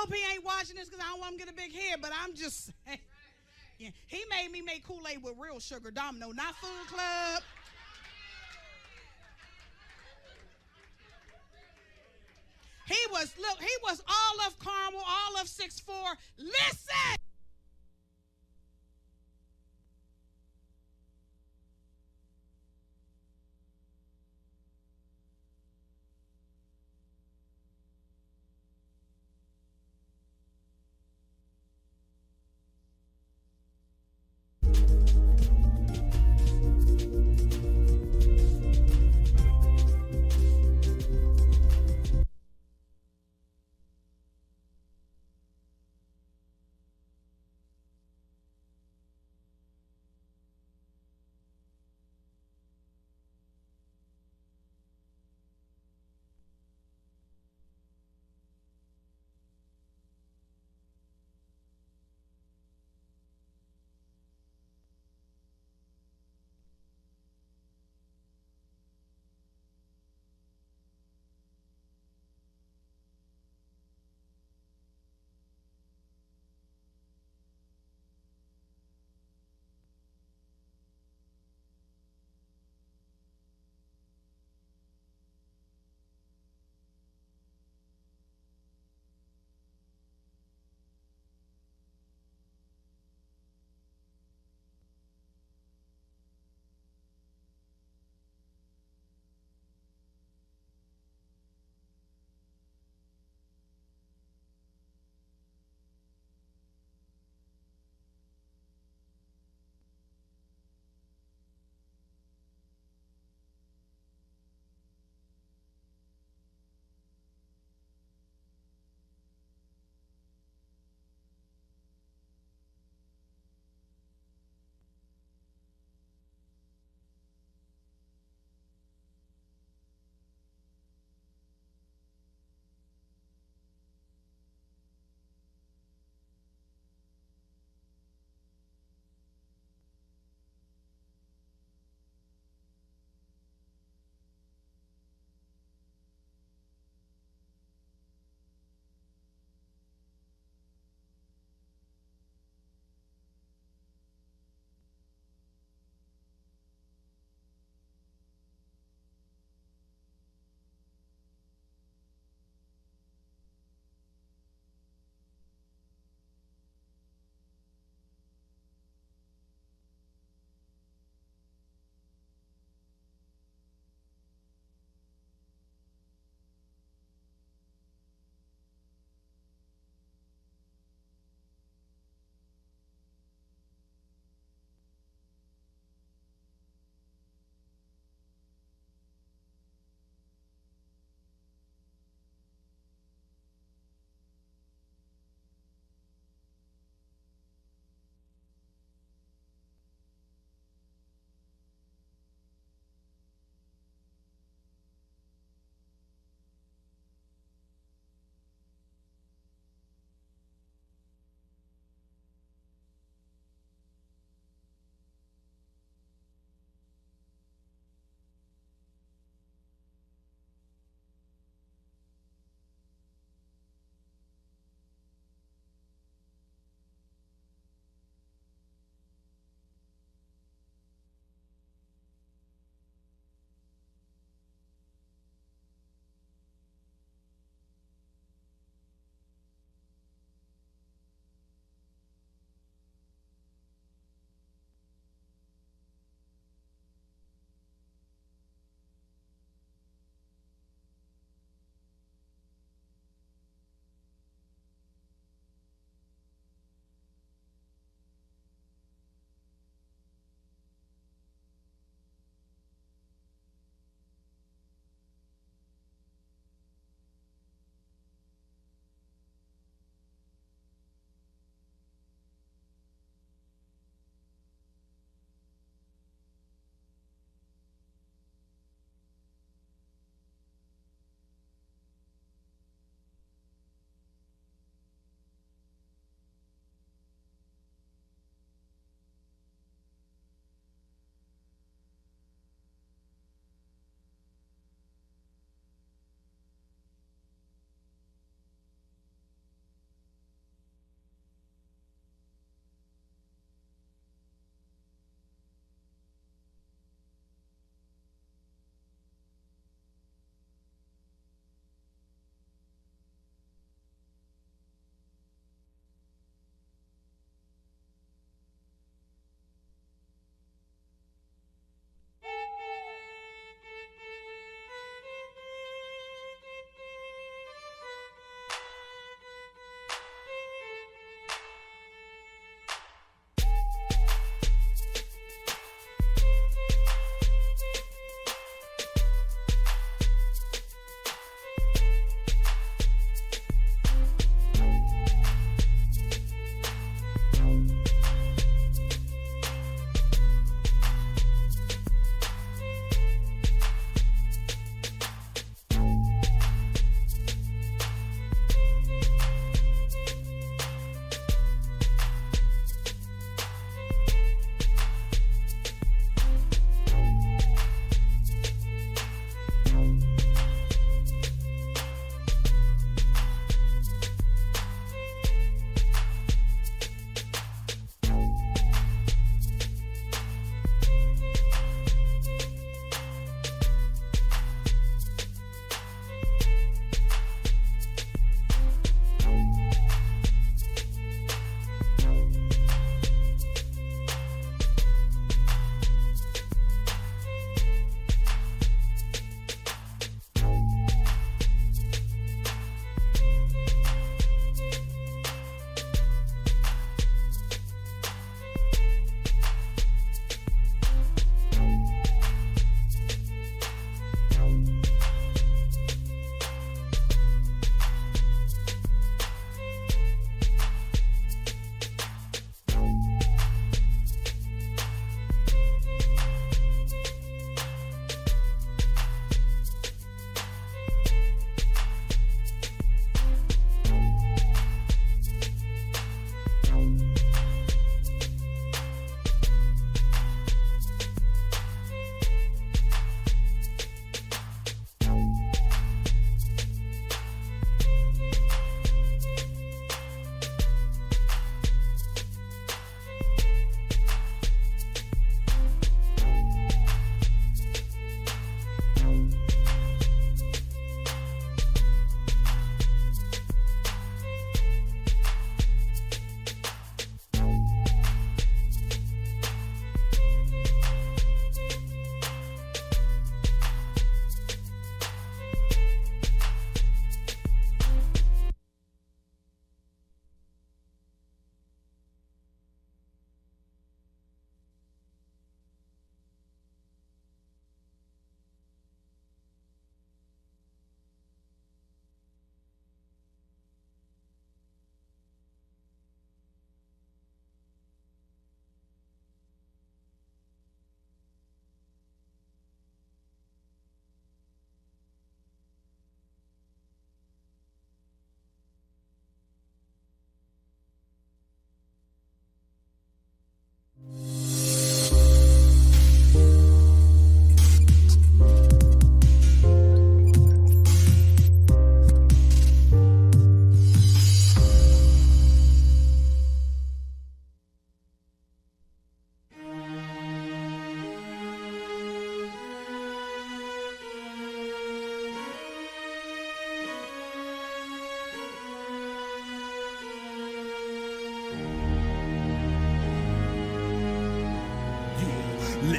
hope he ain't watching this because I don't want him to get a big head, but I'm just saying. Yeah. He made me make Kool-Aid with real sugar, Domino, not Food Club. He was all of caramel, all of 6'4". Listen!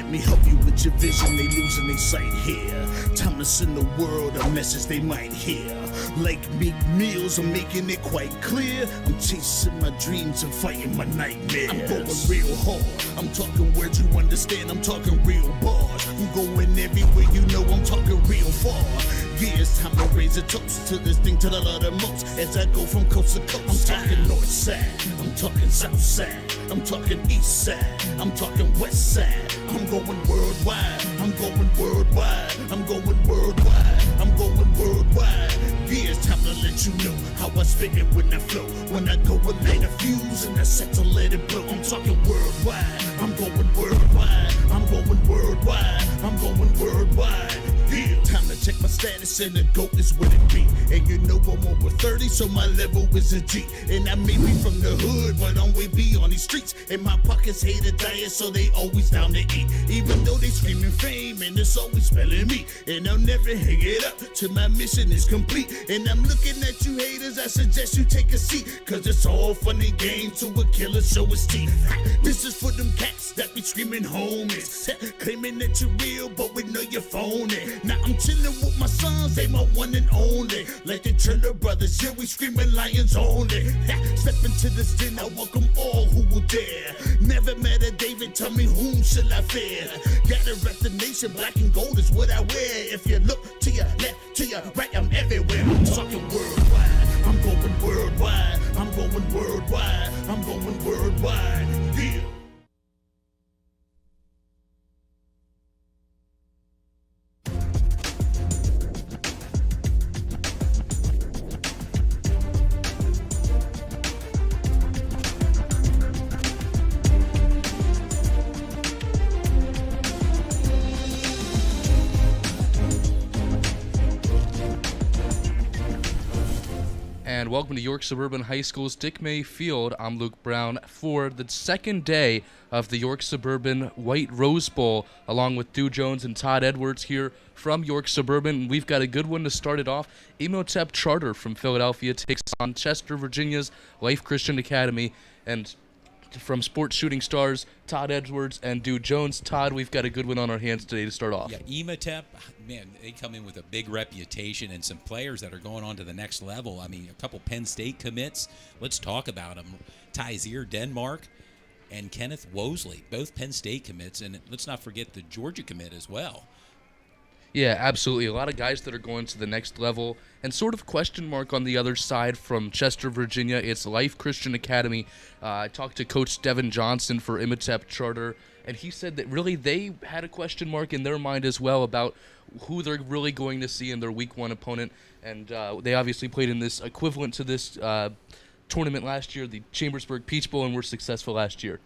Let me help you with your vision, they losing their sight here. Time to send the world a message they might hear. Like Meek Mills, I'm making it quite clear. I'm chasing my dreams and fighting my nightmares. I'm going real hard, I'm talking words you understand, I'm talking real bars. I'm going everywhere, you know I'm talking real far. Yeah, it's time to raise a toast to this thing to the love the most. As I go from coast to coast, I'm talking north side, I'm talking south side, I'm talking east side, I'm talking west side. I'm going worldwide, I'm going worldwide, I'm going worldwide, I'm going worldwide. Yeah, it's time to let you know how I spit it when I flow. When I go and light a fuse and I set to let it blow. I'm talking worldwide, I'm going worldwide, I'm going worldwide, I'm going worldwide. Yeah, time to check my status and the GOAT is what it be. And you know I'm over 30, so my level is a G. And I may be from the hood, but I'm way beyond these streets. And my pockets hate a diet, so they always down to eat. Even though they screaming fame, and it's always spelling me. And I'll never hang it up till my mission is complete. And I'm looking at you haters, I suggest you take a seat. Cause it's all fun and games to a killer show his teeth. This is for them cats that be screaming homies. Claiming that you're real, but we know you're phony. Now I'm chillin' with my sons, they my one and only. Like the Triller brothers, yeah, we screamin' lions only. Step into this den, I welcome all who will dare. Never met a David, tell me whom shall I fear? Gotta rep the nation, black and gold is what I wear. If you look to your left, to your right, I'm everywhere. I'm talking worldwide, I'm going worldwide, I'm going worldwide, I'm going worldwide, yeah. And welcome to York Surburban High School's Dick May Field. I'm Luke Brown for the second day of the York Surburban White Rose Bowl, along with Dew Jones and Todd Edwards here from York Surburban. We've got a good one to start it off. Imhotep Charter from Philadelphia takes on Chester, Virginia's Life Christian Academy. And from Sports Shooting Stars, Todd Edwards and Dew Jones. Todd, we've got a good one on our hands today to start off. Yeah, Imhotep, man, they come in with a big reputation and some players that are going on to the next level. I mean, a couple Penn State commits. Let's talk about them. Tysier Denmark and Kenneth Wosley, both Penn State commits. And let's not forget the Georgia commit as well. Yeah, absolutely. A lot of guys that are going to the next level. And sort of question mark on the other side from Chester, Virginia. It's Life Christian Academy. I talked to Coach Devin Johnson for Imhotep Charter, and he said that really they had a question mark in their mind as well about who they're really going to see in their Week 1 opponent. And they obviously played in this equivalent to this tournament last year, the Chambersburg Peach Bowl, and were successful last year.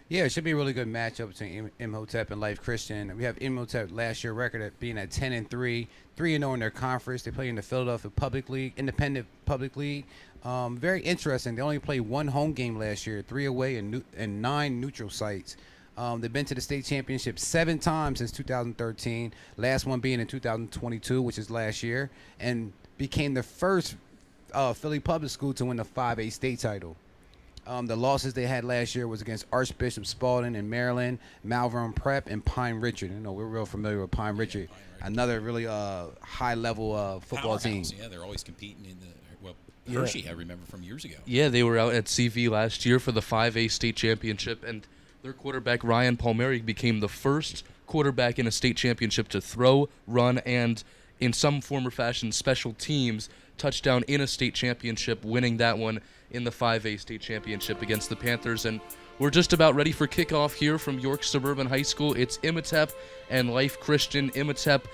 Yeah, it should be a really good matchup between Imhotep and Life Christian. We have Imhotep last year record at being at 10-3, 3-0 in their conference. They play in the Philadelphia Public League, Independent Public League. Very interesting. They only played one home game last year, 3 away and 9 neutral sites. They've been to the state championship 7 times since 2013. Last one being in 2022, which is last year, and became the first Philly public school to win the 5A state title. The losses they had last year was against Archbishop Spalding in Maryland, Malvern Prep, and Pine Richard. You know, we're real familiar with Pine Richard. Another really high-level football team. Yeah, they're always competing in the Hershey, I remember from years ago. Yeah, they were out at CV last year for the 5A state championship, and their quarterback, Ryan Palmieri, became the first quarterback in a state championship to throw, run, and in some form or fashion, special teams touchdown in a state championship, winning that one in the 5A state championship against the Panthers. And we're just about ready for kickoff here from York Surburban High School. It's Imhotep and Life Christian. Imhotep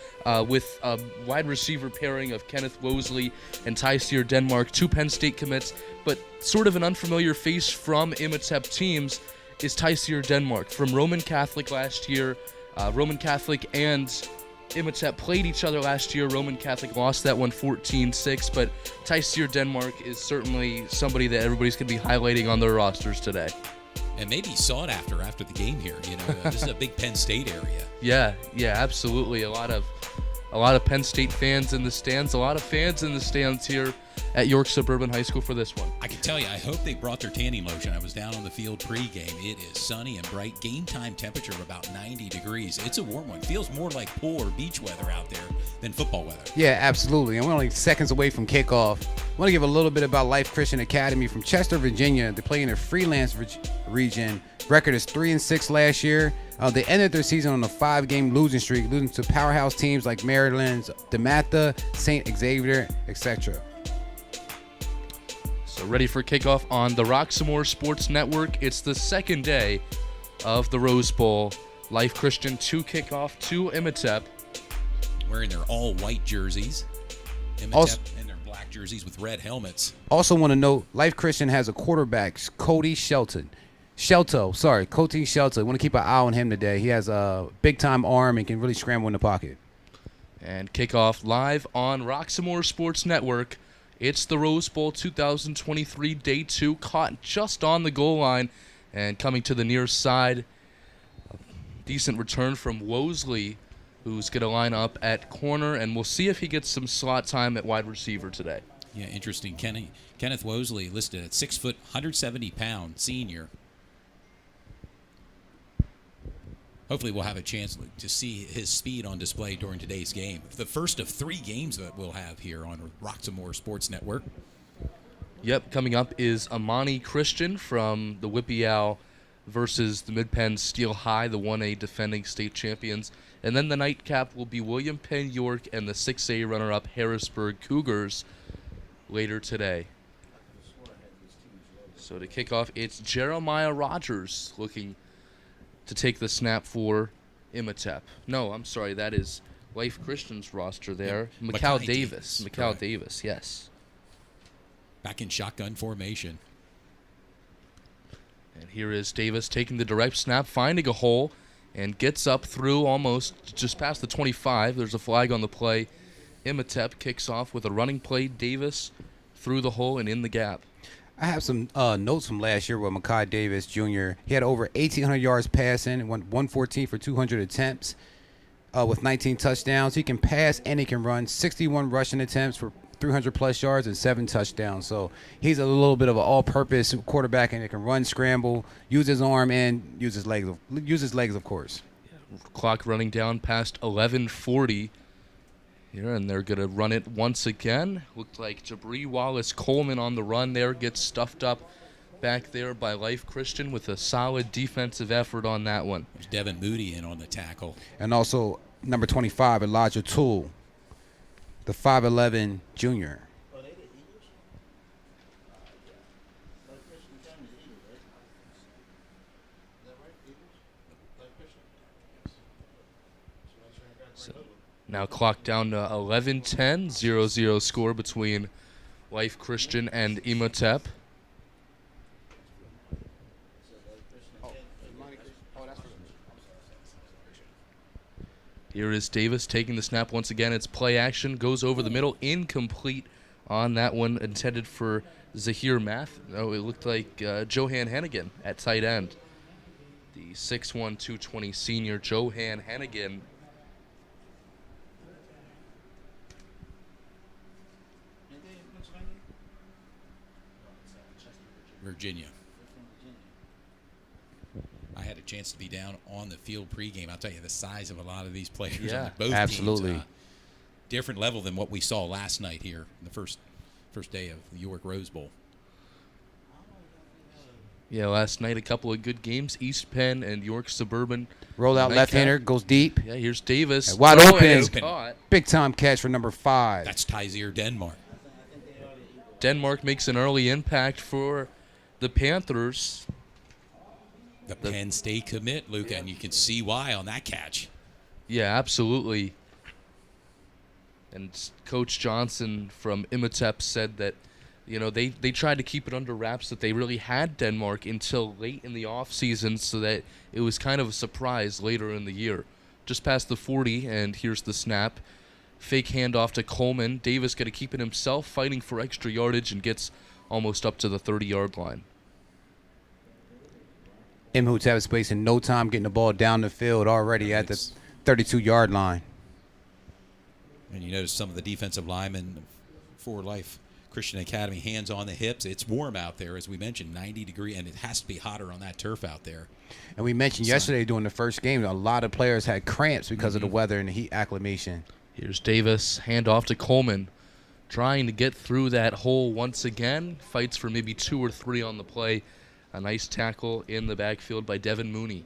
with a wide receiver pairing of Kenneth Wosley and Tysier Denmark, 2 Penn State commits, but sort of an unfamiliar face from Imhotep teams is Tysier Denmark from Roman Catholic last year. Roman Catholic and Imhotep played each other last year. Roman Catholic lost that one 14-6, but Tysier Denmark is certainly somebody that everybody's going to be highlighting on their rosters today. And maybe sought after the game here. You know, this is a big Penn State area. Yeah, absolutely. A lot of Penn State fans in the stands. A lot of fans in the stands here at York Surburban High School for this one. I can tell you, I hope they brought their tanning lotion. I was down on the field pregame. It is sunny and bright. Game time temperature of about 90 degrees. It's a warm one. Feels more like pool or beach weather out there than football weather. Yeah, absolutely. And we're only seconds away from kickoff. I want to give a little bit about Life Christian Academy from Chester, Virginia. They play in the Freelance region. Record is 3-6 last year. They ended their season on a 5-game losing streak, losing to powerhouse teams like Maryland's DeMatha, St. Xavier, etc. So ready for kickoff on the Roxamore Sports Network. It's the second day of the Rose Bowl. Life Christian to kickoff to Imhotep. Wearing their all-white jerseys. Imhotep and their black jerseys with red helmets. Also want to note, Life Christian has a quarterback, Cody Cody Shelton. Want to keep an eye on him today. He has a big-time arm and can really scramble in the pocket. And kickoff live on Roxamore Sports Network. It's the Rose Bowl 2023 Day 2, caught just on the goal line and coming to the near side. A decent return from Wosley, who's going to line up at corner, and we'll see if he gets some slot time at wide receiver today. Yeah, interesting. Kenneth Wosley listed at 6 foot, 170-pound senior. Hopefully we'll have a chance to see his speed on display during today's game. The first of 3 games that we'll have here on Roxamore Sports Network. Yep, coming up is Amani Christian from the Whippy Owl versus the Mid-Penn Steel High, the 1A defending state champions. And then the nightcap will be William Penn York and the 6A runner-up Harrisburg Cougars later today. So to kick off, it's Jeremiah Rogers looking to take the snap for Imhotep. No, I'm sorry, that is Life Christian's roster there. Yeah, Mikal Davis. Correct. Davis, yes. Back in shotgun formation. And here is Davis taking the direct snap, finding a hole, and gets up through almost just past the 25. There's a flag on the play. Imhotep kicks off with a running play. Davis through the hole and in the gap. I have some notes from last year with Makai Davis Jr. He had over 1,800 yards passing and went 114 for 200 attempts with 19 touchdowns. He can pass and he can run. 61 rushing attempts for 300-plus yards and 7 touchdowns. So he's a little bit of an all-purpose quarterback, and he can run, scramble, use his arm, and use his legs, of course. Clock running down past 11:40 here, and they're going to run it once again. Looked like Jabri Wallace-Coleman on the run there, gets stuffed up back there by Life Christian with a solid defensive effort on that one. There's Devin Moody in on the tackle. And also number 25, Elijah Toole, the 5'11 junior. Now clock down to 11:10, 0-0 score between Life Christian and Imhotep. Here is Davis taking the snap once again. It's play action, goes over the middle, incomplete on that one, intended for Zahir Math. No, it looked like Johan Hennigan at tight end. The 6'1", 220 senior Johan Hennigan. Virginia. I had a chance to be down on the field pregame. I'll tell you, the size of a lot of these players Yeah, on both absolutely. teams, different level than what we saw last night here in the first day of the York Rose Bowl. Yeah, last night a couple of good games. East Penn and York Suburban. Roll out left-hander, goes deep. Yeah, here's Davis. Wide Oh, open. and it's caught. Big-time catch for number 5. That's Tyzier Denmark. Denmark makes an early impact for the Panthers. The Penn State commit, Luca, and you can see why on that catch. Yeah, absolutely. And Coach Johnson from Imhotep said that, you know, they tried to keep it under wraps that they really had Denmark until late in the offseason, so that it was kind of a surprise later in the year. Just past the 40, and here's the snap. Fake handoff to Coleman. Davis got to keep it himself, fighting for extra yardage, and gets almost up to the 30-yard line. Imhotep is wasting no time getting the ball down the field already at the 32-yard line. And you notice some of the defensive linemen for Life Christian Academy, hands on the hips. It's warm out there, as we mentioned, 90 degree, and it has to be hotter on that turf out there. And we mentioned yesterday during the first game, a lot of players had cramps because of the weather and the heat acclimation. Here's Davis, hand off to Coleman, trying to get through that hole once again. Fights for maybe 2 or 3 on the play. A nice tackle in the backfield by Devin Mooney.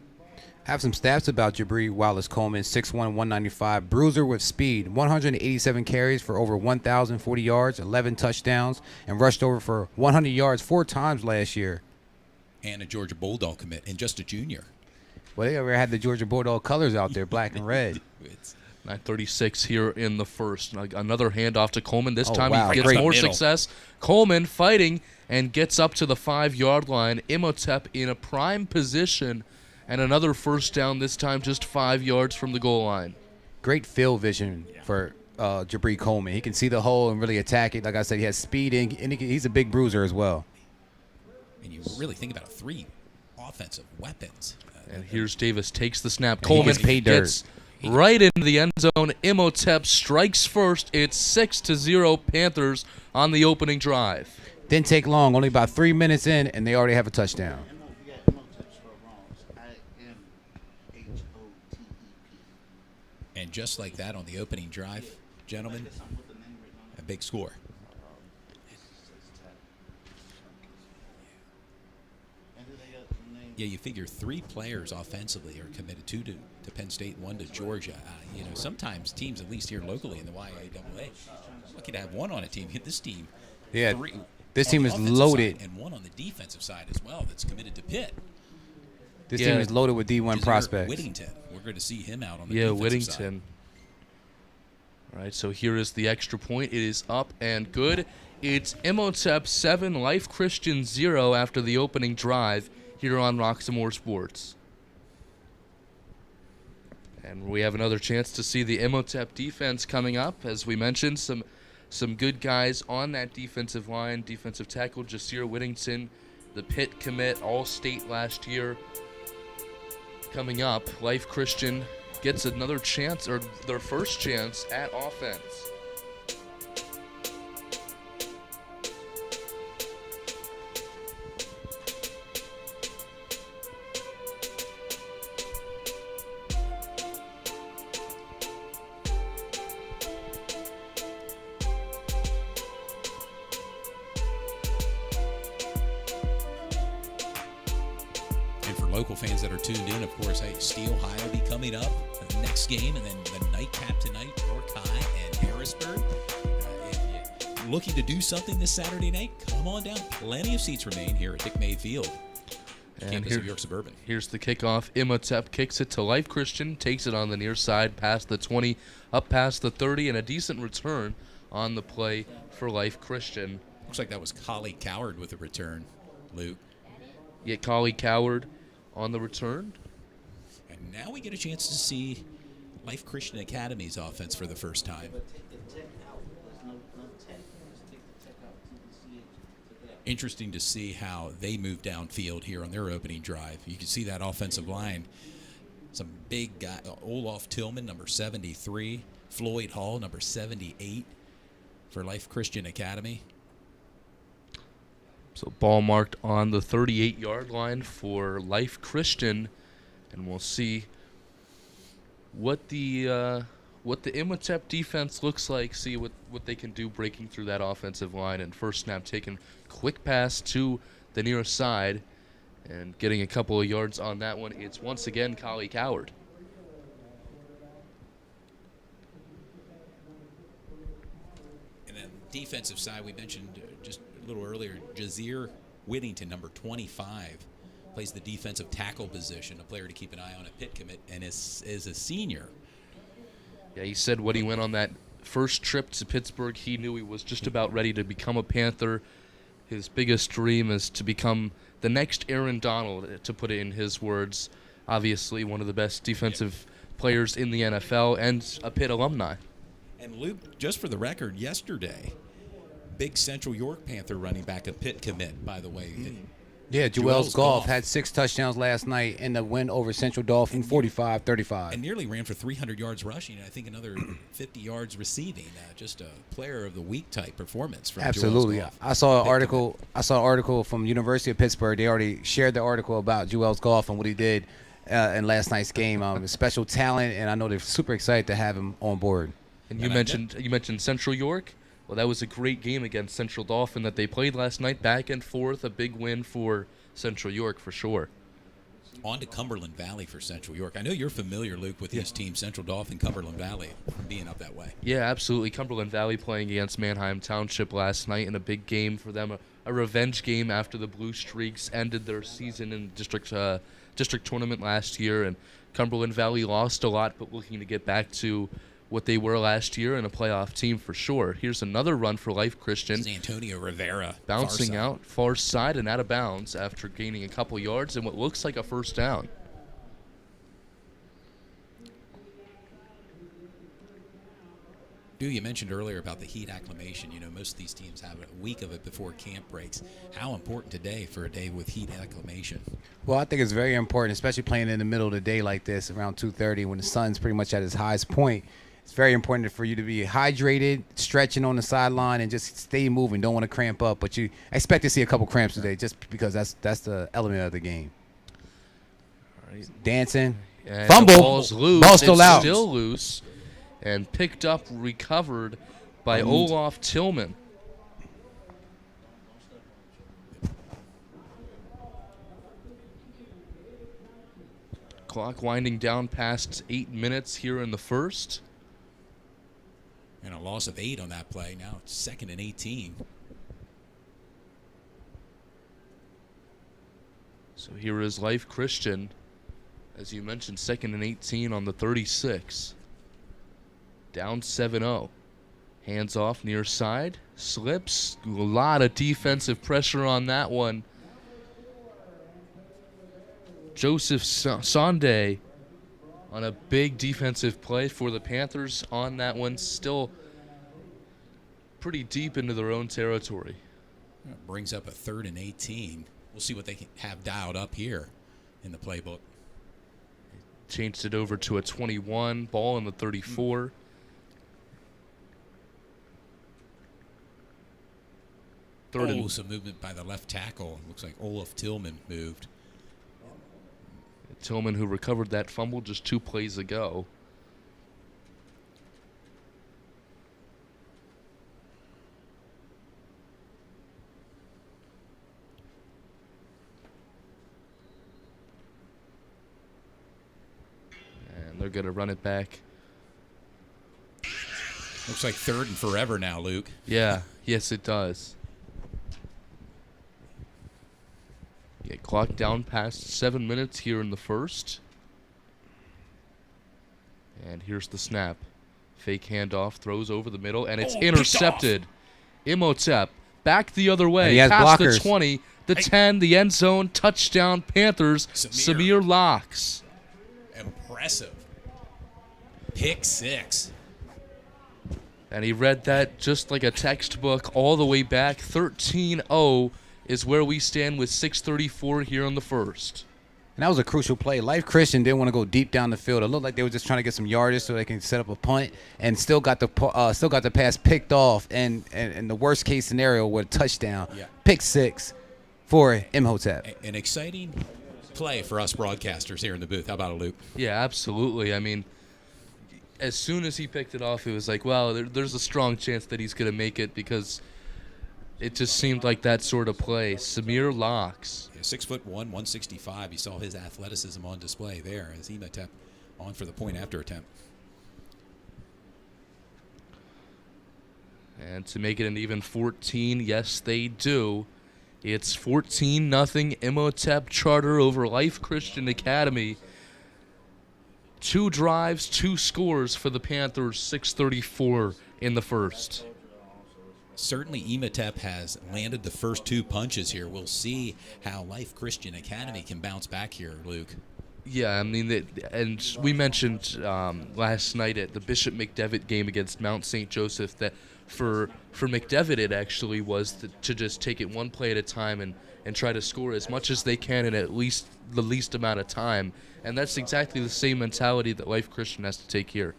I have some stats about Jabri Wallace Coleman, 6'1", 195, bruiser with speed, 187 carries for over 1,040 yards, 11 touchdowns, and rushed over for 100 yards 4 times last year. And a Georgia Bulldog commit, and just a junior. Well, they already had the Georgia Bulldog colors out there, black and red. 9:36 here in the first. Another handoff to Coleman. This time wow. he gets Great more middle. success. Coleman fighting and gets up to the 5-yard line. Imhotep in a prime position, and another first down, this time just 5 yards from the goal line. Great field vision for Jabri Coleman. He can see the hole and really attack it. Like I said, he has speed, and he's a big bruiser as well. And you really think about 3 offensive weapons. And here's Davis, takes the snap. he Coleman gets paid dirt. gets right into the end zone. Imhotep strikes first. It's 6-0 Panthers on the opening drive. Didn't take long, only about 3 minutes in, and they already have a touchdown. And just like that on the opening drive, gentlemen, a big score. Yeah, you figure 3 players offensively are committed, 2 to Penn State, 1 to Georgia. Sometimes teams, at least here locally in the YAAA, lucky to have 1 on a team. This team, Yeah, 3 this on team the is offensive loaded. side, and 1 on the defensive side as well that's committed to Pitt. This Yeah. team is loaded with D1 Jazir prospects. Whittington, we're going to see him out on the Yeah, defensive side. Whittington. All right, so here is the extra point. It is up and good. It's Imhotep 7, Life Christian 0 after the opening drive here on Roxamore Sports. And we have another chance to see the Imhotep defense coming up. As we mentioned, some good guys on that defensive line. Defensive tackle Jazir Whittington, the Pitt commit, All-State last year. Coming up, Life Christian gets another chance, or their first chance at offense. And for local fans that are tuned in, of course, hey, Steel High will be coming up the next game, and then the nightcap tonight, York High and Harrisburg. If you're looking to do something this Saturday night, come on down. Plenty of seats remain here at Dick May Field, And campus of York Suburban. Here's the kickoff. Imhotep kicks it to Life Christian, takes it on the near side, past the 20, up past the 30, and a decent return on the play for Life Christian. Looks like that was Collie Coward with a return, Luke. Yet Collie Coward on the return. And now we get a chance to see Life Christian Academy's offense for the first time. Interesting to see how they move downfield here on their opening drive. You can see that offensive line. Some big guy, Olaf Tillman, number 73. Floyd Hall, number 78 for Life Christian Academy. So ball marked on the 38-yard line for Life Christian, and we'll see what the Imhotep defense looks like. See what they can do breaking through that offensive line. And first snap taken, quick pass to the near side, and getting a couple of yards on that one. It's once again Collie Coward. And then defensive side, we mentioned just a little earlier, Jazir Whittington, number 25, plays the defensive tackle position, a player to keep an eye on at Pitt commit, and is a senior. Yeah, he said when he went on that first trip to Pittsburgh, he knew he was just about ready to become a Panther. His biggest dream is to become the next Aaron Donald, to put it in his words. Obviously, one of the best defensive players in the NFL and a Pitt alumni. And Luke, just for the record, yesterday, big Central York Panther running back, a Pitt commit, by the way. Yeah, Joel's Golf had 6 touchdowns last night in the win over Central Dauphin, 45-35. And nearly ran for 300 yards rushing, and I think another 50 yards receiving. Just a player of the week type performance from Absolutely. Joel's Golf. I saw an article from University of Pittsburgh. They already shared the article about Joel's Golf and what he did in last night's game. A special talent, and I know they're super excited to have him on board. And you mentioned Central York. Well, that was a great game against Central Dauphin that they played last night, back and forth. A big win for Central York for sure. On to Cumberland Valley for Central York. I know you're familiar, Luke, with these teams, Central Dauphin, Cumberland Valley, from being up that way. Yeah, absolutely. Cumberland Valley playing against Manheim Township last night in a big game for them, a revenge game after the Blue Streaks ended their season in district tournament last year, and Cumberland Valley lost a lot, but looking to get back to what they were last year and a playoff team for sure. Here's another run for Life Christian. This is Antonio Rivera. Bouncing out far side and out of bounds after gaining a couple yards and what looks like a first down. Dude, you mentioned earlier about the heat acclimation. You know, most of these teams have a week of it before camp breaks. How important today for a day with heat acclimation? Well, I think it's very important, especially playing in the middle of the day like this, around 2:30 when the sun's pretty much at its highest point. It's very important for you to be hydrated, stretching on the sideline, and just stay moving. Don't want to cramp up, but you expect to see a couple cramps today just because that's the element of the game. All right. Dancing. And Fumble. The ball's loose. Ball's still it's out. Still loose. And picked up, recovered by Olaf Tillman. Clock winding down past 8 minutes here in the first. And a loss of 8 on that play. Now it's 2nd and 18. So here is Life Christian, as you mentioned, 2nd and 18 on the 36. Down 7-0. Hands off near side. Slips. A lot of defensive pressure on that one. Joseph Sonde on a big defensive play for the Panthers on that one. Still pretty deep into their own territory. That brings up a 3rd and 18. We'll see what they can have dialed up here in the playbook. Changed it over to a 21. Ball in the 34. Some movement by the left tackle. Looks like Olaf Tillman moved. Tillman, who recovered that fumble just 2 plays ago. And they're going to run it back. Looks like 3rd and forever now, Luke. Yeah, yes it does. Get clock down past 7 minutes here in the first. And here's the snap. Fake handoff, throws over the middle, and it's intercepted. Imhotep back the other way, past blockers. the 20, the 10, the end zone, touchdown Panthers. Samir Locks. Impressive. Pick 6. And he read that just like a textbook all the way back. 13-0 is where we stand with 6:34 here in the first. And that was a crucial play. Life Christian didn't want to go deep down the field. It looked like they were just trying to get some yardage so they can set up a punt, and still got the pass picked off. And in the worst case scenario, with a touchdown, pick 6 for Imhotep. An exciting play for us broadcasters here in the booth. How about it, Luke? Yeah, absolutely. I mean, as soon as he picked it off, it was like, well, there's a strong chance that he's going to make it because it just seemed like that sort of play. Samir Locks. Yeah, 6'1", 165. You saw his athleticism on display there as Imhotep on for the point after attempt. And to make it an even 14, yes, they do. It's 14-0 Imhotep Charter over Life Christian Academy. 2 drives, 2 scores for the Panthers, 6:34 in the first. Certainly Imhotep has landed the first 2 punches here. We'll see how Life Christian Academy can bounce back here, Luke. Yeah, I mean, and we mentioned last night at the Bishop McDevitt game against Mount St. Joseph that for McDevitt it actually was to just take it one play at a time and try to score as much as they can in at least the least amount of time. And that's exactly the same mentality that Life Christian has to take here.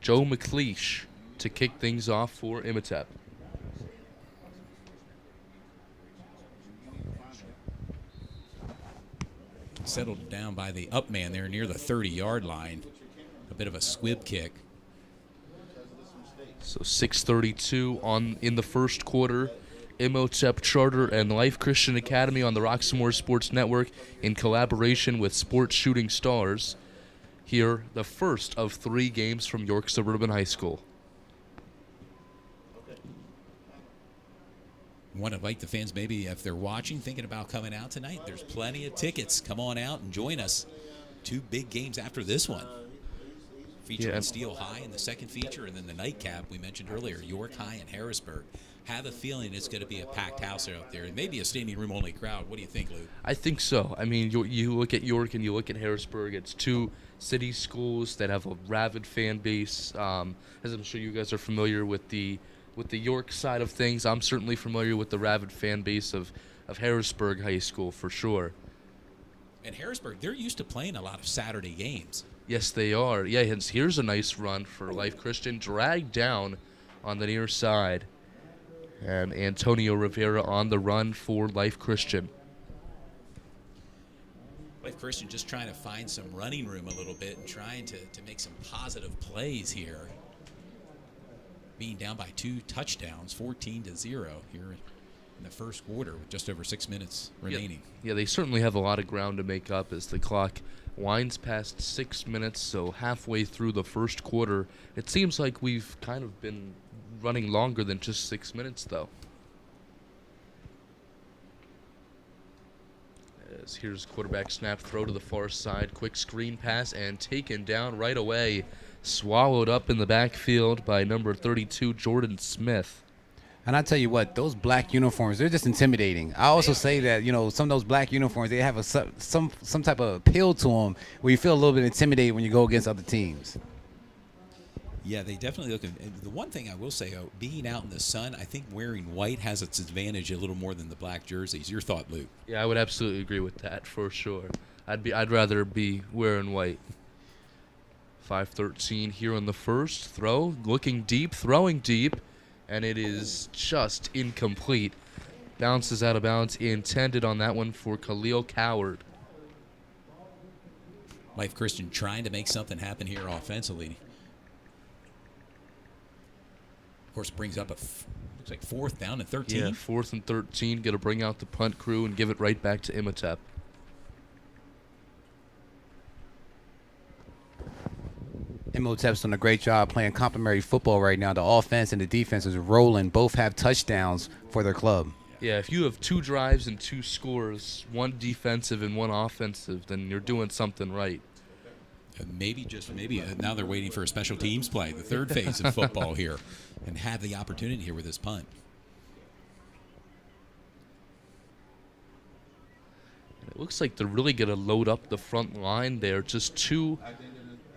Joe McLeish to kick things off for Imhotep. Settled down by the up man there near the 30-yard line. A bit of a squib kick. So 6:32 in the first quarter. Imhotep Charter and Life Christian Academy on the Roxamore Sports Network in collaboration with Sports Shooting Stars. Here, the first of 3 games from York Surburban High School. I want to invite the fans, maybe if they're watching, thinking about coming out tonight, there's plenty of tickets. Come on out and join us. 2 big games after this one. Featuring Steel High in the second feature, and then the nightcap we mentioned earlier, York High and Harrisburg. Have a feeling it's going to be a packed house out there. It may be a standing room only crowd. What do you think, Lou? I think so. I mean, you look at York and you look at Harrisburg. It's 2 city schools that have a rabid fan base. As I'm sure you guys are familiar with the York side of things, I'm certainly familiar with the rabid fan base of Harrisburg High School for sure. And Harrisburg, they're used to playing a lot of Saturday games. Yes, they are. Yeah, here's a nice run for Life Christian. Dragged down on the near side. And Antonio Rivera on the run for Life Christian. Life Christian just trying to find some running room a little bit and trying to make some positive plays here. Being down by 2 touchdowns, 14-0 here in the first quarter with just over 6 minutes remaining. Yeah, they certainly have a lot of ground to make up as the clock winds past 6 minutes, so halfway through the first quarter. It seems like we've kind of been running longer than just 6 minutes, though. As here's quarterback snap, throw to the far side, quick screen pass, and taken down right away. Swallowed up in the backfield by number 32, Jordan Smith. And I tell you what, those black uniforms, they're just intimidating. I also say that, some of those black uniforms, they have some type of appeal to them where you feel a little bit intimidated when you go against other teams. Yeah, they definitely look. The one thing I will say, being out in the sun, I think wearing white has its advantage a little more than the black jerseys. Your thought, Luke? Yeah, I would absolutely agree with that for sure. I'd rather be wearing white. 5:13 here on the first throw, looking deep, throwing deep, and it is just incomplete. Bounces out of bounds, intended on that one for Khalil Coward. Life Christian trying to make something happen here offensively. Of course, brings up looks like 4th down and 13. Yeah, 4th and 13. Going to bring out the punt crew and give it right back to Imhotep. Imhotep's done a great job playing complementary football right now. The offense and the defense is rolling. Both have touchdowns for their club. Yeah, if you have 2 drives and 2 scores, 1 defensive and 1 offensive, then you're doing something right. Maybe now they're waiting for a special teams play, the third phase of football here, and have the opportunity here with this punt. It looks like they're really going to load up the front line there. Just 2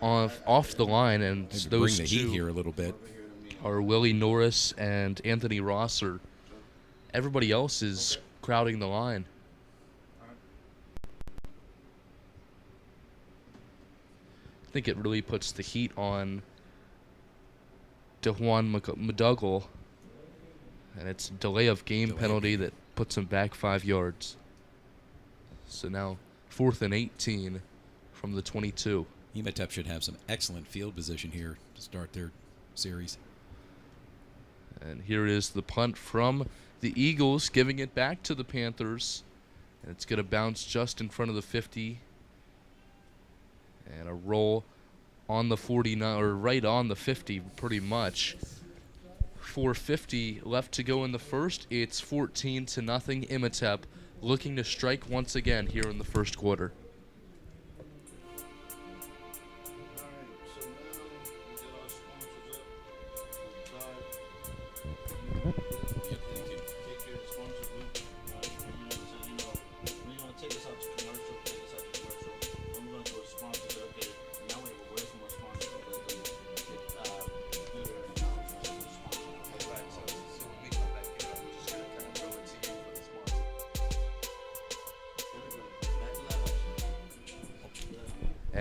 off the line, and Maybe those bring the 2 heat here a little bit. are Willie Norris and Anthony Rosser. Everybody else is crowding the line. I think it really puts the heat on DeJuan McDougall, and it's a delay of game penalty that puts him back 5 yards. So now 4th and 18 from the 22. Imhotep should have some excellent field position here to start their series. And here is the punt from the Eagles, giving it back to the Panthers. And it's going to bounce just in front of the 50. And a roll on the 49, or right on the 50, pretty much. 4:50 left to go in the first. It's 14-0. Imhotep looking to strike once again here in the first quarter.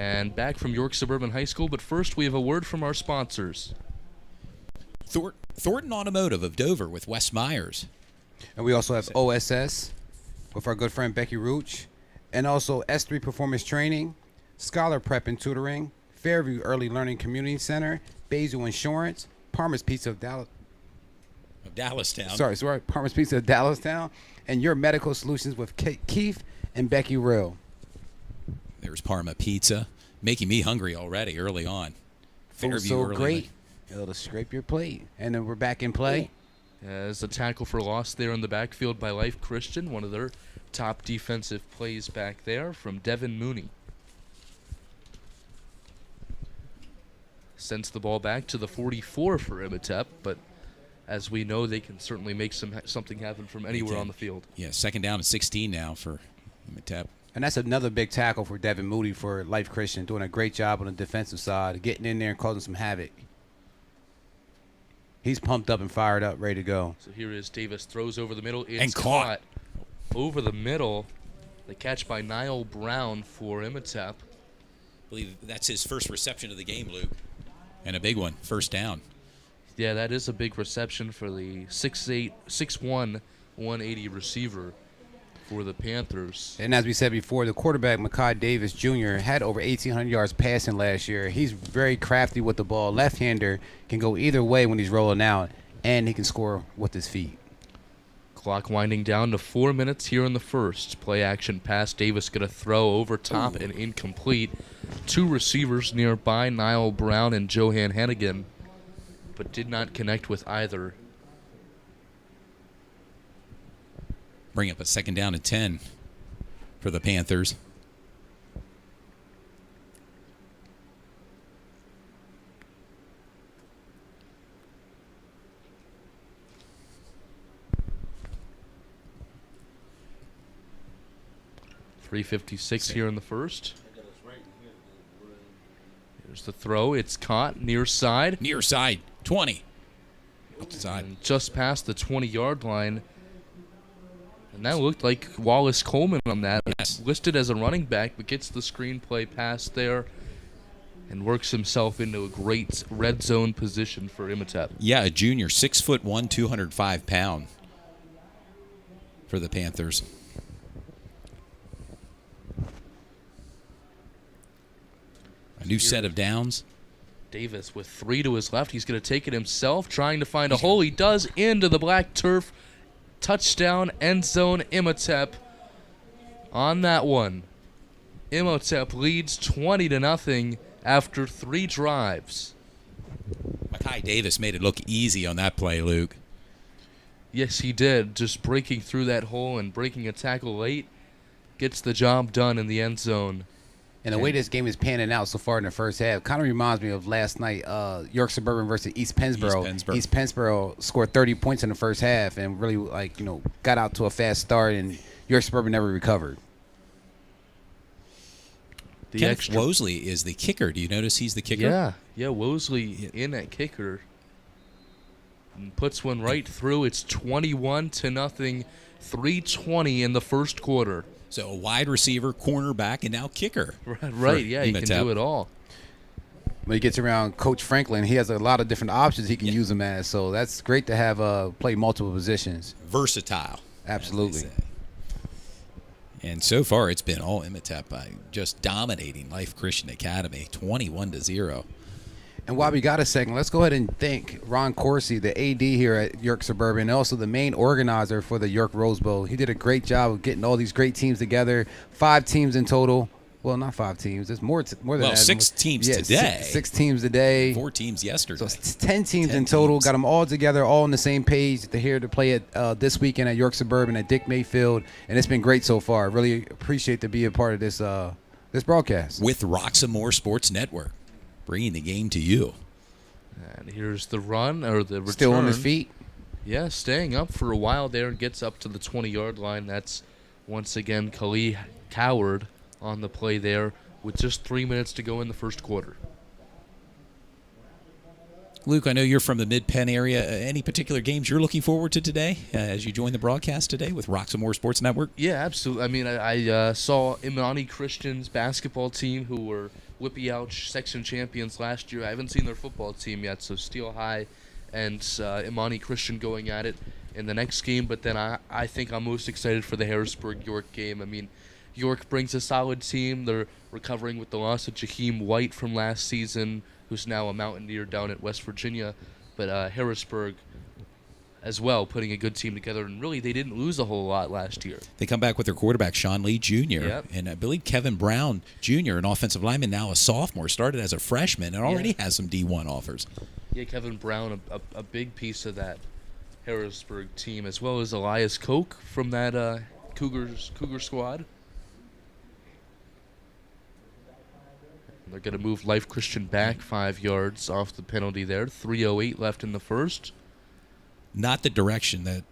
And back from York Suburban High School, but first we have a word from our sponsors. Thornton Automotive of Dover with Wes Myers. And we also have OSS with our good friend Becky Rooch. And also S3 Performance Training, Scholar Prep and Tutoring, Fairview Early Learning Community Center, Basil Insurance, Parma's Pizza of Dallas. Of Dallastown. Sorry, Parma's Pizza of Dallastown. And Your Medical Solutions with Keith and Becky Rill. There's Parma Pizza, making me hungry already early on. Food's so great, it'll scrape your plate. And then we're back in play. As a tackle for loss there in the backfield by Life Christian, one of their top defensive plays back there from Devin Mooney. Sends the ball back to the 44 for Imhotep, but as we know, they can certainly make something happen from anywhere on the field. Yeah, second down and 16 now for Imhotep. And that's another big tackle for Devin Moody for Life Christian, doing a great job on the defensive side, getting in there and causing some havoc. He's pumped up and fired up, ready to go. So here is Davis, throws over the middle. It's and caught. Over the middle. The catch by Niall Brown for Imhotep. I believe that's his first reception of the game, Luke. And a big one, first down. Yeah, that is a big reception for the 6'1", 180 receiver for the Panthers. And as we said before, the quarterback, Makai Davis Jr., had over 1,800 yards passing last year. He's very crafty with the ball. Left-hander, can go either way when he's rolling out, and he can score with his feet. Clock winding down to 4 minutes here in the first. Play action pass. Davis going to throw over top and incomplete. Two receivers nearby, Niall Brown and Johan Hennigan, but did not connect with either. Bring up a second down and 10 for the Panthers. .356 here in the first. Here's the throw. It's caught near side. Near side, 20. Outside. And just past the 20-yard line. And that looked like Wallace Coleman on that. Yes. Listed as a running back, but gets the screenplay pass there and works himself into a great red zone position for Imhotep. Yeah, a junior, 6'1", 205 pound for the Panthers. A new set of downs. Davis with 3 to his left. He's going to take it himself, trying to find a hole. He does, into the black turf. Touchdown, end zone, Imhotep on that one. Imhotep leads 20-0 after 3 drives. Makai Davis made it look easy on that play, Luke. Yes, he did. Just breaking through that hole and breaking a tackle late. Gets the job done in the end zone. And the way this game is panning out so far in the first half kind of reminds me of last night, York Suburban versus East Pennsboro. East Pennsboro scored 30 points in the first half and really, got out to a fast start, and York Suburban never recovered. Kenneth Wosley is the kicker. Do you notice he's the kicker? Yeah, Wosley in at kicker. And puts one right through. It's 21-0, 3:20 in the first quarter. So a wide receiver, cornerback, and now kicker. Right, yeah, he can do it all. When he gets around Coach Franklin, he has a lot of different options he can use him as. So that's great to have play multiple positions. Versatile. Absolutely. And so far, it's been all Imhotep by just dominating Life Christian Academy, 21-0. And while we got a second, let's go ahead and thank Ron Corsi, the AD here at York Suburban, and also the main organizer for the York Rose Bowl. He did a great job of getting all these great teams together. 5 teams in total. Well, not 5 teams. There's more than that. Well, 6 teams today. 6 teams today. 4 teams yesterday. So it's 10 teams in total. Got them all together, all on the same page. They're here to play it this weekend at York Suburban at Dick Mayfield, and it's been great so far. Really appreciate to be a part of this this broadcast. With Roxamore Sports Network, bringing the game to you. And here's the run, or the return. Still on his feet. Yeah, staying up for a while there and gets up to the 20-yard line. That's, once again, Khalil Coward on the play there with just 3 minutes to go in the first quarter. Luke, I know you're from the Mid-Penn area. Any particular games you're looking forward to today as you join the broadcast today with Roxamore Sports Network? Yeah, absolutely. I mean, I saw Imani Christian's basketball team, who were Whippy Ouch section champions last year. I haven't seen their football team yet, so Steel High and Imani Christian going at it in the next game. But then I think I'm most excited for the Harrisburg-York game. I mean, York brings a solid team. They're recovering with the loss of Jaheim White from last season, who's now a Mountaineer down at West Virginia. But Harrisburg as well, putting a good team together. And really, they didn't lose a whole lot last year. They come back with their quarterback, Sean Lee Jr. Yep. And I believe Kevin Brown Jr., an offensive lineman, now a sophomore, started as a freshman and already has some D1 offers. Yeah, Kevin Brown, a big piece of that Harrisburg team, as well as Elias Koch from that Cougar squad. They're going to move Life Christian back 5 yards off the penalty there. 3:08 left in the first. Not the direction that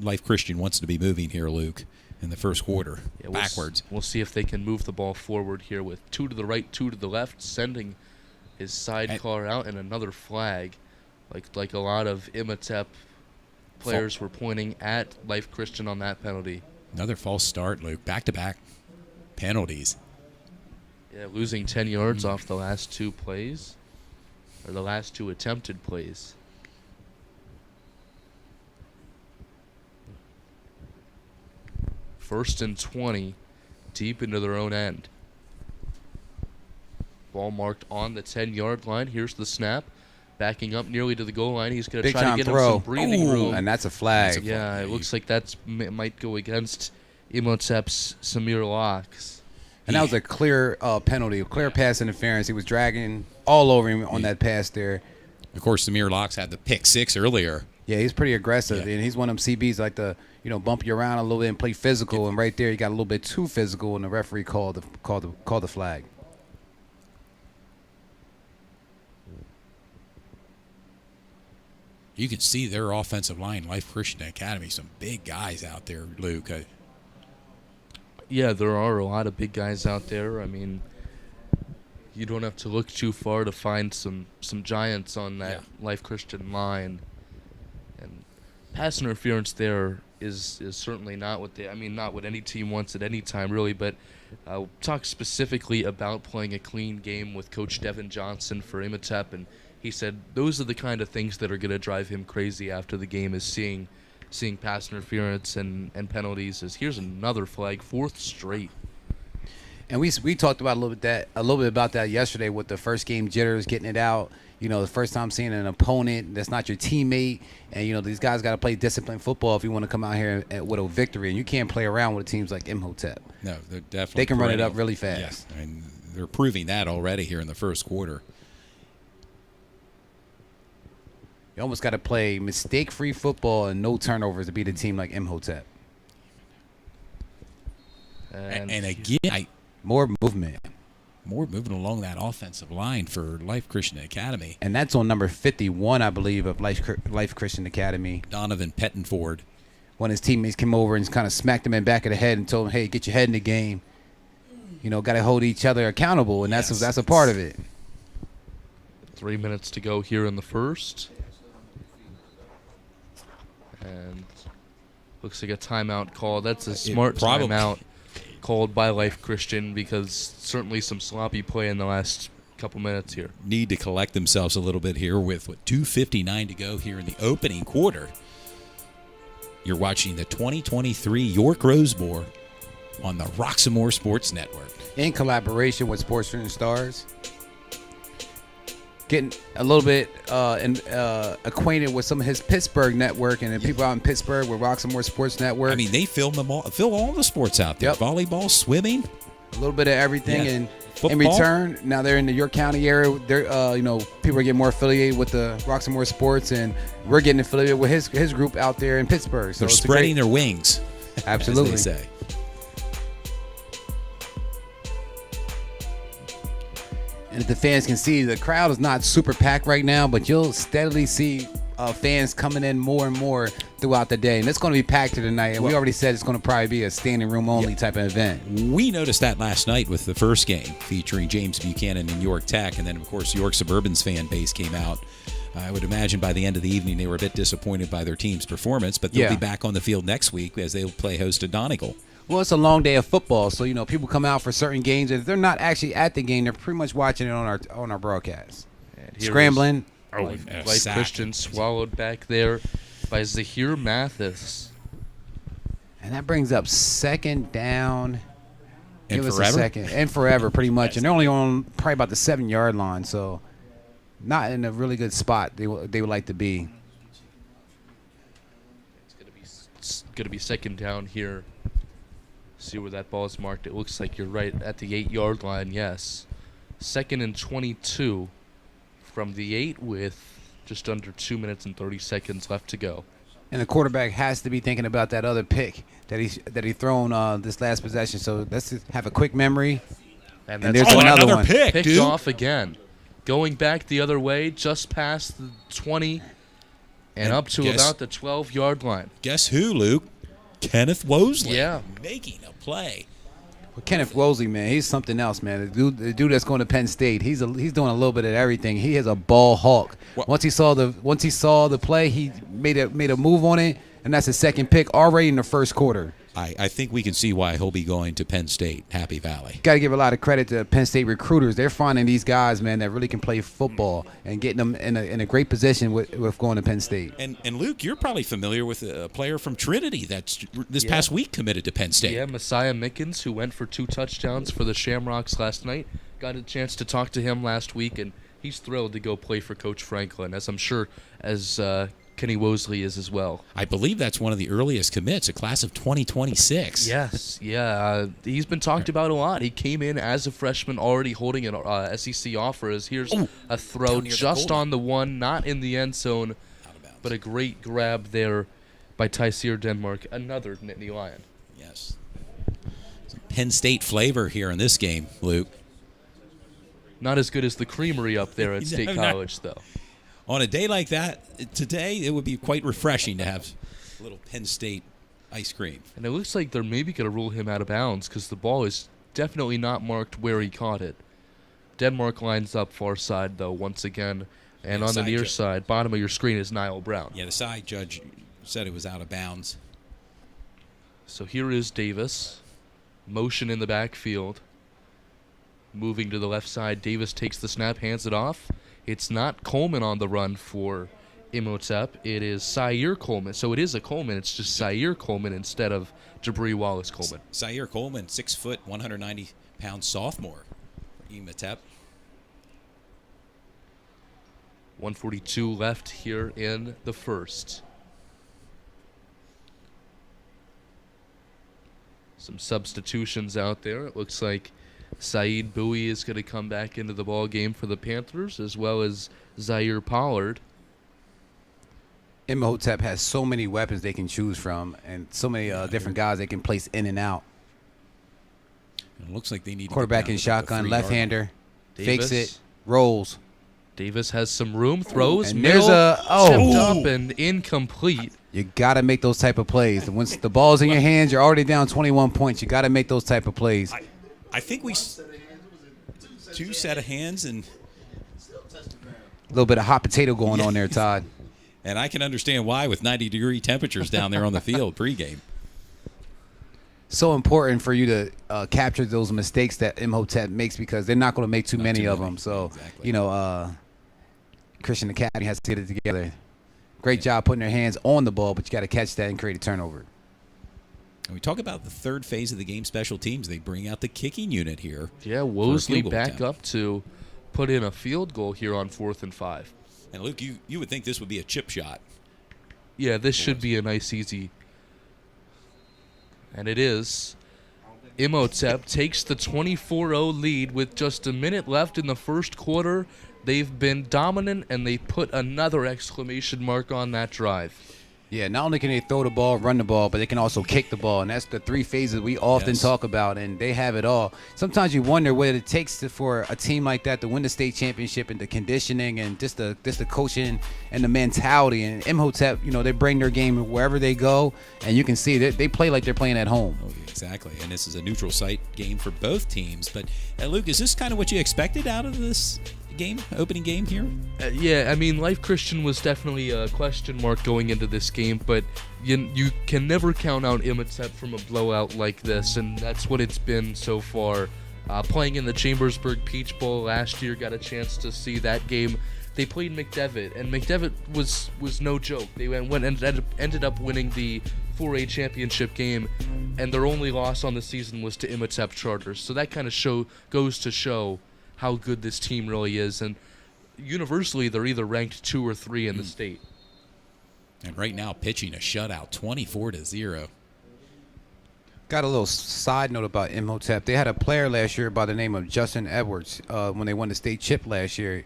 Life Christian wants to be moving here, Luke, in the first quarter. Yeah, backwards. We'll see if they can move the ball forward here with 2 to the right, 2 to the left, sending his sidecar out, and another flag. Like a lot of Imhotep players were pointing at Life Christian on that penalty. Another false start, Luke. Back-to-back penalties. Yeah, losing 10 yards off the last 2 plays, or the last 2 attempted plays. First and 20, deep into their own end. Ball marked on the 10-yard line. Here's the snap. Backing up nearly to the goal line. He's going to try to get him some breathing room. And that's a flag. Yeah, it looks like that might go against Imhotep's Samir Locks. And that was a clear penalty, a clear pass interference. He was dragging all over him on that pass there. Of course, Samir Locks had the pick 6 earlier. Yeah, he's pretty aggressive, Yeah. and he's one of them CBs like to bump you around a little bit and play physical. And right there, he got a little bit too physical, and the referee called the flag. You can see their offensive line, Life Christian Academy, some big guys out there, Luke. Yeah, there are a lot of big guys out there. I mean, you don't have to look too far to find some giants on that Life Christian line. And pass interference there is certainly not what not what any team wants at any time, really. But talk specifically about playing a clean game with Coach Devin Johnson for Imhotep, and he said those are the kind of things that are going to drive him crazy after the game, is seeing pass interference and penalties. Here's another flag, 4th straight. And we talked about a little bit about that yesterday with the first game jitters, getting it out. The first time seeing an opponent that's not your teammate, and these guys got to play disciplined football if you want to come out here with a victory. And you can't play around with teams like Imhotep. No, they're definitely. They can run it up really fast. Yes, and they're proving that already here in the first quarter. You almost got to play mistake-free football and no turnovers to beat a team like Imhotep. And again, more movement. More moving along that offensive line for Life Christian Academy. And that's on number 51, I believe, of Life Christian Academy. Donovan Pettenford. One of his teammates came over and kind of smacked him in the back of the head and told him, hey, get your head in the game. Got to hold each other accountable, and that's a part of it. 3 minutes to go here in the first. And looks like a timeout call. That's a smart timeout called by Life Christian, because certainly some sloppy play in the last couple minutes here. Need to collect themselves a little bit here with 2:59 to go here in the opening quarter. You're watching the 2023 York Rose Bowl on the Roxamore Sports Network. In collaboration with Sports Streaming Stars. Getting a little bit acquainted with some of his Pittsburgh network and the people out in Pittsburgh with Roxamore Sports Network. I mean, they film all the sports out there. Yep. Volleyball, swimming. A little bit of everything. Yes. And Football. in return, now they're in the York County area. They're, people are getting more affiliated with the Roxamore Sports, and we're getting affiliated with his group out there in Pittsburgh. So They're spreading their wings. Absolutely. As they say. And if the fans can see, the crowd is not super packed right now, but you'll steadily see fans coming in more and more throughout the day. And it's going to be packed here tonight. And we already said it's going to probably be a standing room only type of event. We noticed that last night with the first game featuring James Buchanan and York Tech. And then, of course, York Suburban's fan base came out. I would imagine by the end of the evening they were a bit disappointed by their team's performance, but they'll be back on the field next week as they'll play host to Donegal. Well, it's a long day of football, so people come out for certain games. If they're not actually at the game, they're pretty much watching it on our broadcast. Scrambling. Life Christian swallowed back there by Zahir Mathis. And that brings up second down. And Give us forever? a second. And forever, pretty much. And they're only on probably about the 7-yard line, so not in a really good spot they would like to be. It's gonna be second down here. See where that ball is marked. It looks like you're right at the 8-yard line. Yes, 2nd and 22 from the 8 with just under 2 minutes and 30 seconds left to go. And the quarterback has to be thinking about that other pick that he thrown this last possession. So let's just have a quick memory. And And that's there's another one. pick, picked dude. off again, going back the other way, just past the 20, and up to guess- about the 12-yard line. Guess who, Luke? Kenneth Wosley. Yeah. Making a play. Well, Kenneth Wosley, man, he's something else, man. The dude that's going to Penn State, he's doing a little bit of everything. He is a ball hawk. What- Once he saw the play, he made a move on it, and that's his second pick already in the first quarter. I think we can see why he'll be going to Penn State, Happy Valley. Got to give a lot of credit to Penn State recruiters. They're finding these guys, man, that really can play football and getting them in a great position with going to Penn State. And Luke, you're probably familiar with a player from Trinity that's this past week committed to Penn State. Yeah, Messiah Mickens, who went for 2 touchdowns for the Shamrocks last night. Got a chance to talk to him last week, and he's thrilled to go play for Coach Franklin, as I'm sure as Kenny Wosley is as well. I believe that's one of the earliest commits, a class of 2026. Yes, yeah. He's been talked about a lot. He came in as a freshman already holding an SEC offer. As here's a throw down near the just goal on the one, not in the end zone, Out of bounds. but a great grab there by Tyseer Denmark, another Nittany Lion. Yes. Some Penn State flavor here in this game, Luke. Not as good as the creamery up there at State No. College, though. On a day like that, today, it would be quite refreshing to have a little Penn State ice cream. And it looks like they're maybe going to rule him out of bounds because the ball is definitely not marked where he caught it. Denmark lines up far side, though, once again. And on the Side near ju- side, bottom of your screen is Niall Brown. Yeah, the side judge said it was out of bounds. So here is Davis. Motion in the backfield. Moving to the left side. Davis takes the snap, hands it off. It's not Coleman on the run for Imhotep. It is Zaire Coleman. So it is a Coleman. It's just Zaire Coleman instead of Jabri Wallace Coleman. Zaire Coleman, 6 foot, 190-pound sophomore for Imhotep. 142 left here in the first. Some substitutions out there. It looks like Saeed Bowie is going to come back into the ball game for the Panthers, as well as Zaire Pollard. Imhotep has so many weapons they can choose from, and so many different guys they can place in and out. And it looks like they need to Quarterback get in down to about the shotgun, 3-yard left-hander, fakes Davis. it, rolls. Davis has some room, throws, And middle, there's tipped up and incomplete. You got to make those type of plays. And once the ball's in your hands, you're already down 21 points. You got to make those type of plays. I think we 2 set of hands, and A little bit of hot potato going on there, Todd. I can understand why with 90-degree temperatures down there on the field pregame. So important for you to capture those mistakes that Imhotep makes because they're not going to make too many of them. So, Exactly. Christian Academy has to get it together. Great job putting their hands on the ball, but you got to catch that and create a turnover. And we talk about the third phase of the game, special teams. They bring out the kicking unit here. Yeah, Wosley field goal back attempt. up to put in a field goal here on 4th and 5. And Luke, you would think this would be a chip shot. Yeah, this should be a nice, easy. And it is. Imhotep takes the 24-0 lead with just a minute left in the first quarter. They've been dominant, and they put another exclamation mark on that drive. Yeah, not only can they throw the ball, run the ball, but they can also kick the ball. And that's the 3 phases we often Yes. talk about, and they have it all. Sometimes you wonder what it takes for a team like that to win the state championship, and the conditioning and just the coaching and the mentality. And Imhotep, they bring their game wherever they go, and you can see that they play like they're playing at home. Oh, exactly. And this is a neutral site game for both teams. But, Luke, is this kind of what you expected out of this opening game here? Yeah, I mean, Life Christian was definitely a question mark going into this game, but you can never count out Imhotep from a blowout like this, and that's what it's been so far. Playing in the Chambersburg Peach Bowl last year, got a chance to see that game. They played McDevitt, and McDevitt was no joke. They ended up winning the 4A championship game, and their only loss on the season was to Imhotep Charters. So that kind of goes to show how good this team really is, and universally they're either ranked 2 or 3 in the state. And right now pitching a shutout, 24-0. Got a little side note about Imhotep. They had a player last year by the name of Justin Edwards when they won the state chip last year.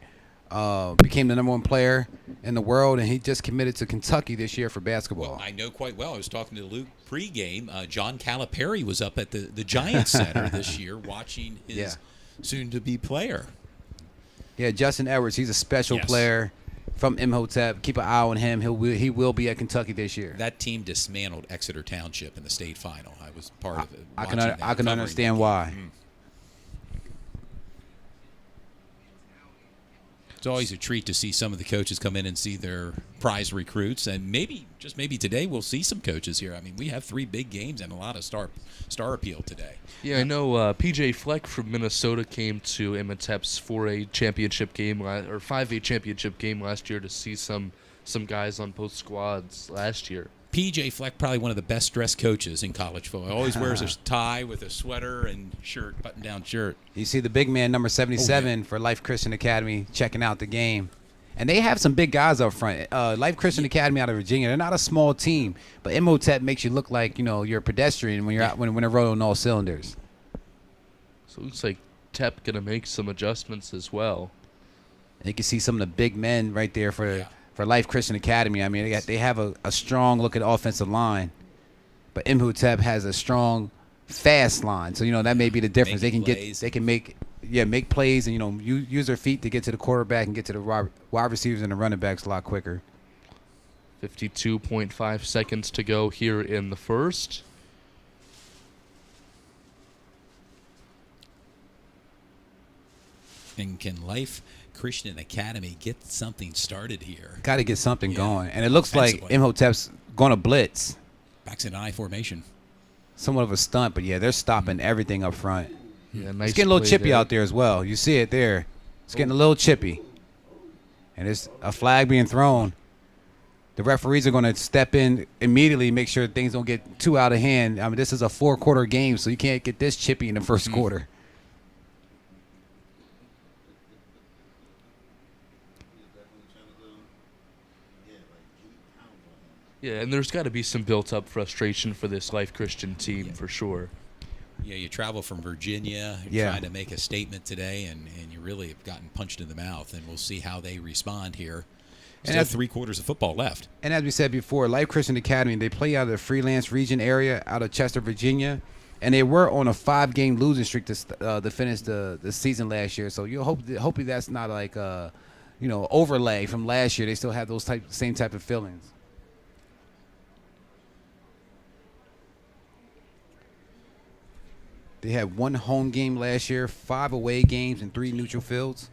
Became the #1 player in the world, and he just committed to Kentucky this year for basketball. Well, I know quite well. I was talking to Luke pregame. John Calipari was up at the Giants Center this year watching his soon-to-be player. Yeah, Justin Edwards, he's a special player from Imhotep. Keep an eye on him. He will be at Kentucky this year. That team dismantled Exeter Township in the state final. I was part of it. I can understand why. It's always a treat to see some of the coaches come in and see their prize recruits, and maybe today we'll see some coaches here. I mean, we have 3 big games and a lot of star appeal today. Yeah, I know P.J. Fleck from Minnesota came to Imhotep's 4A championship game or 5A championship game last year to see some guys on both squads last year. P.J. Fleck, probably one of the best dressed coaches in college football. Always wears a tie with a sweater and shirt, button-down shirt. You see the big man, number 77 for Life Christian Academy, checking out the game. And they have some big guys up front. Life Christian Academy out of Virginia, they're not a small team, but Imhotep makes you look like, you're a pedestrian when you're out when they're rolling all cylinders. So it looks like Tep going to make some adjustments as well. And you can see some of the big men right there for Life Christian Academy. I mean, they have a strong look at offensive line, but Imhotep has a strong, fast line. So that may be the difference. They can make plays and use their feet to get to the quarterback and get to the wide receivers and the running backs a lot quicker. 52.5 seconds to go here in the first. And can Life Christian Academy get something started here? Got to get something going. And it looks like Imhotep's going to blitz. Backs in I formation. Somewhat of a stunt, but they're stopping everything up front. Yeah, nice. It's getting a little chippy out there as well. You see it there. It's getting a little chippy. And there's a flag being thrown. The referees are going to step in immediately, make sure things don't get too out of hand. I mean, this is a 4-quarter game, so you can't get this chippy in the first quarter. Yeah, and there's got to be some built-up frustration for this Life Christian team for sure. Yeah, you travel from Virginia, trying to make a statement today, and you really have gotten punched in the mouth, and we'll see how they respond here. Still 3 quarters of football left. And as we said before, Life Christian Academy, they play out of the Freelance region area out of Chester, Virginia, and they were on a 5-game losing streak to finish the season last year. So you hopefully that's not like overlay from last year. They still have those same type of feelings. They had 1 home game last year, 5 away games, and 3 neutral fields.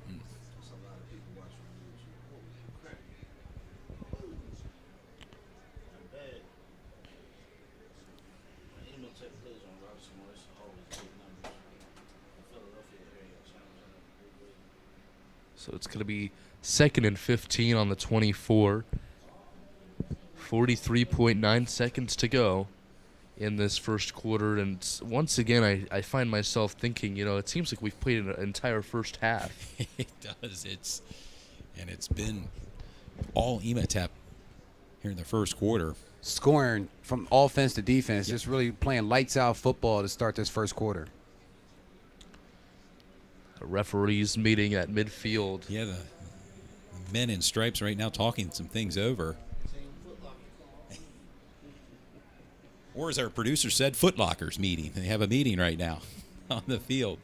So it's going to be 2nd and 15 on the 24. 43.9 seconds to go in this first quarter, and once again I find myself thinking, it seems like we've played an entire first half. It does. It's been all Imhotep here in the first quarter. Scoring from offense to defense, just really playing lights out football to start this first quarter. The referees meeting at midfield. Yeah, the men in stripes right now talking some things over. Or as our producer said, Foot Lockers meeting. They have a meeting right now on the field.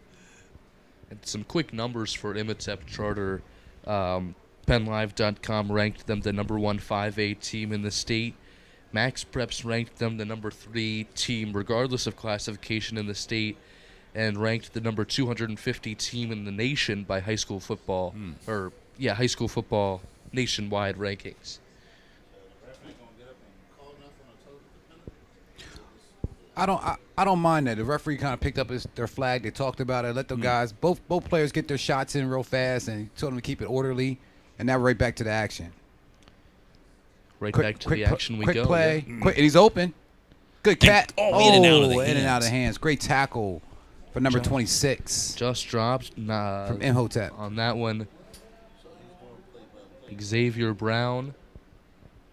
And some quick numbers for Imhotep Charter. PennLive.com ranked them the #1 5A team in the state. Max Preps ranked them the #3 team, regardless of classification in the state. and ranked the number 250 team in the nation by high school football, high school football nationwide rankings. I don't mind that. The referee kind of picked up their flag. They talked about it. Let the guys, both players, get their shots in real fast, and told them to keep it orderly. And now right back to the action. Back to the action we go. Quick play. Yeah. Quick, and he's open. Good cat. In and out of the hands. In and out of the hands. Great tackle for number 26. Just dropped. From Imhotep. On that one, Xavier Brown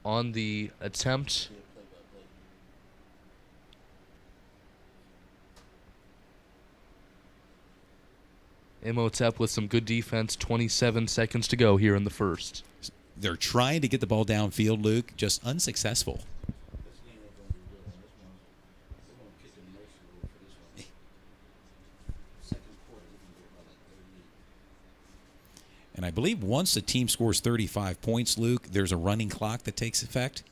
on the attempt. Imhotep with some good defense. 27 seconds to go here in the first. They're trying to get the ball downfield, Luke, just unsuccessful. And I believe once the team scores 35 points, Luke, there's a running clock that takes effect.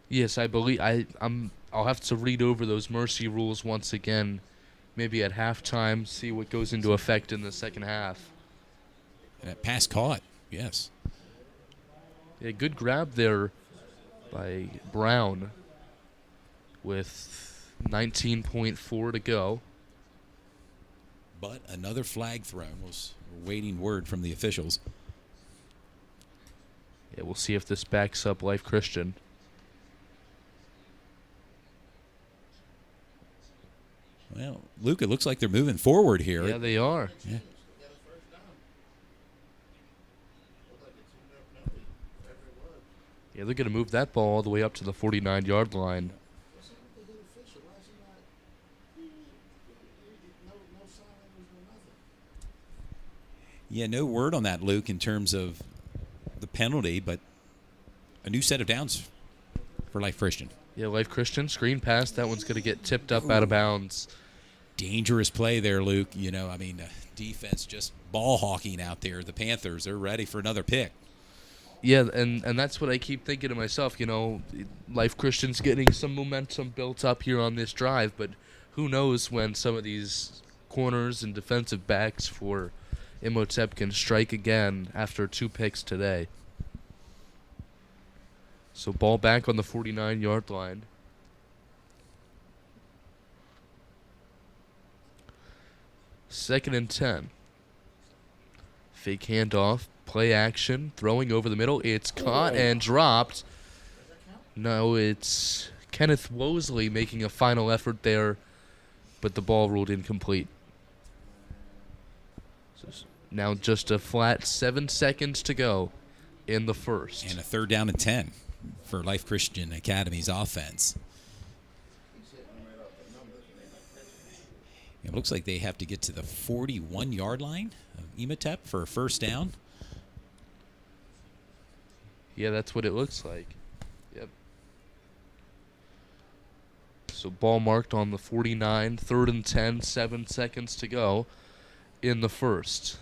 Yes, I believe I'll have to read over those mercy rules once again, maybe at halftime, see what goes into effect in the second half. And that pass caught, yes. Yeah, good grab there by Brown with 19.4 to go. But another flag thrown was waiting word from the officials. Yeah, we'll see if this backs up Life Christian. Well, Luke, it looks like they're moving forward here. Yeah, they are. Yeah. Yeah, they're going to move that ball all the way up to the 49-yard line. Yeah, no word on that, Luke, in terms of the penalty, but a new set of downs for Life Christian. Yeah, Life Christian, screen pass. That one's going to get tipped up out of bounds. Dangerous play there, Luke. Defense just ball hawking out there. The Panthers, they're ready for another pick. Yeah, and that's what I keep thinking to myself. Life Christian's getting some momentum built up here on this drive, but who knows when some of these corners and defensive backs for Imhotep can strike again after 2 picks today. So ball back on the 49-yard line. Second and 10. Fake handoff, play action, throwing over the middle. It's caught and dropped. No, it's Kenneth Wosley making a final effort there, but the ball ruled incomplete. So now just a flat 7 seconds to go in the first. And a 3rd down and 10 for Life Christian Academy's offense. It looks like they have to get to the 41-yard line of Imhotep for a first down. Yeah, that's what it looks like. Yep. So ball marked on the 49, 3rd and 10, 7 seconds to go in the first.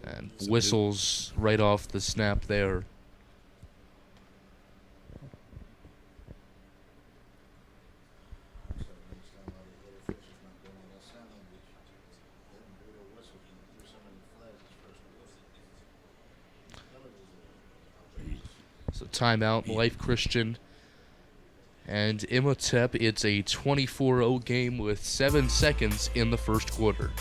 And whistles right off the snap there. So timeout, Life Christian and Imhotep. It's a 24-0 game with 7 seconds in the first quarter.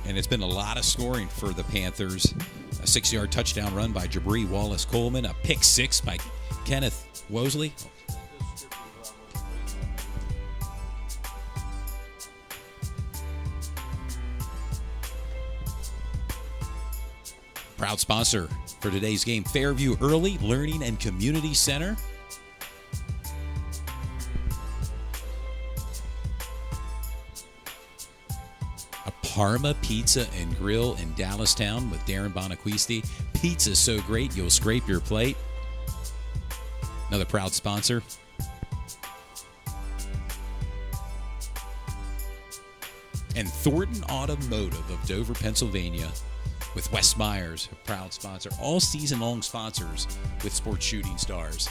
And it's been a lot of scoring for the Panthers. A 6-yard touchdown run by Jabri Wallace-Coleman. A pick 6 by Kenneth Wosley. Proud sponsor for today's game, Fairview Early Learning and Community Center. A Parma Pizza and Grill in Dallastown with Darren Bonaquisti. Pizza's so great you'll scrape your plate. Another proud sponsor. And Thornton Automotive of Dover, Pennsylvania. with Wes Myers, a proud sponsor, all season-long sponsors with Sports Shooting Stars.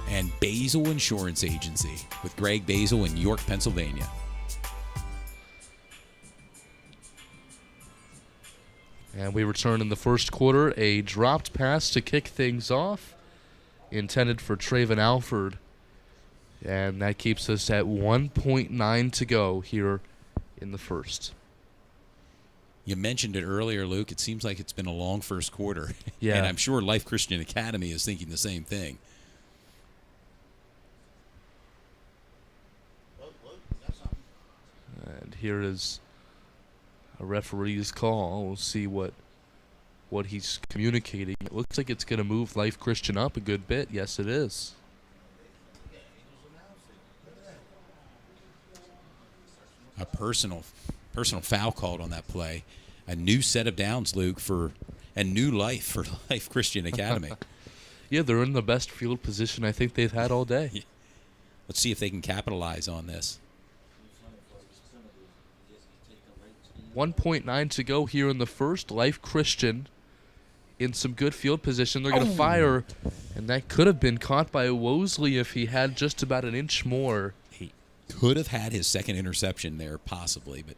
And Basil Insurance Agency with Greg Basil in York, Pennsylvania. And we return in the first quarter. A dropped pass to kick things off, intended for Traven Alford. And that keeps us at 1.9 to go here in the first. You mentioned it earlier, Luke. It seems like it's been a long first quarter. Yeah. And I'm sure Life Christian Academy is thinking the same thing. And here is a referee's call. We'll see what he's communicating. It looks like it's going to move Life Christian up a good bit. Yes, it is. A personal foul called on that play. A new set of downs, Luke, and new life for Life Christian Academy. Yeah, they're in the best field position I think they've had all day. Yeah. Let's see if they can capitalize on this. 1.9 to go here in the first. Life Christian in some good field position. They're going to fire, and that could have been caught by Wosley if he had just about an inch more. He could have had his second interception there, possibly, but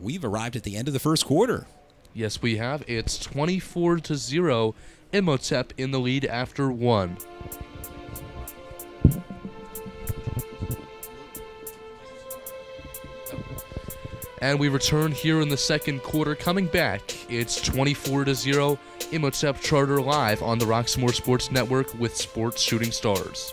we've arrived at the end of the first quarter. Yes, we have. It's 24-0. Imhotep in the lead after one. And we return here in the second quarter. Coming back, it's 24-0. Imhotep Charter live on the Roxamore Sports Network with Sports Shooting Stars.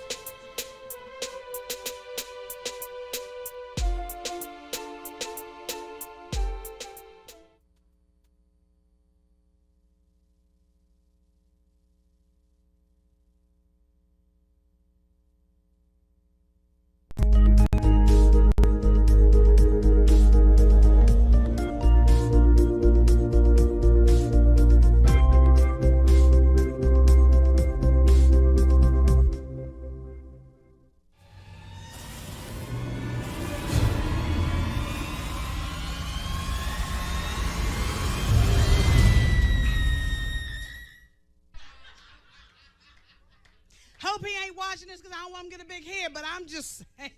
Hope he ain't watching this because I don't want him to get a big head, but I'm just saying.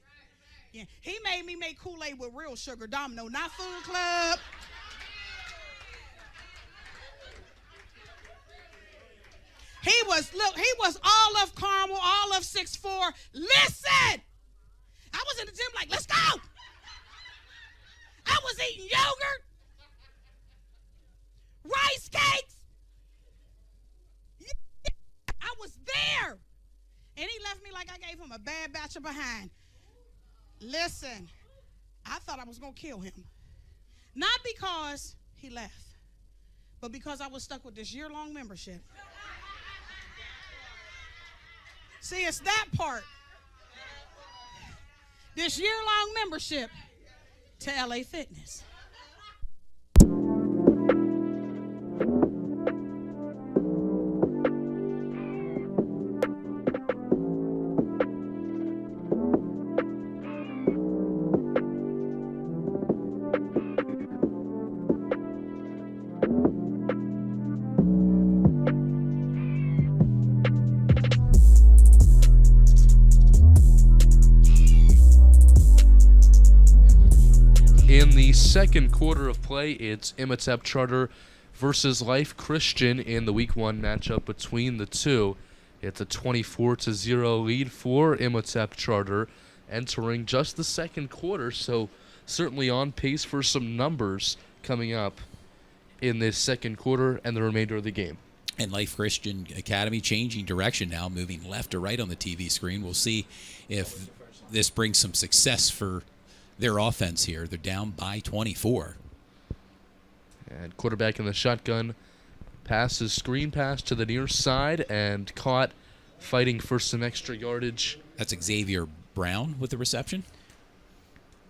Yeah, he made me make Kool-Aid with real sugar, Domino, not Food Club. He was all of caramel, all of 6'4". Listen! I was in the gym like, let's go! I was eating yogurt, rice cakes. I was there. And he left me like I gave him a bad batch of behind. Listen, I thought I was going to kill him. Not because he left, but because I was stuck with this year-long membership. See, it's that part. This year-long membership to LA Fitness. In the second quarter of play, it's Imhotep Charter versus Life Christian in the Week 1 matchup between the two. It's a 24-0 lead for Imhotep Charter entering just the second quarter, so certainly on pace for some numbers coming up in this second quarter and the remainder of the game. And Life Christian Academy changing direction now, moving left to right on the TV screen. We'll see if this brings some success for their offense here. They're down by 24. And quarterback in the shotgun passes screen pass to the near side and caught fighting for some extra yardage. That's Xavier Brown with the reception.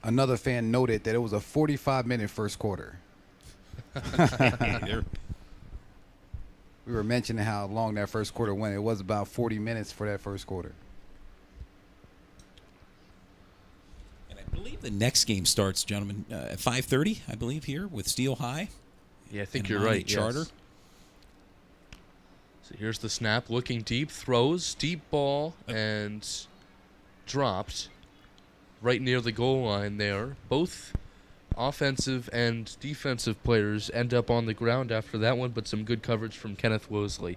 Another fan noted that it was a 45-minute first quarter. We were mentioning how long that first quarter went. It was about 40 minutes for that first quarter. And I believe The next game starts, gentlemen, at 5:30, I believe, here with Steel High. Yeah, I think and you're Monty right. Charter. Yes. So here's the snap, looking deep, throws, deep ball, and dropped right near the goal line there. Both offensive and defensive players end up on the ground after that one, but some good coverage from Kenneth Wosley.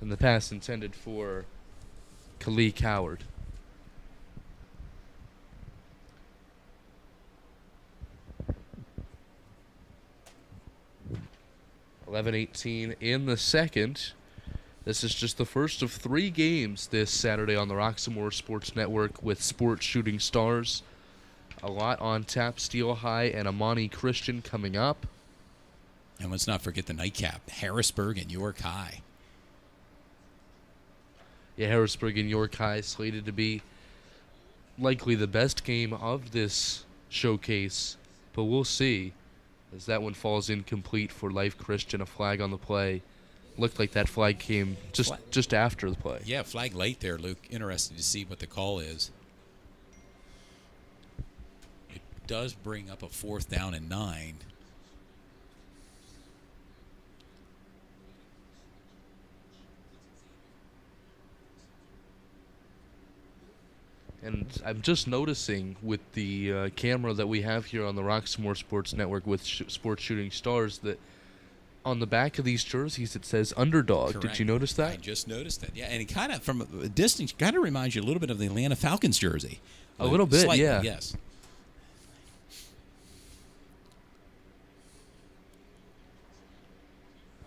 And the pass intended for Khalil Coward. (11:18) in the second. This is just the first of 3 games this Saturday on the Roxamore Sports Network with Sports Shooting Stars. A lot on tap. Steel High and Amani Christian coming up. And let's not forget the nightcap, Harrisburg and York High. Yeah, Harrisburg and York High slated to be likely the best game of this showcase, but we'll see as that one falls incomplete for Life Christian. A flag on the play. Looked like that flag came just after the play. Yeah, flag late there, Luke. Interested to see what the call is. It does bring up a 4th down and 9. And I'm just noticing with the camera that we have here on the Roxamore Sports Network with Sports Shooting Stars that on the back of these jerseys it says underdog. Correct. Did you notice that? I just noticed that. Yeah, and it kind of, from a distance, kind of reminds you a little bit of the Atlanta Falcons jersey. A little bit, Slightly, yeah. Yes.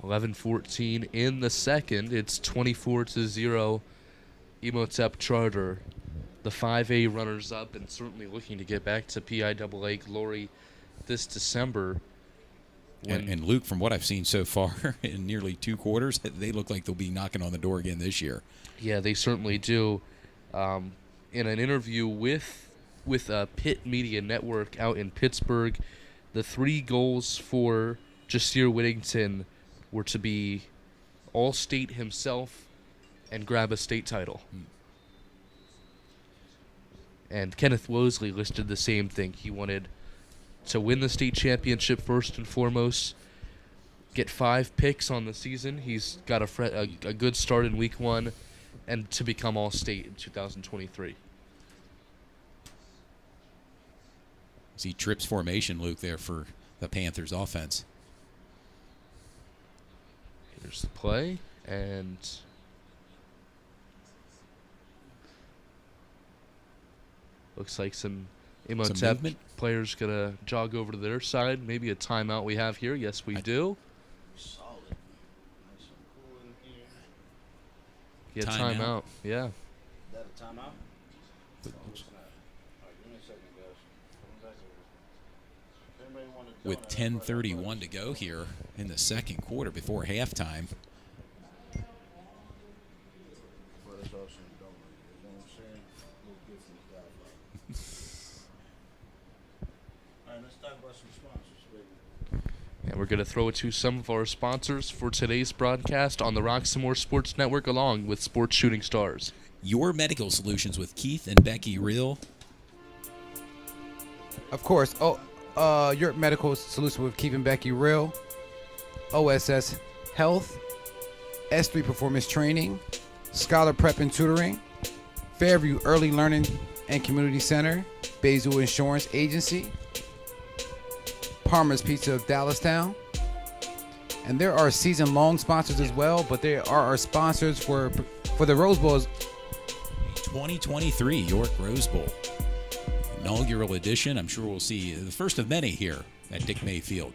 (11:14) in the second. It's 24-0. Imhotep Charter, the 5A runners-up, and certainly looking to get back to PIAA glory this December. And Luke, from what I've seen so far in nearly 2 quarters, they look like they'll be knocking on the door again this year. Yeah, they certainly do. In an interview with Pitt Media Network out in Pittsburgh, the 3 goals for Jasir Whittington were to be All-State himself and grab a state title. And Kenneth Wosley listed the same thing. He wanted to win the state championship first and foremost, get 5 picks on the season. He's got a good start in week 1, and to become All-State in 2023. See trips formation, Luke, there for the Panthers offense. Here's the play, and looks like some Imhotep movement? players gonna jog over to their side. Maybe a timeout we have here. Yes, we do. Solid. Nice and cool in here. Yeah, Timeout. timeout. Yeah. Is that a timeout? Oh, it's not. All right, give me a second, guys. If anybody wanna join With us, 10:31 to go here in the second quarter before halftime. Well, that's all saying don't. You know what I'm saying? Little gift from the Godfather. All right, let's talk about some sponsors, baby. And we're going to throw it to some of our sponsors for today's broadcast on the Roxamore Sports Network along with Sports Shooting Stars. Your medical solutions with Keith and Becky Real. Of course. York Medical Solution with Keith and Becky Real. OSS Health. S3 Performance Training. Scholar Prep and Tutoring. Fairview Early Learning and Community Center. Basil Insurance Agency. Parmer's Pizza of Dallastown. And there are season-long sponsors as well, but there are our sponsors for the Rose Bowls. 2023 York Rose Bowl. Inaugural edition. I'm sure we'll see the first of many here at Dick May Field.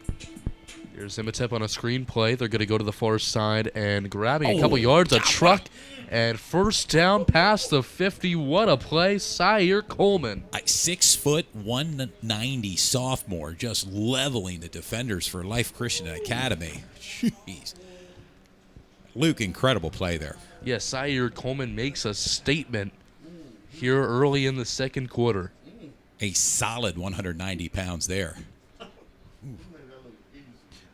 Here's Imhotep on a screen play. They're going to go to the far side and grabbing a couple yards. A truck and first down past the 50. What a play. Sire Coleman. 6 foot 190 sophomore, just leveling the defenders for Life Christian Academy. Jeez. Luke, incredible play there. Yes, Sire Coleman makes a statement here early in the second quarter. A solid 190 pounds there.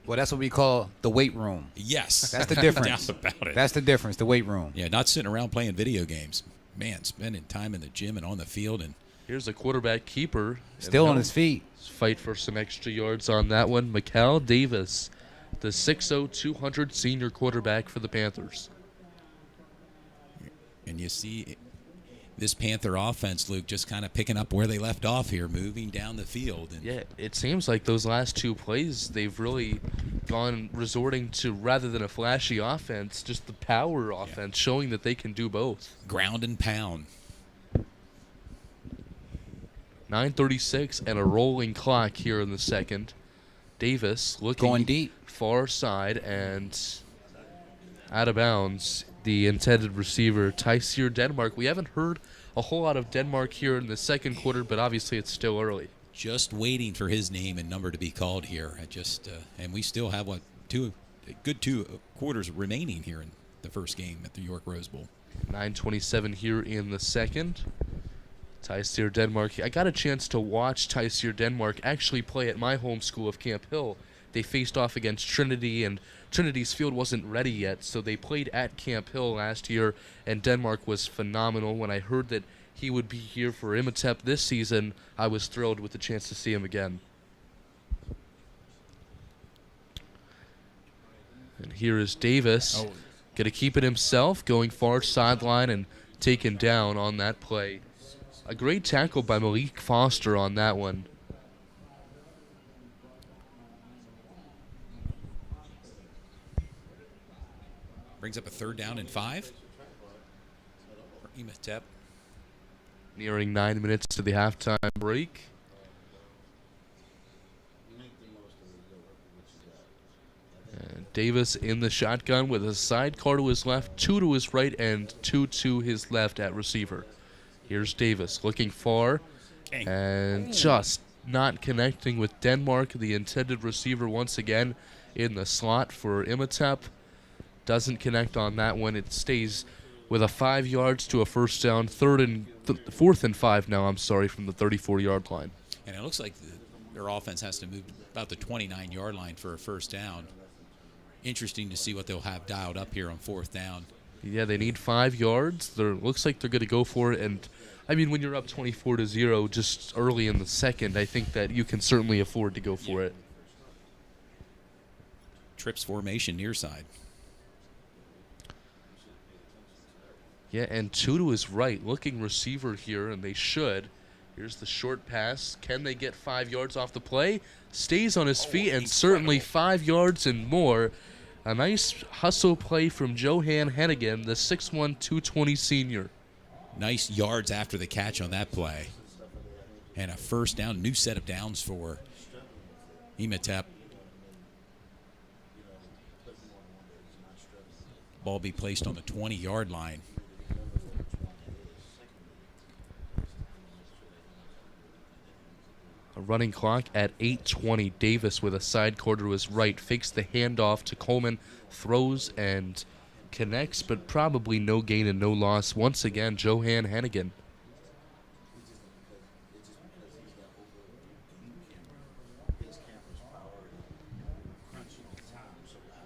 Well, that's what we call the weight room. Yes. That's the No difference. doubt about it. That's the difference, the weight room. Yeah, not sitting around playing video games. Man, spending time in the gym and on the field. And Here's a quarterback keeper. Still on his feet. Fight for some extra yards on that one. Mikal Davis, the 6'0", 200 senior quarterback for the Panthers. And you see this Panther offense, Luke, just kind of picking up where they left off here, moving down the field. And Yeah, it seems like those last two plays, they've really gone resorting to, rather than a flashy offense, just the power offense, showing that they can do both. ground and pound. 9:36 and a rolling clock here in the second. Davis looking Going deep. far side and out of bounds. The intended receiver, Tyseer Denmark. We haven't heard a whole lot of Denmark here in the second quarter, but obviously it's still early. Just waiting for his name and number to be called here. And we still have two quarters remaining here in the first game at the York Rose Bowl. 9:27 here in the second. Tyseer Denmark. I got a chance to watch Tyseer Denmark actually play at my home school of Camp Hill. They faced off against Trinity, and Trinity's field wasn't ready yet, so they played at Camp Hill last year, and Denmark was phenomenal. When I heard that he would be here for Imhotep this season, I was thrilled with the chance to see him again. And here is Davis. Going to keep it himself, going far sideline and taken down on that play. A great tackle by Malik Foster on that one. Brings up a 3rd down and 5 for Imhotep. Nearing 9 minutes to the halftime break. And Davis in the shotgun with a sidecar to his left, 2 to his right, and 2 to his left at receiver. Here's Davis looking far and just not connecting with Denmark, the intended receiver once again in the slot for Imhotep. Doesn't connect on that one. It stays with a 5 yards to a first down, 4th and 5 now, from the 34-yard line. And it looks like their offense has to move about the 29-yard line for a first down. Interesting to see what they'll have dialed up here on 4th down. Yeah, they need 5 yards. Looks like they're going to go for it. And, I mean, when you're up 24-0 just early in the second, I think that you can certainly afford to go for it. Trips formation near side. Yeah, and 2 to his right, looking receiver here, and they should. Here's the short pass. Can they get 5 yards off the play? Stays on his feet, and certainly 5 yards and more. A nice hustle play from Johan Hennigan, the 6'1", 220 senior. Nice yards after the catch on that play. And a first down, new set of downs for Imhotep. Ball be placed on the 20-yard line. A running clock at 8:20. Davis with a side quarter to his right. Fakes the handoff to Coleman. Throws and connects, but probably no gain and no loss. Once again, Johan Hennigan.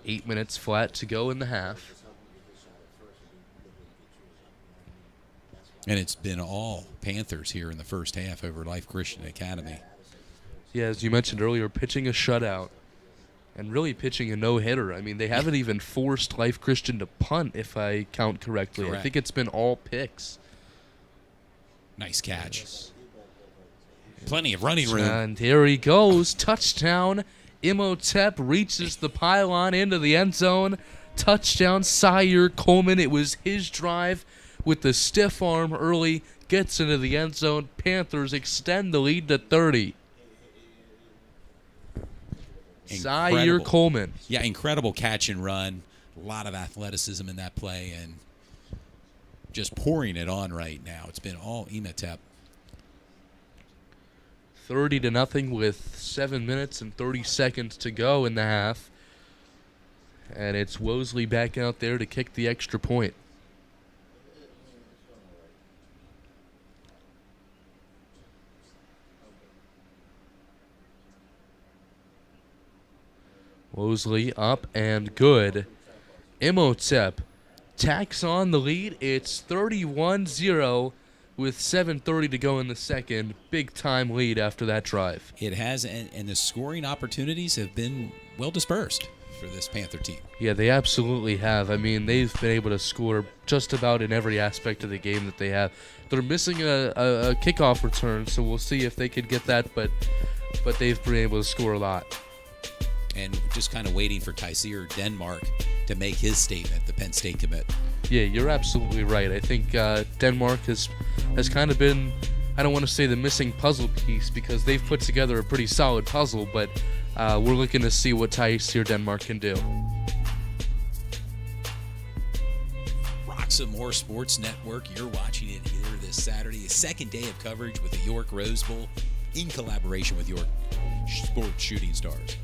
Eight minutes flat to go in the half. And it's been all Panthers here in the first half over Life Christian Academy. Yeah, as you mentioned earlier, pitching a shutout and really pitching a no-hitter. I mean, they haven't even forced Life Christian to punt, if I count correctly. Correct. I think it's been all picks. Nice catch. Plenty of running room. And here he goes. Touchdown. Imhotep reaches the pylon into the end zone. Touchdown, Sire Coleman. It was his drive with the stiff arm early. Gets into the end zone. Panthers extend the lead to 30. Sire Coleman. Yeah, incredible catch and run. A lot of athleticism in that play and just pouring it on right now. It's been all Imhotep. 30-0 with 7 minutes and 30 seconds to go in the half. And it's Wosley back out there to kick the extra point. Wosley up and good. Imhotep tacks on the lead. It's 31-0 with 7:30 to go in the second. Big time lead after that drive. It has, and the scoring opportunities have been well dispersed for this Panther team. Yeah, they absolutely have. I mean, they've been able to score just about in every aspect of the game that they have. They're missing a kickoff return, so we'll see if they could get that, but they've been able to score a lot. And just kind of waiting for Tyseer Denmark to make his statement, the Penn State commit. Yeah, you're absolutely right. I think Denmark has kind of been, I don't want to say the missing puzzle piece, because they've put together a pretty solid puzzle, but we're looking to see what Tyseer Denmark can do. Roxamore Sports Network, you're watching it here this Saturday, the second day of coverage with the York Rose Bowl in collaboration with York Sports Shooting Stars.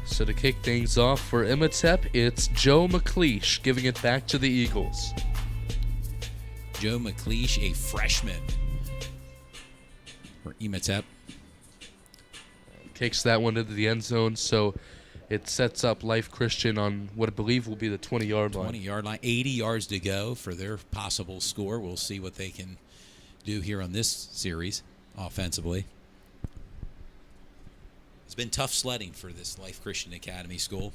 So to kick things off for Imhotep, it's Joe McLeish giving it back to the Eagles. Joe McLeish, a freshman for Imhotep. Kicks that one into the end zone, so it sets up Life Christian on what I believe will be the 20-yard line. 20-yard line, 80 yards to go for their possible score. We'll see what they can do here on this series offensively. It's been tough sledding for this Life Christian Academy school.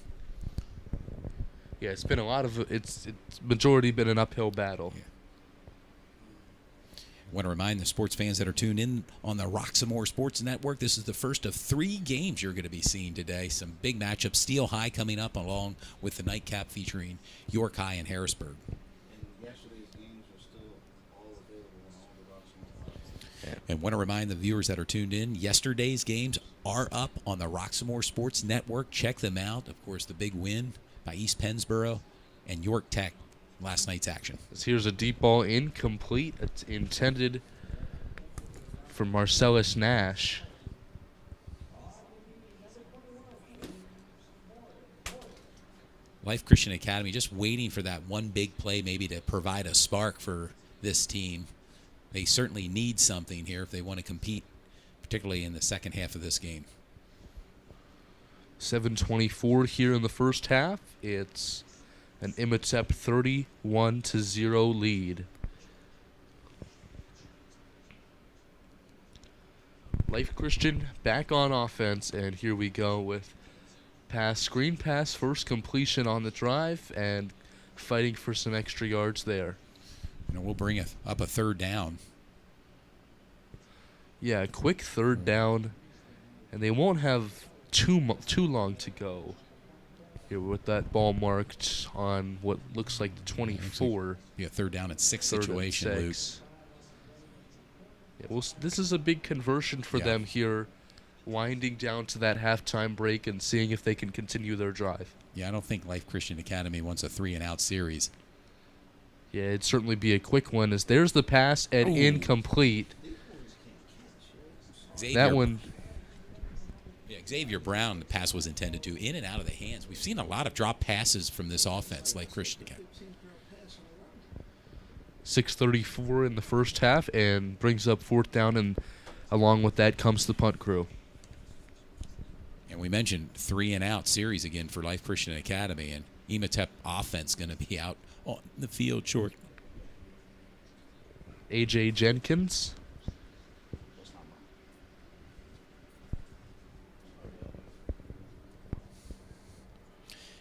Yeah, it's been a lot of it's majority been an uphill battle. Yeah. I want to remind the sports fans that are tuned in on the Roxamore Sports Network, this is the first of 3 games you're going to be seeing today. Some big matchups. Steel High coming up along with the nightcap featuring York High and Harrisburg. And want to remind the viewers that are tuned in, yesterday's games are up on the Roxamore Sports Network. Check them out. Of course, the big win by East Pennsboro and York Tech, last night's action. Here's a deep ball incomplete. It's intended for Marcellus Nash. Life Christian Academy just waiting for that one big play maybe to provide a spark for this team. They certainly need something here if they want to compete, particularly in the second half of this game. 7:24 here in the first half. It's an Imhotep 31-0 lead. Life Christian back on offense, and here we go with screen pass, first completion on the drive, and fighting for some extra yards there. And we'll bring up a third down. Yeah, a quick third down, and they won't have too long to go. Here with that ball marked on what looks like the 24. Yeah, third down at 6 Third and situation, Luke. 6. Yeah, well, this is a big conversion for them here, winding down to that halftime break and seeing if they can continue their drive. Yeah, I don't think Life Christian Academy wants a 3-and-out series. Yeah, it'd certainly be a quick one, as there's the pass and incomplete. That one... Yeah, Xavier Brown, the pass was intended to, in and out of the hands. We've seen a lot of drop passes from this offense, like Christian Academy. 6:34 in the first half, and brings up fourth down, and along with that comes the punt crew. And we mentioned 3-and-out series again for Life Christian Academy, and Imhotep offense going to be out on the field short. A.J. Jenkins.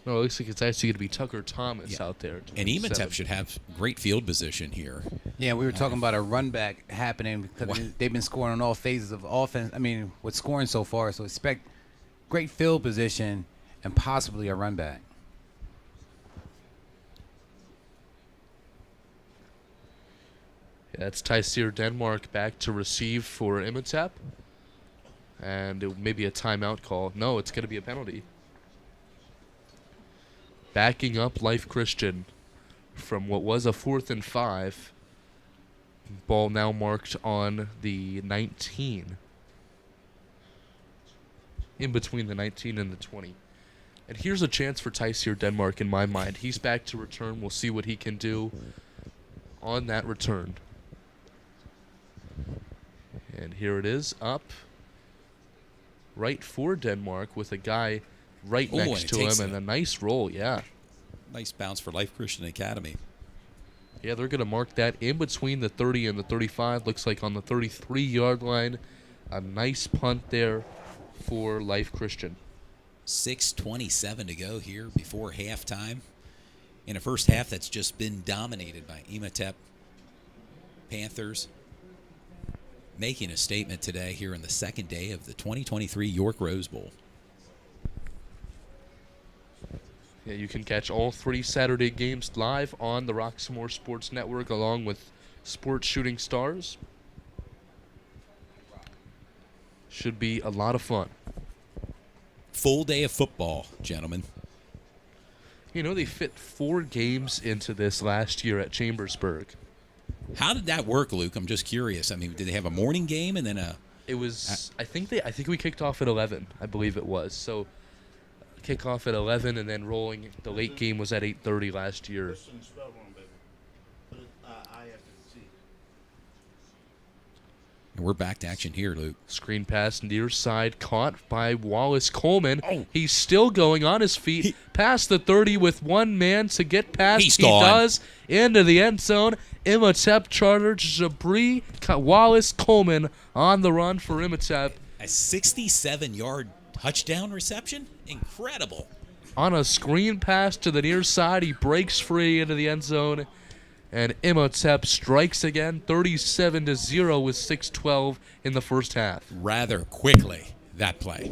No, it looks like it's actually going to be Tucker Thomas out there. And Imhotep should have great field position here. Yeah, we were talking about a run back happening because they've been scoring on all phases of offense. I mean, with scoring so far, so expect great field position and possibly a run back. Yeah, that's Tyseer Denmark back to receive for Imhotep. And it may be a timeout call. No, it's going to be a penalty. Backing up Life Christian from what was a 4th and 5. Ball now marked on the 19. In between the 19 and the 20. And here's a chance for Tyseer Denmark in my mind. He's back to return. We'll see what he can do on that return. And here it is, up right for Denmark with a guy right and next it to takes him, and a nice roll, yeah. Nice bounce for Life Christian Academy. Yeah, they're going to mark that in between the 30 and the 35. Looks like on the 33-yard line. A nice punt there for Life Christian. 6:27 to go here before halftime. In a first half that's just been dominated by Imhotep. Panthers making a statement today here in the second day of the 2023 York Rose Bowl. Yeah, you can catch all 3 Saturday games live on the Roxamore Sports Network along with Sports Shooting Stars. Should be a lot of fun. Full day of football, gentlemen. You know, they fit 4 games into this last year at Chambersburg. How did that work, Luke? I'm just curious. I mean, did they have a morning game and then a... It was, I think we kicked off at 11, I believe it was. So, kickoff at 11 and then rolling. The late game was at 8:30 last year. And we're back to action here, Luke. Screen pass near side, caught by Wallace Coleman. Oh. He's still going on his feet, past the 30 with one man to get past. He's gone. Does, into the end zone. Imhotep charter, Jabri Wallace Coleman on the run for Imhotep. A 67-yard touchdown reception? Incredible. On a screen pass to the near side, he breaks free into the end zone. And Imhotep strikes again, 37-0 with 6:12 in the first half. Rather quickly, that play.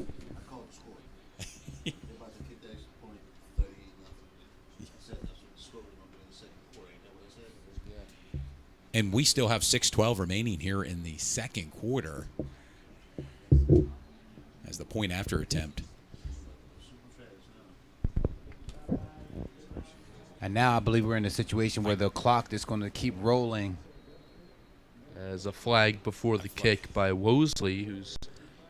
And we still have 6:12 remaining here in the second quarter as the point after attempt. And now I believe we're in a situation where the clock is going to keep rolling. As a flag before the kick by Wosley, who's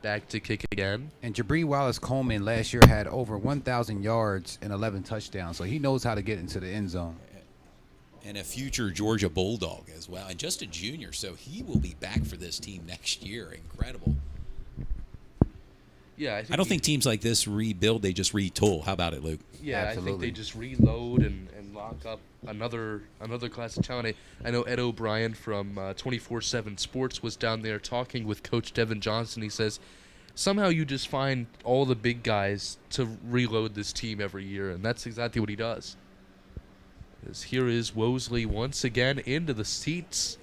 back to kick again. And Jabri Wallace Coleman last year had over 1,000 yards and 11 touchdowns, so he knows how to get into the end zone. And a future Georgia Bulldog as well. And just a junior, so he will be back for this team next year. Incredible. Yeah, I don't think teams like this rebuild, they just retool. How about it, Luke? Yeah, Absolutely. I think they just reload and lock up another class of talent. I know Ed O'Brien from 24/7 Sports was down there talking with Coach Devin Johnson. He says, somehow you just find all the big guys to reload this team every year, and that's exactly what he does. As here is Wosley once again into the seats.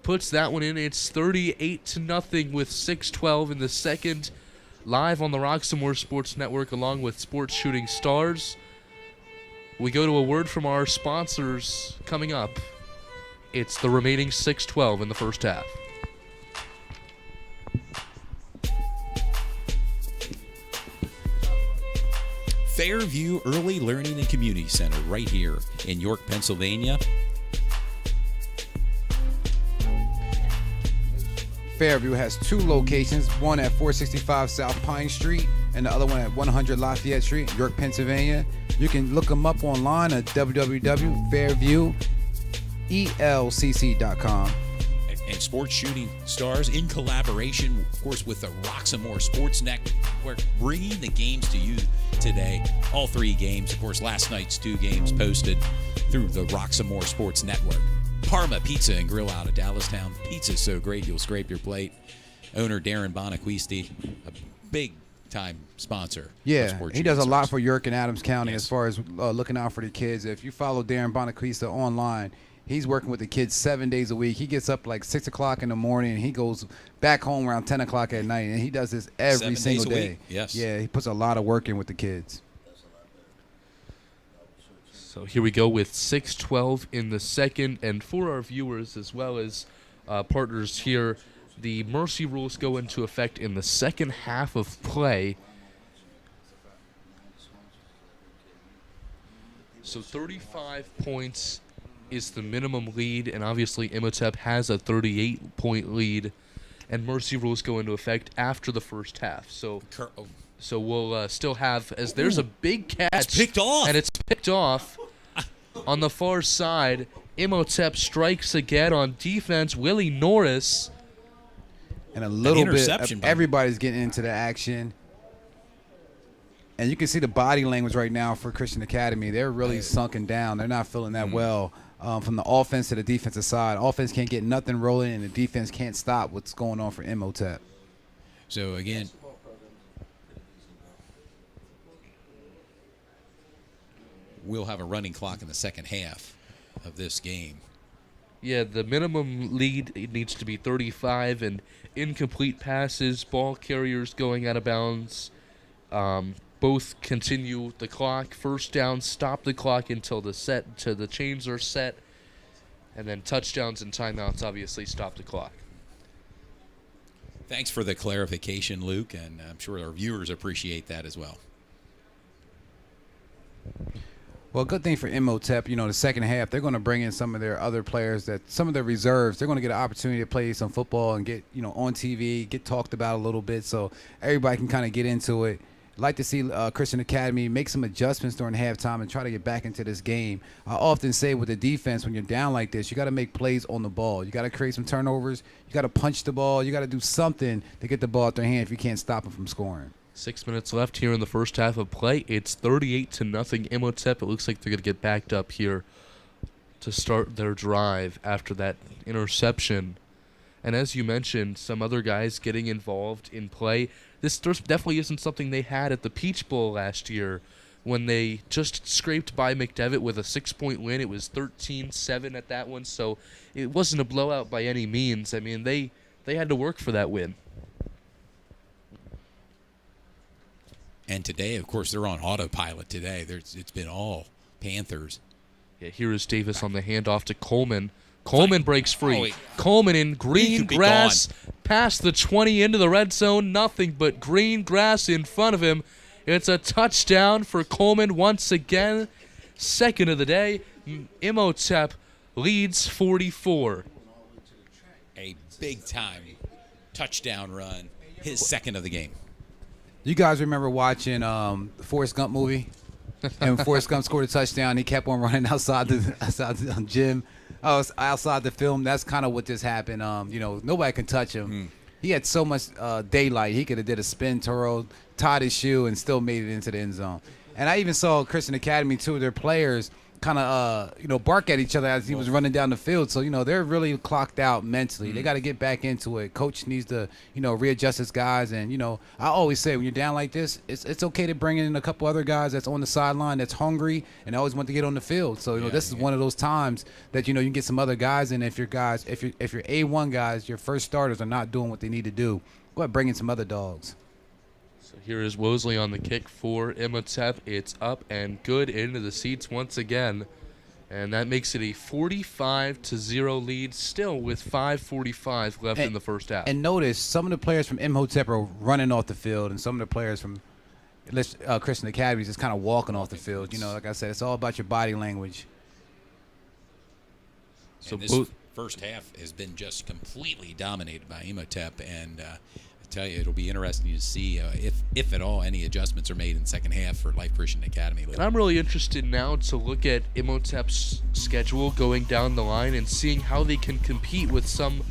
Puts that one in. It's 38-0 with 6:12 in the second. Live on the Roxamore Sports Network along with Sports Shooting Stars. We go to a word from our sponsors coming up. It's the remaining 6:12 in the first half. Fairview Early Learning and Community Center right here in York, Pennsylvania. Fairview has 2 locations, one at 465 South Pine Street and the other one at 100 Lafayette Street, York, Pennsylvania. You can look them up online at www.fairviewelcc.com. And Sports Shooting Stars in collaboration, of course, with the Roxamore Sports Network, bringing the games to you today. All 3 games, of course, last night's 2 games posted through the Roxamore Sports Network. Parma Pizza and Grill out of Dallastown. Pizza's so great you'll scrape your plate. Owner Darren Bonaquisti, a big-time sponsor. Yeah, he does a lot for York York and Adams County Yes. as far as looking out for the kids. If you follow Darren Bonaquista online, he's working with the kids 7 days a week. He gets up like 6 o'clock in the morning, and he goes back home around 10 o'clock at night, and he does this every 7 single days a day. week, yes. Yeah, he puts a lot of work in with the kids. So here we go with 6:12 in the second. And for our viewers as well as partners here, the mercy rules go into effect in the second half of play. So 35 points is the minimum lead, and obviously Imhotep has a 38-point lead, and mercy rules go into effect after the first half. So we'll still have, as there's a big catch. It's picked off. And it's picked off on the far side. Imhotep strikes again on defense. Willie Norris. And a little bit interception of by- everybody's getting into the action. And you can see the body language right now for Christian Academy. They're really sunken down. They're not feeling that well from the offense to the defensive side. Offense can't get nothing rolling, and the defense can't stop what's going on for Imhotep. So, again, we'll have a running clock in the second half of this game. Yeah, the minimum lead needs to be 35, and incomplete passes, ball carriers going out of bounds, both continue the clock. First down, stop the clock until the chains are set, and then touchdowns and timeouts obviously stop the clock. Thanks for the clarification, Luke, and I'm sure our viewers appreciate that as well. Well, good thing for Imhotep, the second half, they're going to bring in some of their other players, some of their reserves. They're going to get an opportunity to play some football and get, on TV, get talked about a little bit so everybody can kind of get into it. I'd like to see Christian Academy make some adjustments during halftime and try to get back into this game. I often say with the defense, when you're down like this, you got to make plays on the ball. You got to create some turnovers. You got to punch the ball. You got to do something to get the ball out their hand if you can't stop them from scoring. 6 minutes left here in the first half of play. It's 38-0 Imhotep. It looks like they're going to get backed up here to start their drive after that interception. And as you mentioned, some other guys getting involved in play. This definitely isn't something they had at the Peach Bowl last year when they just scraped by McDevitt with a 6-point win. It was 13-7 at that one, so it wasn't a blowout by any means. I mean, they had to work for that win. And today, of course, they're on autopilot today. It's been all Panthers. Yeah, here is Davis on the handoff to Coleman. Coleman breaks free. Oh, Coleman in green grass, past the 20 into the red zone. Nothing but green grass in front of him. It's a touchdown for Coleman once again. Second of the day. Imhotep leads 44. A big-time touchdown run. His second of the game. You guys remember watching the Forrest Gump movie? And when Forrest Gump scored a touchdown, he kept on running outside the gym. Outside the film. That's kind of what just happened. Nobody can touch him. He had so much daylight. He could have did a spin twirl, tied his shoe, and still made it into the end zone. And I even saw Christian Academy, two of their players, kind of, bark at each other as he was running down the field. So, they're really clocked out mentally. They got to get back into it. Coach needs to, readjust his guys. And, I always say when you're down like this, it's okay to bring in a couple other guys that's on the sideline that's hungry and always want to get on the field. So, this is one of those times that, you can get some other guys in. If your A1 guys, your first starters are not doing what they need to do, go ahead, bring in some other dogs. So here is Wosley on the kick for Imhotep. It's up and good into the seats once again. And that makes it a 45-0 lead, still with 5:45 left in the first half. And notice some of the players from Imhotep are running off the field, and some of the players from Christian Academy is just kind of walking off the field. Like I said, it's all about your body language. So this first half has been just completely dominated by Imhotep, and tell you, it'll be interesting to see if at all any adjustments are made in the second half for Life Christian Academy. And I'm really interested now to look at Imhotep's schedule going down the line and seeing how they can compete with some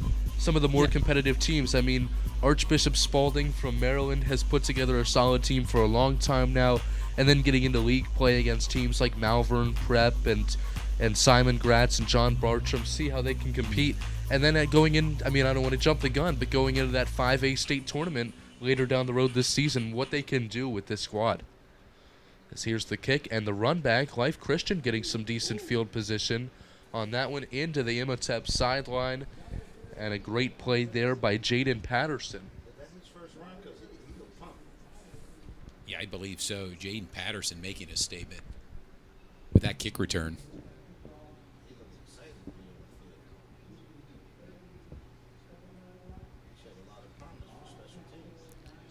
of the more competitive teams. I mean, Archbishop Spalding from Maryland has put together a solid team for a long time now, and then getting into league play against teams like Malvern Prep and Simon Gratz and John Bartram, see how they can compete. And then going in, I don't want to jump the gun, but going into that 5A state tournament later down the road this season, what they can do with this squad. As here's the kick and the run back. Life Christian getting some decent field position on that one into the Imhotep sideline. And a great play there by Jaden Patterson. Yeah, I believe so. Jaden Patterson making a statement with that kick return.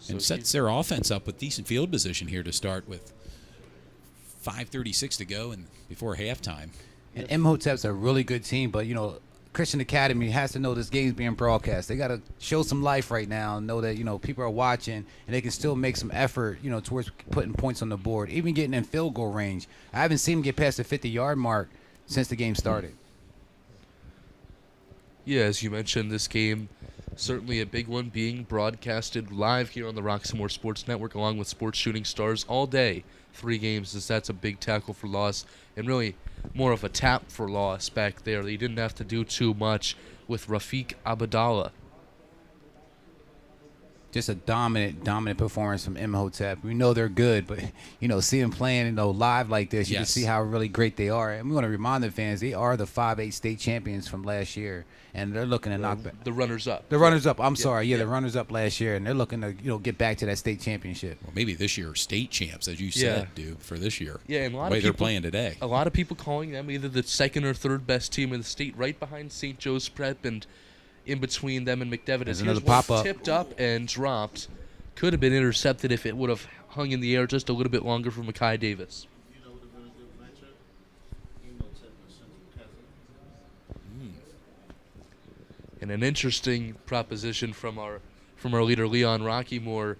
And sets their offense up with decent field position here to start with 5:36 to go and before halftime. And Imhotep's a really good team, but, Christian Academy has to know this game's being broadcast. They got to show some life right now and know that, people are watching and they can still make some effort, towards putting points on the board, even getting in field goal range. I haven't seen them get past the 50-yard mark since the game started. Yeah, as you mentioned, this game certainly a big one, being broadcasted live here on the Roxamore Sports Network along with Sports Shooting Stars all day. 3 games, as that's a big tackle for loss, and really more of a tap for loss back there. They didn't have to do too much with Rafiq Abdallah. Just a dominant performance from Imhotep. We know they're good, but see them playing live like this, you can see how really great they are. And we want to remind the fans they are the 5A state champions from last year, and they're looking to knock back The runners-up. the runners-up. I'm sorry, the runners-up last year, and they're looking to get back to that state championship. Well, maybe this year state champs, as you said, dude, for this year. Yeah, and a lot the way of they're people, playing today. A lot of people calling them either the second or third best team in the state, right behind St. Joe's Prep, and in between them and McDevitt. There's Here's another one pop-up. tipped up and dropped. Could have been intercepted if it would have hung in the air just a little bit longer for Makai Davis. You know what a really good matchup? Imhotep and Central Catholic. And an interesting proposition from our leader Leon Rockymore.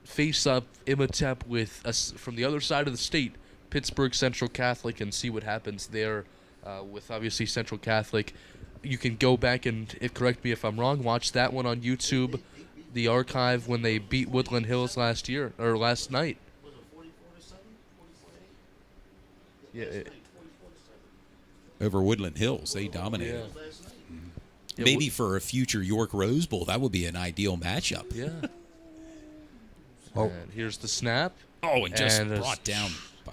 Face up Imhotep with us from the other side of the state, Pittsburgh Central Catholic, and see what happens there with obviously Central Catholic. You can go back and correct me if I'm wrong. Watch that one on YouTube, the archive when they beat Woodland Hills last night. Yeah. Over Woodland Hills, they dominated. Yeah, Maybe for a future York Rose Bowl, that would be an ideal matchup. Yeah. Oh. And here's the snap. Oh, and just And brought down.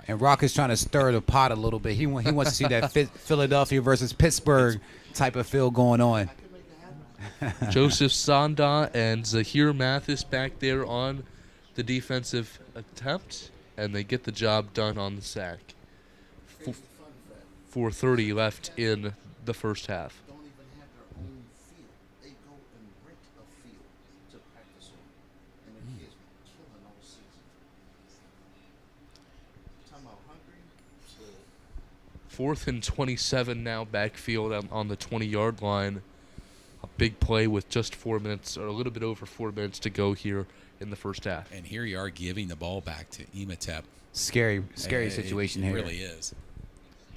And Rock is trying to stir the pot a little bit. He wants to see that Philadelphia versus Pittsburgh type of feel going on. Joseph Sonda and Zahir Mathis back there on the defensive attempt, and they get the job done on the sack. 4:30 left in the first half. Don't even have their own field. They go and rent a field to practice on. And the kids been killing all season. Talking about hungry. So 4th and 27 now, backfield on the 20-yard line. A big play with just 4 minutes, or a little bit over 4 minutes to go here in the first half. And here you are giving the ball back to Imhotep. Scary situation it here. really is.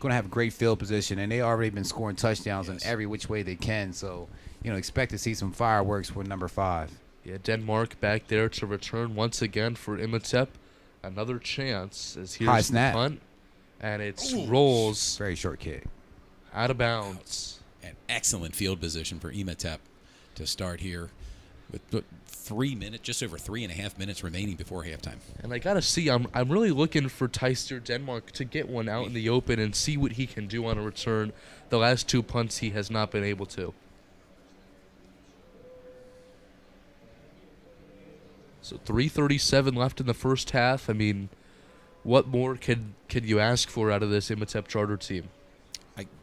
Going to have great field position, and they already been scoring touchdowns in every which way they can. So, expect to see some fireworks for number 5. Yeah, Denmark back there to return once again for Imhotep. Another chance as here's High the snap. punt, and it rolls Very short kick. out of bounds. An excellent field position for Imhotep to start here with 3 minutes, just over 3.5 minutes remaining before halftime. And I gotta see, I'm really looking for Tyster Denmark to get one out in the open and see what he can do on a return. The last 2 punts he has not been able to. So 3:37 left in the first half. I mean, what more can you ask for out of this Imhotep Charter team?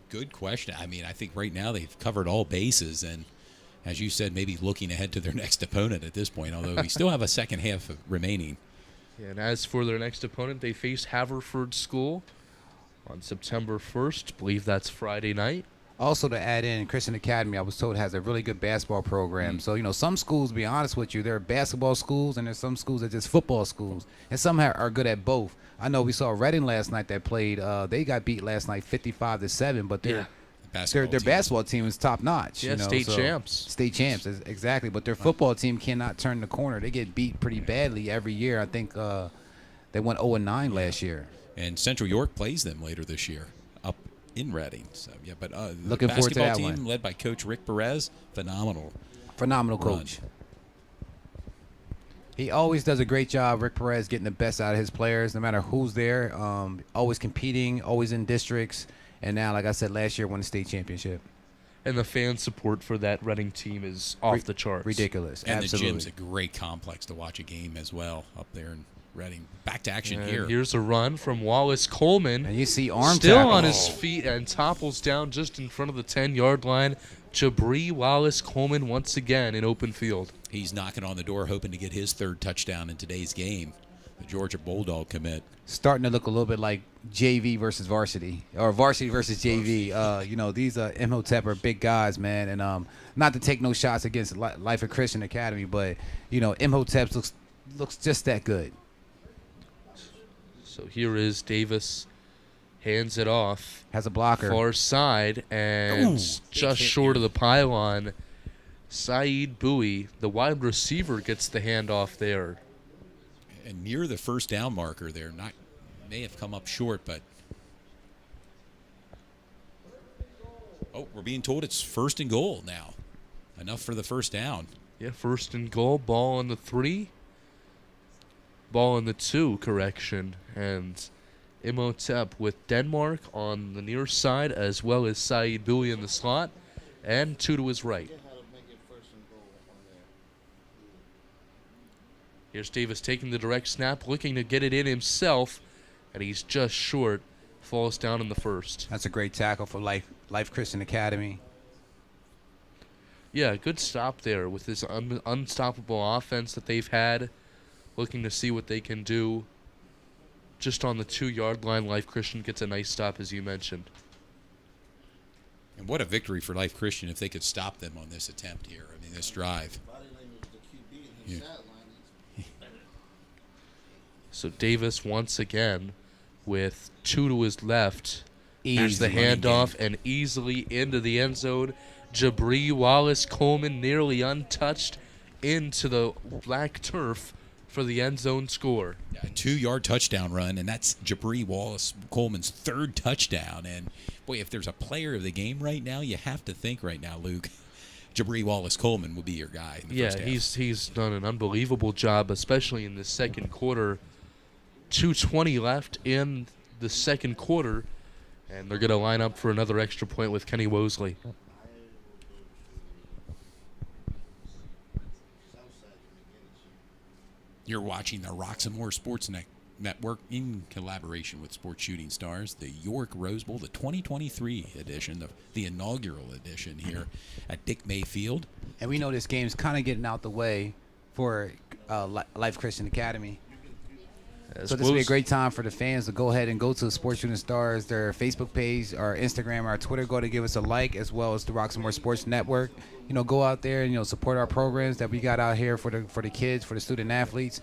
Good question. I mean, I think right now they've covered all bases, and as you said, maybe looking ahead to their next opponent at this point, although we still have a second half remaining. And as for their next opponent, they face Haverford School on September 1st. I believe that's Friday night. Also to add in, Christian Academy, I was told, has a really good basketball program. So, some schools, to be honest with you, they're basketball schools, and there's some schools that are just football schools. And some are good at both. I know we saw Reading last night that played. They got beat last night 55-7, but their basketball team is top notch. Yeah, state champs. State champs, exactly. But their football team cannot turn the corner. They get beat pretty badly every year. I think they went 0-9 last year. And Central York plays them later this year up in Reading. So but looking the forward to basketball that team one. led by Coach Rick Perez, phenomenal Coach. He always does a great job, Rick Perez, getting the best out of his players, no matter who's there. Always competing, always in districts. And now, like I said, last year won the state championship. And the fan support for that Reading team is off the charts. Ridiculous. And Absolutely. the gym's a great complex to watch a game as well up there in Reading. Back to action And here. here's a run from Wallace Coleman. And you see arm still tackle. on his feet and topples down just in front of the 10-yard line. Jabri Wallace Coleman once again in open field. He's knocking on the door, hoping to get his 3rd touchdown in today's game. The Georgia Bulldog commit. Starting to look a little bit like JV versus varsity, or varsity versus JV. These Imhotep are big guys, man. And not to take no shots against Life of Christian Academy, but, Imhotep looks just that good. So here is Davis hands it off. Has a blocker. Far side, and Ooh, just big hit short of here. the pylon. Saeed Bowie, the wide receiver, gets the handoff there. And near the first down marker there. May have come up short, but. Oh, we're being told it's 1st and goal now. Enough for the first down. Yeah, 1st and goal. Ball on the 3. Ball on the 2, correction. And Imhotep with Denmark on the near side, as well as Saeed Bowie in the slot, and 2 to his right. Here's Davis taking the direct snap, looking to get it in himself, and he's just short. Falls down in the 1st. That's a great tackle for Life Christian Academy. Yeah, good stop there with this unstoppable offense that they've had. Looking to see what they can do. Just on the 2-yard line, Life Christian gets a nice stop, as you mentioned. And what a victory for Life Christian if they could stop them on this attempt here. I mean, this drive. Yeah. So Davis once again with 2 to his left. Here's the Easy running handoff and easily into the end zone. Jabri Wallace Coleman nearly untouched into the black turf for the end zone score. Yeah, a 2-yard touchdown run, and that's Jabri Wallace Coleman's 3rd touchdown. And, boy, if there's a player of the game right now, you have to think right now, Luke, Jabri Wallace Coleman will be your guy in the first half. He's done an unbelievable job, especially in the second quarter. 2:20 left in the second quarter, and they're going to line up for another extra point with Kenny Wosley. You're watching the Roxamore Sports Network in collaboration with Sports Shooting Stars, the York Rose Bowl, the 2023 edition, the inaugural edition here at Dick May Field. And we know this game's kind of getting out the way for Life Christian Academy. So this will be a great time for the fans to go ahead and go to Sports Shooting Stars, their Facebook page, our Instagram, our Twitter. Go to give us a like, as well as the Roxamore Sports Network. You know, go out there and support our programs that we got out here for the kids, for the student athletes.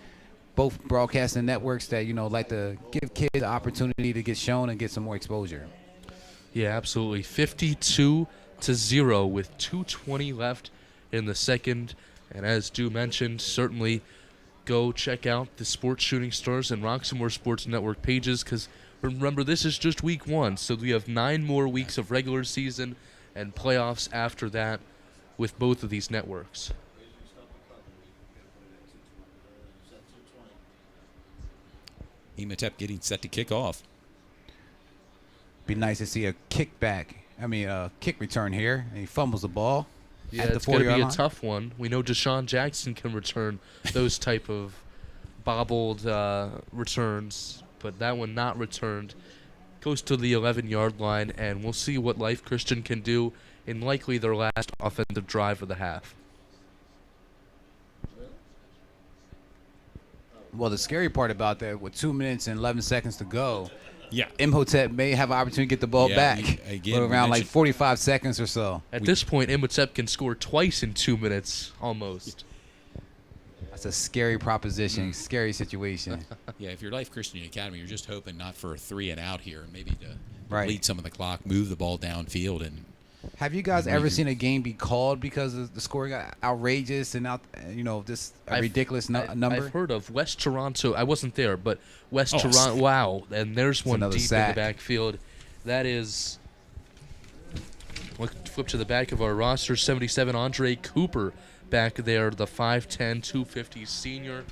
Both broadcasting networks that like to give kids the opportunity to get shown and get some more exposure. Yeah, absolutely. 52-0 with 2:20 left in the second, and as Stu mentioned, certainly go check out the Sports Shooting Stars and Roxamore Sports Network pages, because remember, this is just week 1, so we have 9 more weeks of regular season and playoffs after that with both of these networks. Imhotep getting set to kick off. Be nice to see a kick return here, and he fumbles the ball. Yeah, at the it's going to 4-yard be a line. tough one. We know Deshaun Jackson can return those type of bobbled returns, but that one not returned. Goes to the 11-yard line, and we'll see what Life Christian can do in likely their last offensive drive of the half. Well, the scary part about that, with 2 minutes and 11 seconds to go, Yeah. Imhotep may have an opportunity to get the ball Yeah, back. again, we around like mentioned- 45 seconds or so. At this point, Imhotep can score twice in 2 minutes, almost. That's a scary proposition, scary situation. Yeah, if you're Life Christian Academy, you're just hoping not for a 3 and out here, and maybe to Right. lead some of the clock, move the ball downfield, and Have you guys Maybe. ever seen a game be called because the score got outrageous and just a ridiculous number? I've heard of West Toronto. I wasn't there, but West Oh, Toronto. Wow, and there's one another deep in sack. the backfield. That is. Flip to the back of our roster. 77, Andre Cooper back there, the 5'10", 250 senior.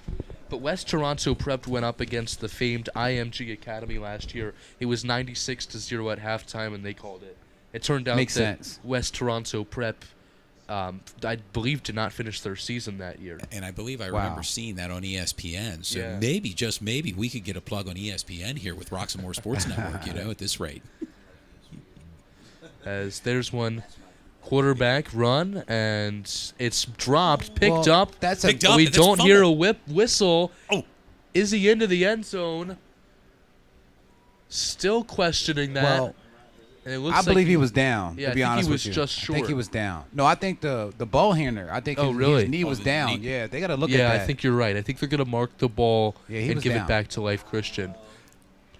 But West Toronto Prep went up against the famed IMG Academy last year. It was 96-0 at halftime, and they called it. It turned out Makes that sense. West Toronto Prep, I believe, did not finish their season that year. I believe I Wow. remember seeing that on ESPN. So Yeah. maybe, just maybe, we could get a plug on ESPN here with Roxamore Sports Network, at this rate. As there's one quarterback run, and it's dropped, picked Well, up. That's Picked up. We That's don't hear a fumble. whistle. Oh. Is he into the end zone? Still questioning that. Well, and it looks I like believe he was down. Yeah, to I be think he honest was with you, just I think he short. was down. No, I think the ball handler. I think Oh, his really? knee was the down. knee. Yeah, they got to look at Yeah, that. I think you're right. I think they're going to mark the ball Yeah, he and was give down. it back to Life Christian.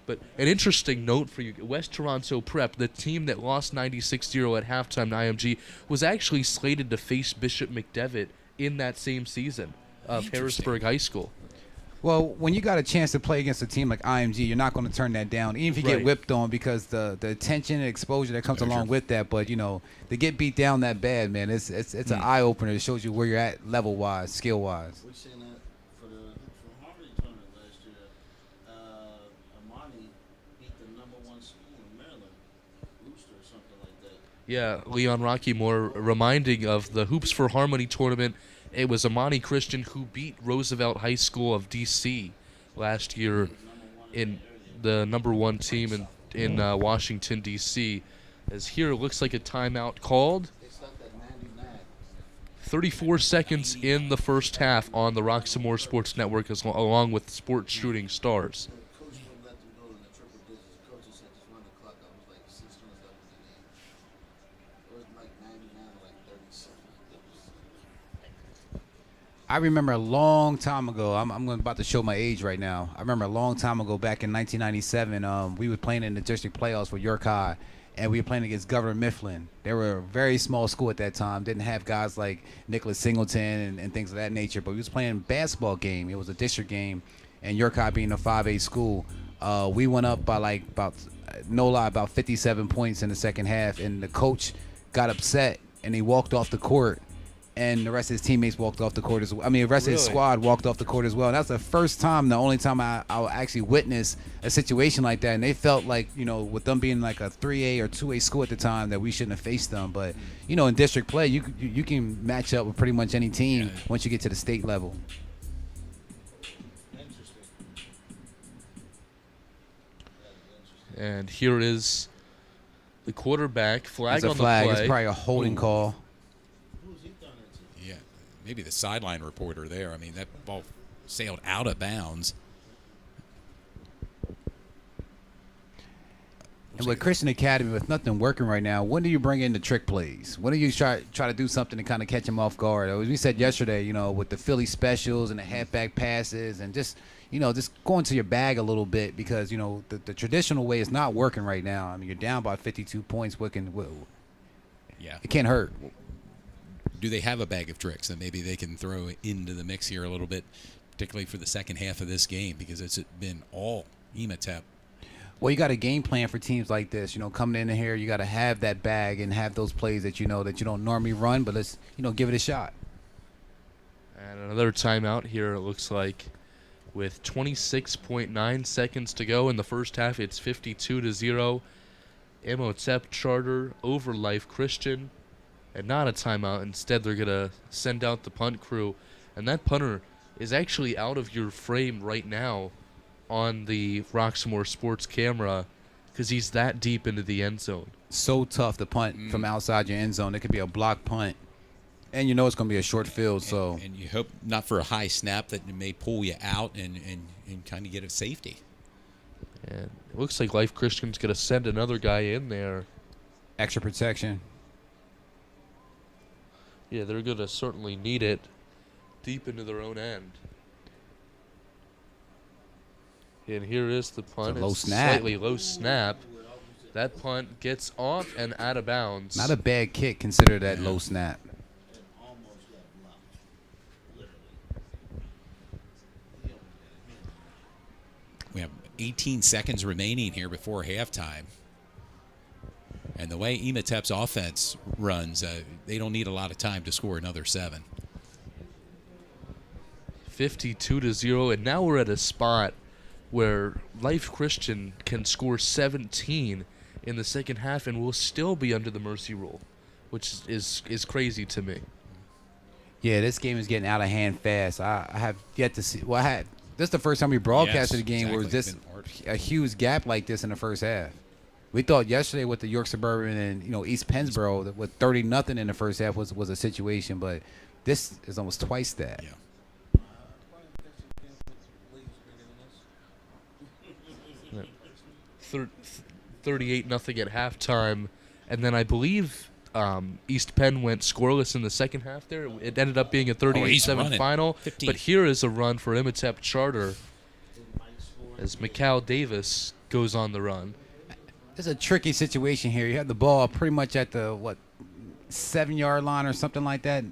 But an interesting note for you, West Toronto Prep, the team that lost 96-0 at halftime to IMG, was actually slated to face Bishop McDevitt in that same season of Harrisburg High School. Well, when you got a chance to play against a team like IMG, you're not going to turn that down, even if you get whipped on, because the attention and exposure that comes along with that. But, you know, to get beat down that bad, man, it's an eye-opener. It shows you where you're at level-wise, skill-wise. We've seen that for Harmony tournament last year. Amani beat the #1 school in Maryland, Rooster or something like that. Yeah, Leon Rockymore reminding of the Hoops for Harmony tournament. It was Amani Christian who beat Roosevelt High School of D.C. last year in the #1 team in Washington, D.C. As here it looks like a timeout called. 34 seconds in the first half on the Roxamore Sports Network along with Sports Shooting Stars. Coach wouldn't let them go in the triple digits. Coach said just run the clock out. It was like 6 minutes left in the game. It was like 99, like 37. I remember a long time ago. I'm about to show my age right now. I remember a long time ago, back in 1997. We were playing in the district playoffs with York High, and we were playing against Governor Mifflin. They were a very small school at that time. Didn't have guys like Nicholas Singleton and things of that nature. But we was playing a basketball game. It was a district game, and York High being a 5A school, we went up by about 57 points in the second half, and the coach got upset and he walked off the court. And the rest of his teammates walked off the court as well. I mean, the rest of his squad walked off the court as well. And that's the first time, the only time I actually witnessed a situation like that. And they felt like, you know, with them being like a 3A or 2A school at the time, that we shouldn't have faced them. But, you know, in district play, you can match up with pretty much any team once you get to the state level. And here is the quarterback flag It's a on flag. the play. It's probably a holding call. Yeah, maybe the sideline reporter there. I mean, that ball sailed out of bounds. And with Christian Academy, with nothing working right now, when do you bring in the trick plays? When do you try to do something to kind of catch him off guard? As we said yesterday, you know, with the Philly specials and the halfback passes and just going to your bag a little bit, because, you know, the traditional way is not working right now. I mean, you're down by 52 points. It can't hurt. Do they have a bag of tricks that maybe they can throw into the mix here a little bit, particularly for the second half of this game, because it's been all Imhotep? Well, you got a game plan for teams like this. You know, coming in here, you got to have that bag and have those plays that you know that you don't normally run, but let's, you know, give it a shot. And another timeout here, it looks like, with 26.9 seconds to go in the first half. It's 52-0. Imhotep Charter over Life Christian. And not a timeout. Instead, they're going to send out the punt crew. And that punter is actually out of your frame right now on the Roxamore Sports camera, because he's that deep into the end zone. So tough to punt from outside your end zone. It could be a block punt. And you know it's going to be a short field. And you hope not for a high snap that may pull you out and kind of get a safety. And it looks like Life Christian's going to send another guy in there. Extra protection. Yeah, they're going to certainly need it deep into their own end. And here is the punt. It's a low snap. Slightly low snap. That punt gets off and out of bounds. Not a bad kick, consider that low snap. We have 18 seconds remaining here before halftime. And the way Imhotep's offense runs, they don't need a lot of time to score another 7. 52-0, and now we're at a spot where Life Christian can score 17 in the second half and will still be under the mercy rule, which is crazy to me. Yeah, this game is getting out of hand fast. I have yet to see. Well, this is the first time we broadcasted a game where it was this a huge gap like this in the first half. We thought yesterday with the York Surburban and, you know, East Pennsboro that with 30-0 in the first half was a situation, but this is almost twice that. Yeah. 38-0 at halftime, and then I believe East Penn went scoreless in the second half there. It ended up being a 38-7 final, 15. but here is a run for Imhotep Charter as Macau Davis goes on the run. It's a tricky situation here. You have the ball pretty much at the 7-yard line or something like that,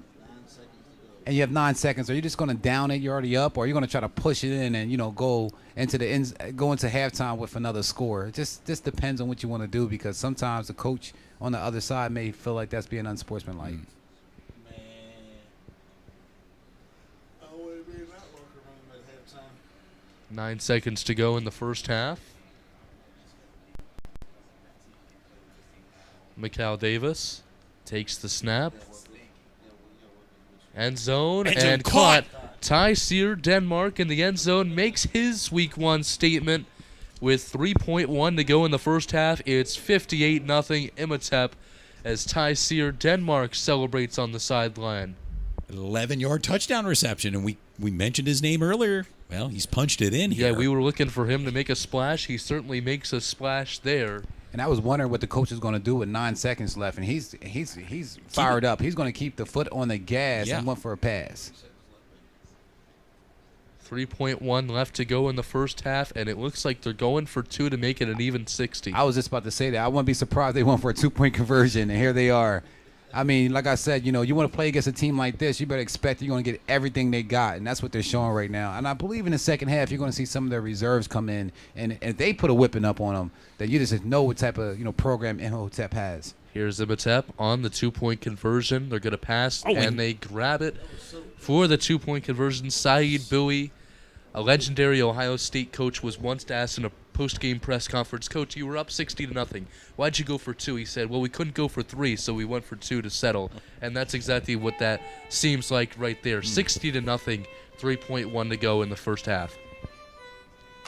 and you have 9 seconds. Are you just going to down it? You're already up, or are you going to try to push it in and go into halftime with another score? It just depends on what you want to do, because sometimes the coach on the other side may feel like that's being unsportsmanlike. Man, I wouldn't be in that locker room at halftime. 9 seconds to go in the first half. Mikal Davis takes the snap. End zone and caught. Tyseer Denmark in the end zone makes his Week 1 statement with 3.1 to go in the first half. It's 58-0 Imhotep as Tyseer Denmark celebrates on the sideline. 11-yard touchdown reception, and we mentioned his name earlier. Well, he's punched it in here. Yeah, we were looking for him to make a splash. He certainly makes a splash there. And I was wondering what the coach is going to do with 9 seconds left, and he's fired up. He's going to keep the foot on the gas and went for a pass. 3.1 left to go in the first half, and it looks like they're going for 2 to make it an even 60. I was just about to say that. I wouldn't be surprised if they went for a 2-point conversion, and here they are. I mean, like I said, you want to play against a team like this, you better expect you're going to get everything they got, and that's what they're showing right now. And I believe in the second half, you're going to see some of their reserves come in, and if they put a whipping up on them, then you just know what type of program Imhotep has. Here's Imhotep on the 2-point conversion. They're going to pass, and they grab it for the 2-point conversion. Saeed Bowie, a legendary Ohio State coach, was once asked in a post-game press conference, "Coach, you were up 60-0. Why'd you go for 2?" He said, "Well, we couldn't go for 3, so we went for 2 to settle." And that's exactly what that seems like right there. 60-0, 3.1 to go in the first half.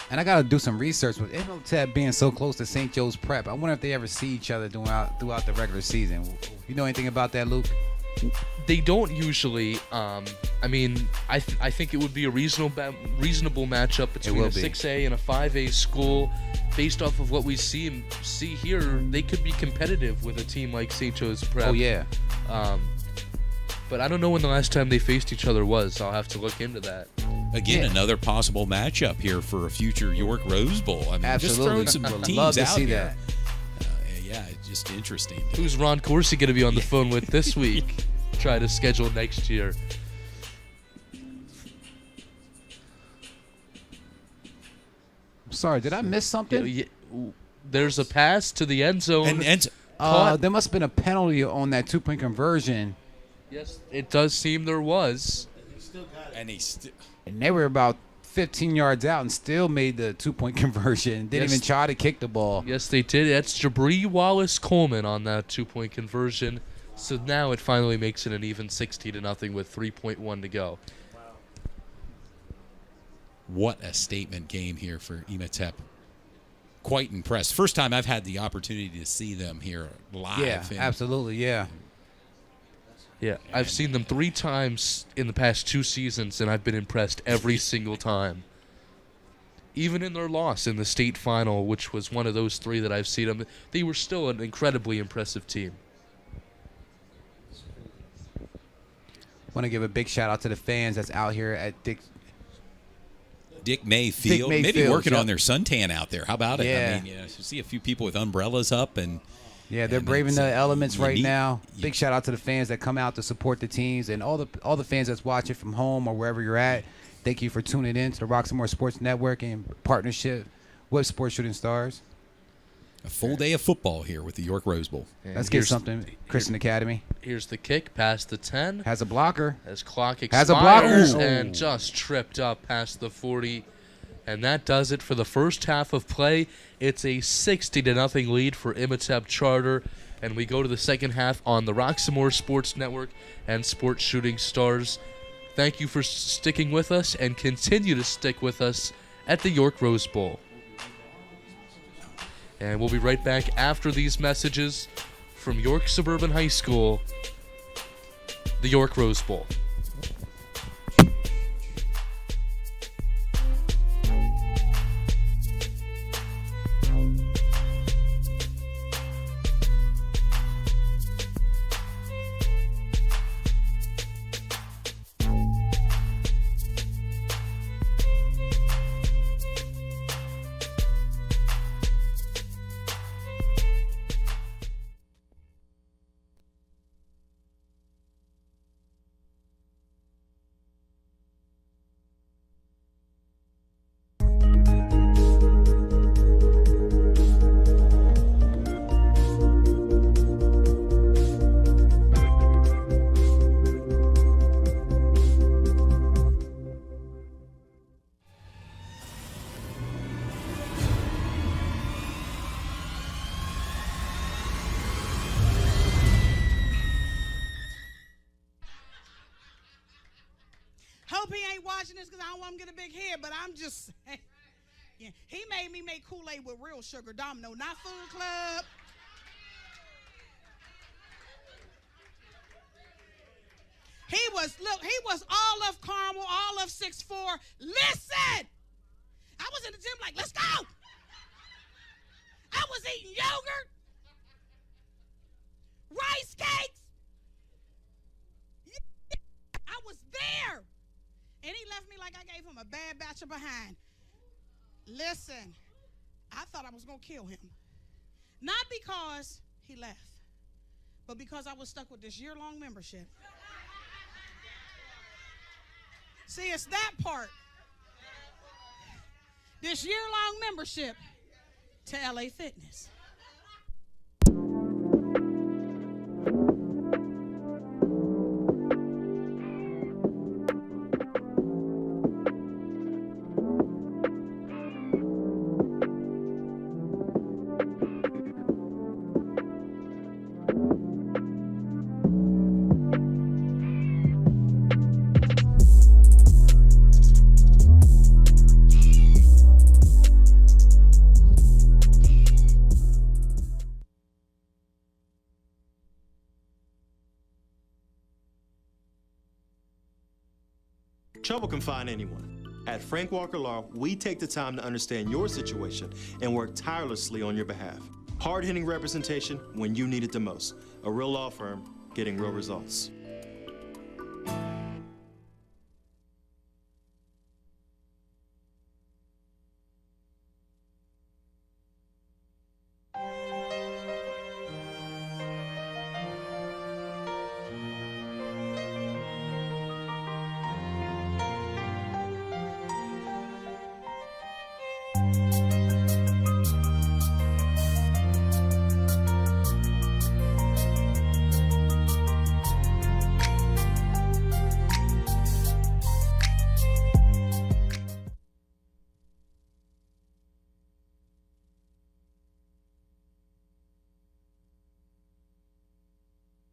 And I got to do some research with Imhotep being so close to St. Joe's Prep. I wonder if they ever see each other throughout the regular season. You know anything about that, Luke? They don't usually. I think it would be a reasonable matchup between a 6A and a 5A school. Based off of what we see here, they could be competitive with a team like St. Joe's Prep. Oh, yeah. But I don't know when the last time they faced each other was. I'll have to look into that. Again, another possible matchup here for a future York Rose Bowl. I mean, absolutely. Just throwing some teams love to out see here. that. Yeah, it's just interesting. Who's Ron Corsi going to be on the phone with this week? Try to schedule next year. Sorry, did I miss something? There's a pass to the end zone. There must have been a penalty on that 2-point conversion. Yes, it does seem there was. And they were about 15 yards out and still made the 2-point conversion. Didn't even try to kick the ball. Yes, they did. That's Jabri Wallace-Coleman on that 2-point conversion. So now it finally makes it an even 60-0 with 3.1 to go. What a statement game here for Imhotep. Quite impressed. First time I've had the opportunity to see them here live. Yeah, absolutely, yeah. Yeah, I've seen them 3 times in the past 2 seasons, and I've been impressed every single time. Even in their loss in the state final, which was one of those 3 that I've seen them, they were still an incredibly impressive team. Want to give a big shout out to the fans that's out here at Dick Mayfield. Maybe working on their suntan out there. How about it? Yeah. I mean, you see a few people with umbrellas up and. Yeah, they're braving the elements right now. Big shout out to the fans that come out to support the teams and all the fans that's watching from home or wherever you're at. Thank you for tuning in to the Roxamore Sports Network in partnership with Sports Shooting Stars. A full day of football here with the York Rose Bowl. And Let's get something, Christian Academy. Here's the kick past the 10. Has a blocker. As clock Has a blocker. expires and just tripped up past the 40. And that does it for the first half of play. It's a 60-0 lead for Imhotep Charter. And we go to the second half on the Roxamore Sports Network and Sports Shooting Stars. Thank you for sticking with us and continue to stick with us at the York Rose Bowl. And we'll be right back after these messages from York Suburban High School, the York Rose Bowl. he ain't watching this because I don't want him to get a big head, but I'm just saying. Yeah, he made me make Kool-Aid with real sugar, Domino, not Food Club. He was all of caramel, all of 6'4". Listen! I was in the gym like, let's go! I was eating yogurt, rice cakes. I was there. And he left me like I gave him a bad batch of behind. Listen, I thought I was going to kill him. Not because he left, but because I was stuck with this year-long membership. See, it's that part. This year-long membership to LA Fitness. Trouble can find anyone. At Frank Walker Law, we take the time to understand your situation and work tirelessly on your behalf. Hard-hitting representation when you need it the most. A real law firm getting real results.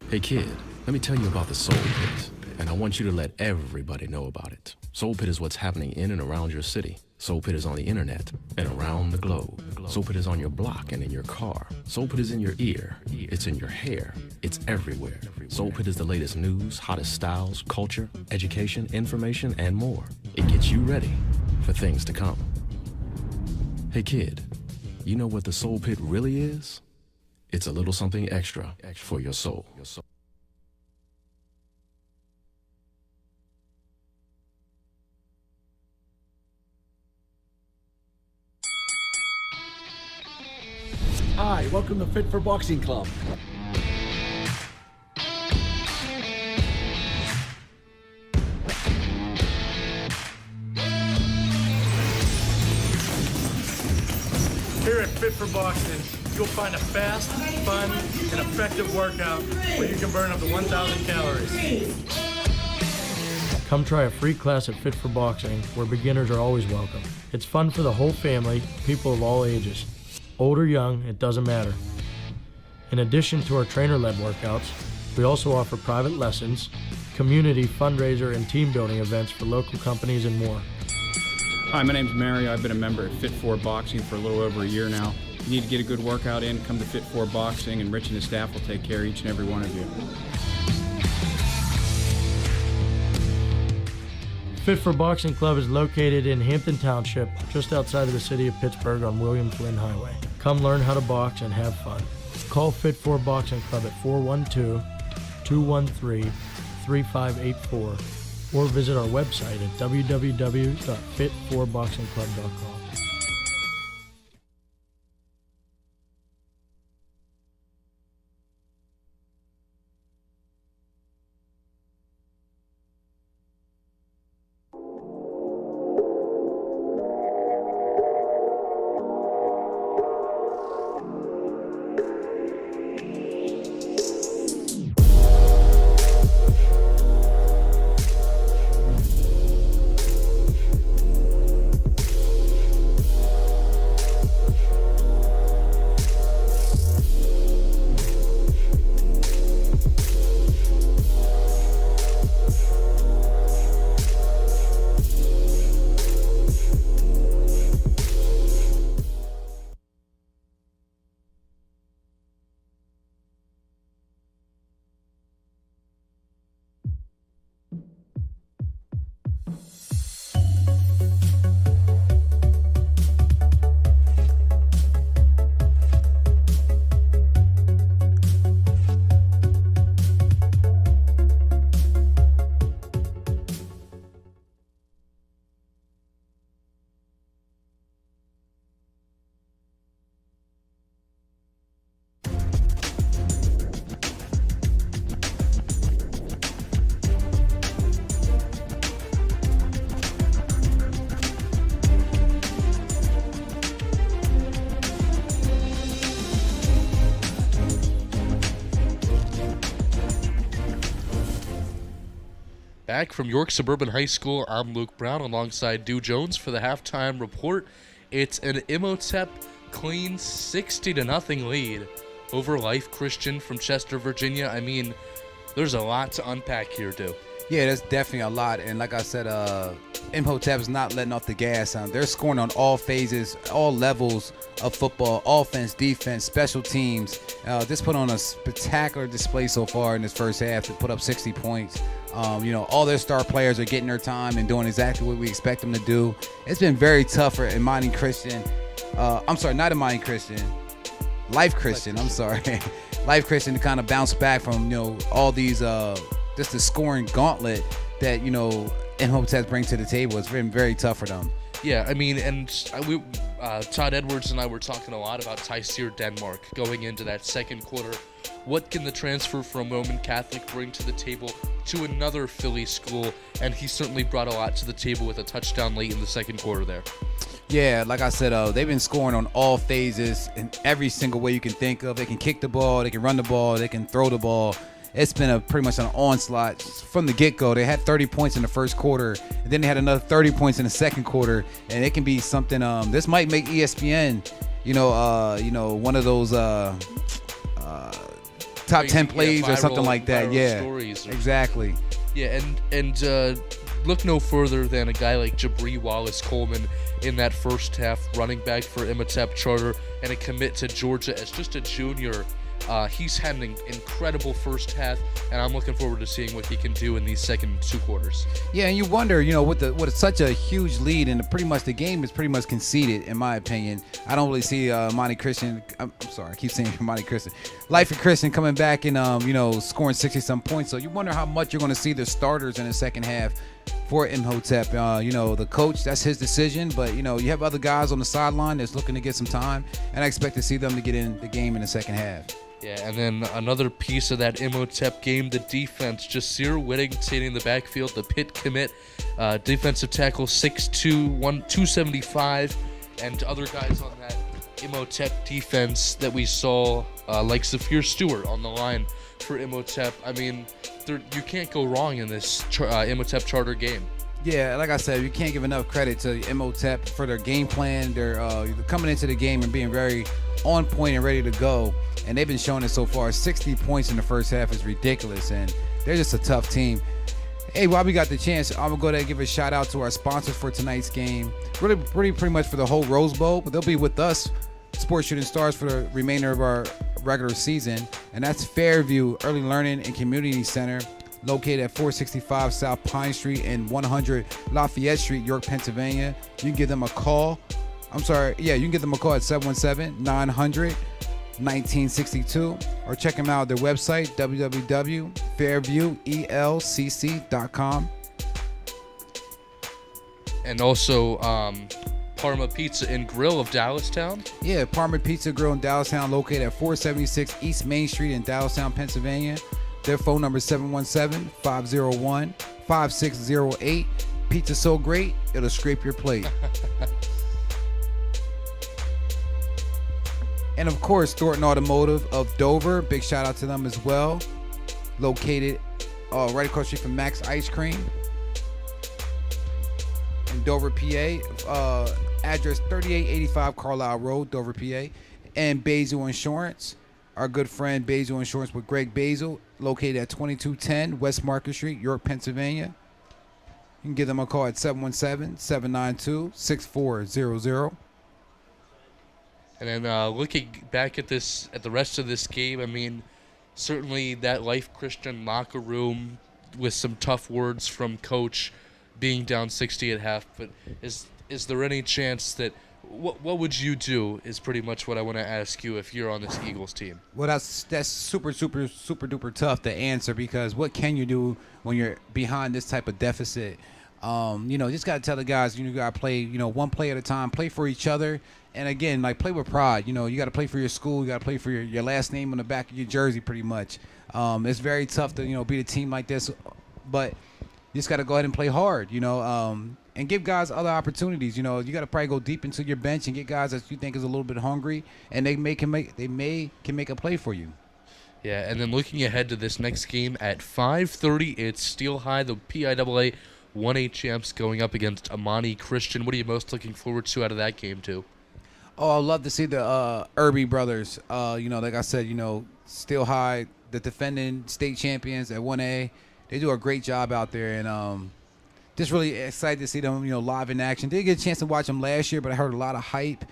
Hey kid, let me tell you about the Soul Pit, and I want you to let everybody know about it. Soul Pit is what's happening in and around your city. Soul Pit is on the internet and around the globe. Soul Pit is on your block and in your car. Soul Pit is in your ear. It's in your hair. It's everywhere. Soul Pit is the latest news, hottest styles, culture, education, information, and more. It gets you ready for things to come. Hey kid, you know what the Soul Pit really is? It's a little something extra for your soul. Hi, welcome to Fit for Boxing Club. Here at Fit for Boxing, you'll find a fast, fun, and effective workout where you can burn up to 1,000 calories. Come try a free class at Fit for Boxing, where beginners are always welcome. It's fun for the whole family, people of all ages. Old or young, it doesn't matter. In addition to our trainer-led workouts, we also offer private lessons, community, fundraiser, and team building events for local companies and more. Hi, my name's Mario. I've been a member at Fit for Boxing for a little over a year now. If you need to get a good workout in, come to Fit for Boxing, and Rich and his staff will take care of each and every one of you. Fit for Boxing Club is located in Hampton Township, just outside of the city of Pittsburgh on William Flynn Highway. Come learn how to box and have fun. Call Fit for Boxing Club at 412-213-3584 or visit our website at www.fit4boxingclub.com. Back from York Surburban High School, I'm Luke Brown alongside Dew Jones for the halftime report. It's an Imhotep clean 60-0 lead over Life Christian from Chester, Virginia. I mean, there's a lot to unpack here, Dew. Yeah, there's definitely a lot. And like I said, Imhotep's not letting off the gas. They're scoring on all phases, all levels of football, offense, defense, special teams. Just put on a spectacular display so far in this first half to put up 60 points. All their star players are getting their time and doing exactly what we expect them to do. It's been very tough for Imani Christian. I'm sorry, not Imani Christian. Life Christian, I'm sorry. Life Christian to kind of bounce back from, all these just the scoring gauntlet that, Imhotep brings to the table. It's been very tough for them. Yeah, I mean, and Todd Edwards and I were talking a lot about Tyseer Denmark going into that second quarter. What can the transfer from Roman Catholic bring to the table to another Philly school? And he certainly brought a lot to the table with a touchdown late in the second quarter there. Yeah, like I said, they've been scoring on all phases in every single way you can think of. They can kick the ball, they can run the ball, they can throw the ball. It's been pretty much an onslaught from the get-go. They had 30 points in the first quarter, and then they had another 30 points in the second quarter, and it can be something. This might make ESPN, one of those top 10 plays or something like that. Yeah, exactly. Yeah, and look no further than a guy like Jabri Wallace-Coleman in that first half, running back for Imhotep Charter, and a commit to Georgia as just a junior. He's had an incredible first half, and I'm looking forward to seeing what he can do in these second two quarters. Yeah, and you wonder, with such a huge lead, and pretty much the game is pretty much conceded, in my opinion. I don't really see Monty Christian. I'm sorry, I keep saying Monty Christian. Life of Christian coming back and scoring 60-some points. So you wonder how much you're going to see the starters in the second half for Imhotep. The coach, that's his decision, but you have other guys on the sideline that's looking to get some time, and I expect to see them to get in the game in the second half. Yeah, and then another piece of that Imhotep game, the defense. Jasir Whittington in the backfield, the Pitt commit, defensive tackle 6'2", 275, and other guys on that Imhotep defense that we saw, like Zafir Stewart on the line for Imhotep. I mean, you can't go wrong in this Imhotep Charter game. Yeah, like I said, you can't give enough credit to Imhotep for their game plan. They're coming into the game and being very on point and ready to go. And they've been showing it so far. 60 points in the first half is ridiculous, and they're just a tough team. Hey, while we got the chance, I'm going to go ahead and give a shout out to our sponsors for tonight's game. Really, pretty much for the whole Rose Bowl, but they'll be with us, Sports Shooting Stars, for the remainder of our regular season. And that's Fairview Early Learning and Community Center, located at 465 South Pine Street and 100 Lafayette Street, York, Pennsylvania. You can give them a call. You can give them a call at 717-900-1962, or check them out at their website, www.fairviewelcc.com. And also Parma Pizza and Grill of Dallastown. Yeah, Parma Pizza Grill in Dallastown, located at 476 East Main Street in Dallastown, Pennsylvania. Their phone number is 717-501-5608. Pizza so great, it'll scrape your plate. And of course, Thornton Automotive of Dover. Big shout out to them as well. Located right across the street from Max Ice Cream in Dover, PA. Address 3885 Carlisle Road, Dover, PA. And Basil Insurance. Our good friend Basil Insurance with Greg Basil, located at 2210 West Market Street, York, Pennsylvania. You can give them a call at 717-792-6400. And then looking back at the rest of this game, I mean, certainly that Life Christian locker room with some tough words from Coach, being down 60 at half. But is there any chance that what would you do is pretty much what I want to ask you if you're on this Eagles team? Well, that's super duper tough to answer, because what can you do when you're behind this type of deficit? Just got to tell the guys, you got to play, one play at a time, play for each other. And again, play with pride. You got to play for your school. You got to play for your last name on the back of your jersey, pretty much. It's very tough to, beat a team like this, but you just got to go ahead and play hard, and give guys other opportunities. You got to probably go deep into your bench and get guys that you think is a little bit hungry, and they can make a play for you. Yeah, and then looking ahead to this next game at 5:30, it's Steel High, the PIAA 1A champs, going up against Amani Christian. What are you most looking forward to out of that game, too? Oh, I'd love to see the Irby brothers. Like I said, Steel High, the defending state champions at 1A. They do a great job out there, and just really excited to see them, live in action. Didn't get a chance to watch them last year, but I heard a lot of hype.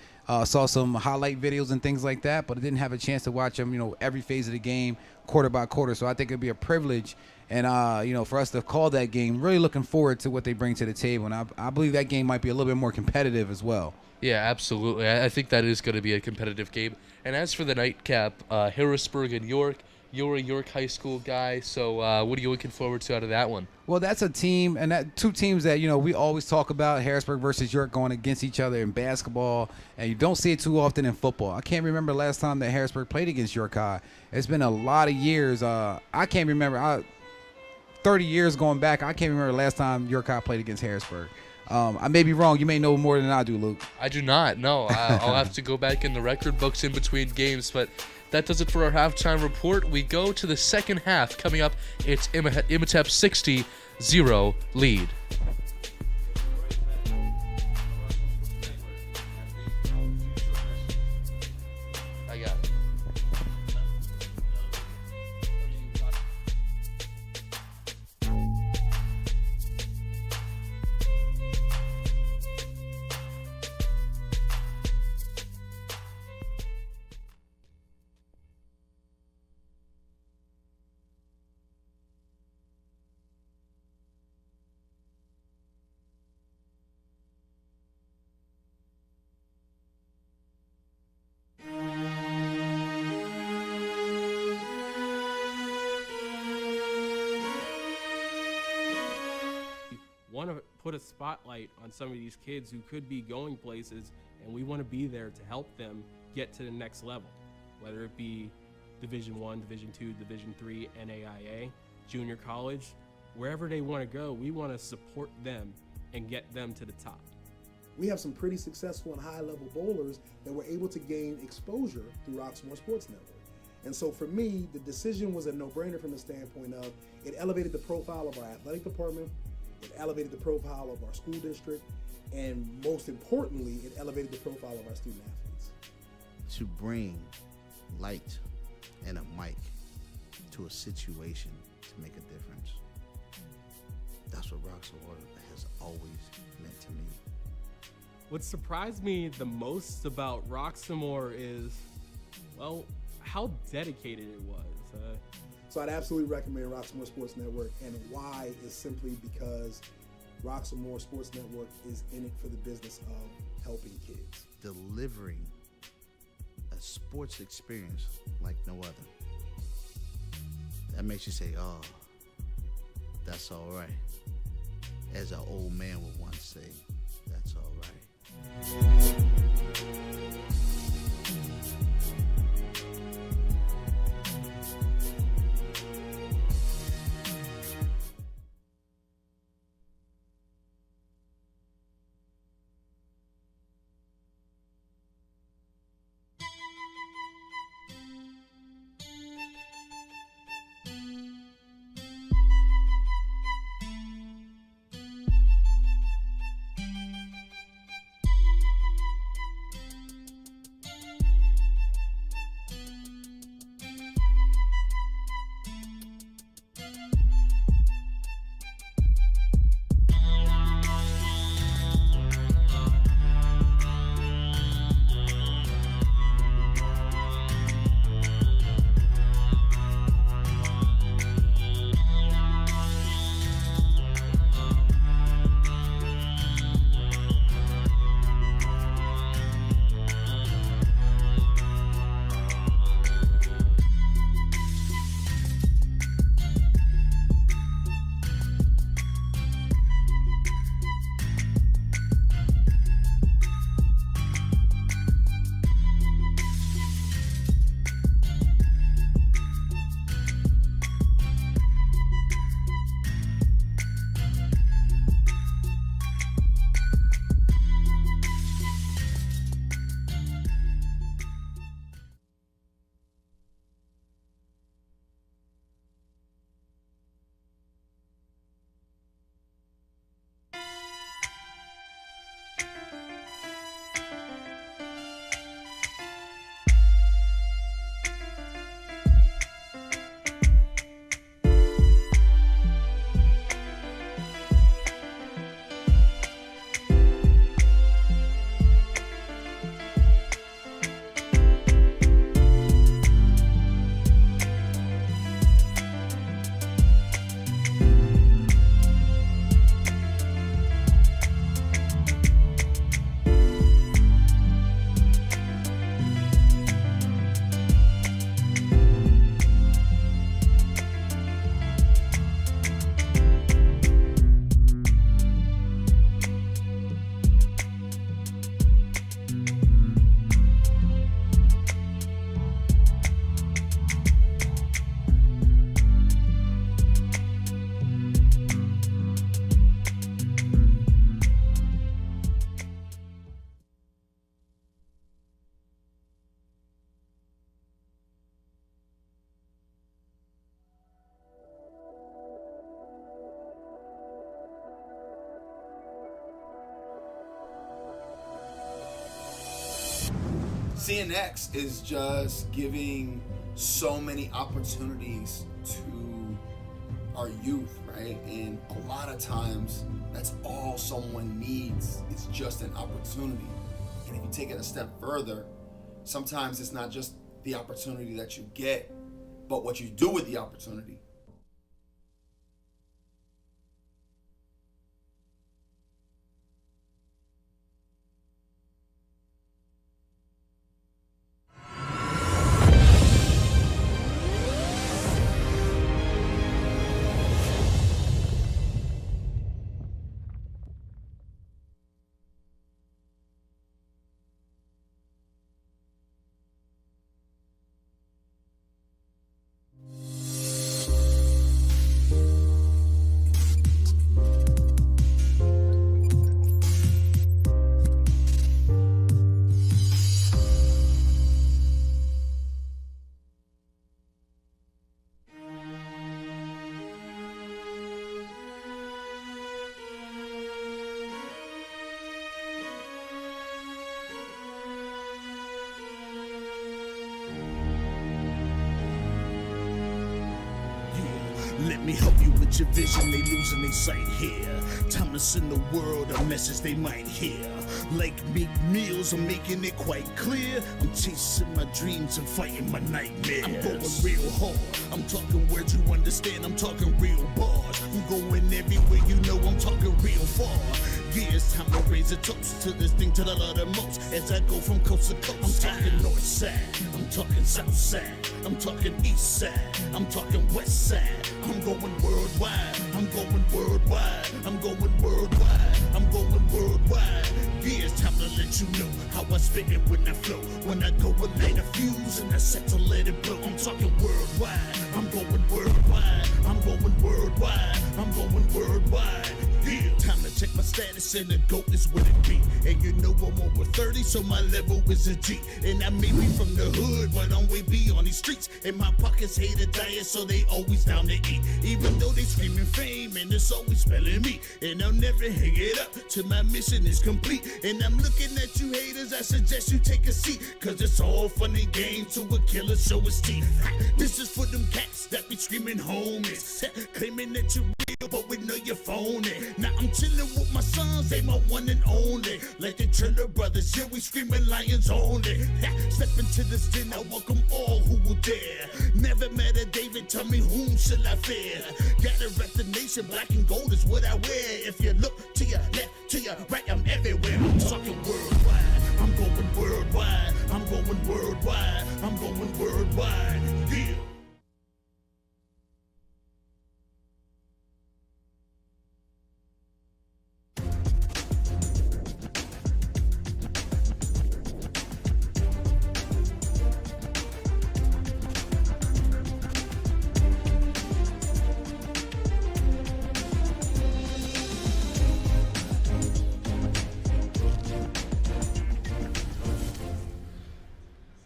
Saw some highlight videos and things like that, but I didn't have a chance to watch them, every phase of the game, quarter by quarter. So I think it'd be a privilege, and for us to call that game. Really looking forward to what they bring to the table, and I believe that game might be a little bit more competitive as well. Yeah, absolutely. I think that is going to be a competitive game. And as for the nightcap, Harrisburg and York. You're a York High School guy, so what are you looking forward to out of that one? Well, that's a team, and that two teams that, we always talk about, Harrisburg versus York, going against each other in basketball, and you don't see it too often in football. I can't remember the last time that Harrisburg played against York High. It's been a lot of years. I can't remember. 30 years going back, I can't remember the last time York High played against Harrisburg. I may be wrong. You may know more than I do, Luke. I do not. No, I'll have to go back in the record books in between games, but that does it for our halftime report. We go to the second half. Coming up, it's Imhotep 60-0 lead. I got it. Want to put a spotlight on some of these kids who could be going places, and we want to be there to help them get to the next level, whether it be Division I, Division II, Division III, NAIA, junior college, wherever they want to go. We want to support them and get them to the top. We have some pretty successful and high-level bowlers that were able to gain exposure through Roxamore Sports Network. And so for me, the decision was a no-brainer from the standpoint of it elevated the profile of our athletic department, it elevated the profile of our school district, and most importantly, it elevated the profile of our student athletes. To bring light and a mic to a situation to make a difference. That's what Roxamore has always meant to me. What surprised me the most about Roxamore is, well, how dedicated it was. So I'd absolutely recommend Roxamore Sports Network, and why is simply because Roxamore Sports Network is in it for the business of helping kids. Delivering a sports experience like no other. That makes you say, oh, that's all right. As an old man would once say, that's all right. CNX is just giving so many opportunities to our youth, right? And a lot of times, that's all someone needs. It's just an opportunity. And if you take it a step further, sometimes it's not just the opportunity that you get, but what you do with the opportunity. Let me help you with your vision, they losing their sight here. Time to send the world a message they might hear. Like Meek Mills, I'm making it quite clear. I'm chasing my dreams and fighting my nightmares. I'm going real hard, I'm talking words you understand, I'm talking real bars. I'm going everywhere, you know I'm talking real far. Yeah, it's time to raise a toast to this thing to the love the most. As I go from coast to coast, I'm talking north side, I'm talking south side, I'm talking east side, I'm talking west side. I'm going worldwide, I'm going worldwide, I'm going worldwide, I'm going worldwide. Yeah, it's time to let you know how I spit it when I flow. When I go and light a fuse and I set to let it blow. I'm talking worldwide, I'm going worldwide, I'm going worldwide, I'm going worldwide. Yeah, time to check my status and the GOAT is what it be. And you know I'm over 30, so my level is a G. And I may be from the hood, but I'm way beyond these streets. And my pockets hate a diet, so they always down to eat. Even though they screaming fame, and it's always spelling me. And I'll never hang it up till my mission is complete. And I'm looking at you haters, I suggest you take a seat. Cause it's all fun and games to a killer show his teeth. This is for them cats that be screaming homies. Claiming that you're real, but we know you're phony. Now I'm chillin' with my sons, they my one and only. Like the Triller Brothers, yeah, we screaming lions only. Step into this den, I welcome all who will dare. Never met a David, tell me whom shall I fear? Gotta rep the nation, black and gold is what I wear. If you look to your left, to your right, I'm everywhere. I'm talking worldwide, I'm going worldwide, I'm going worldwide, I'm going worldwide. Yeah.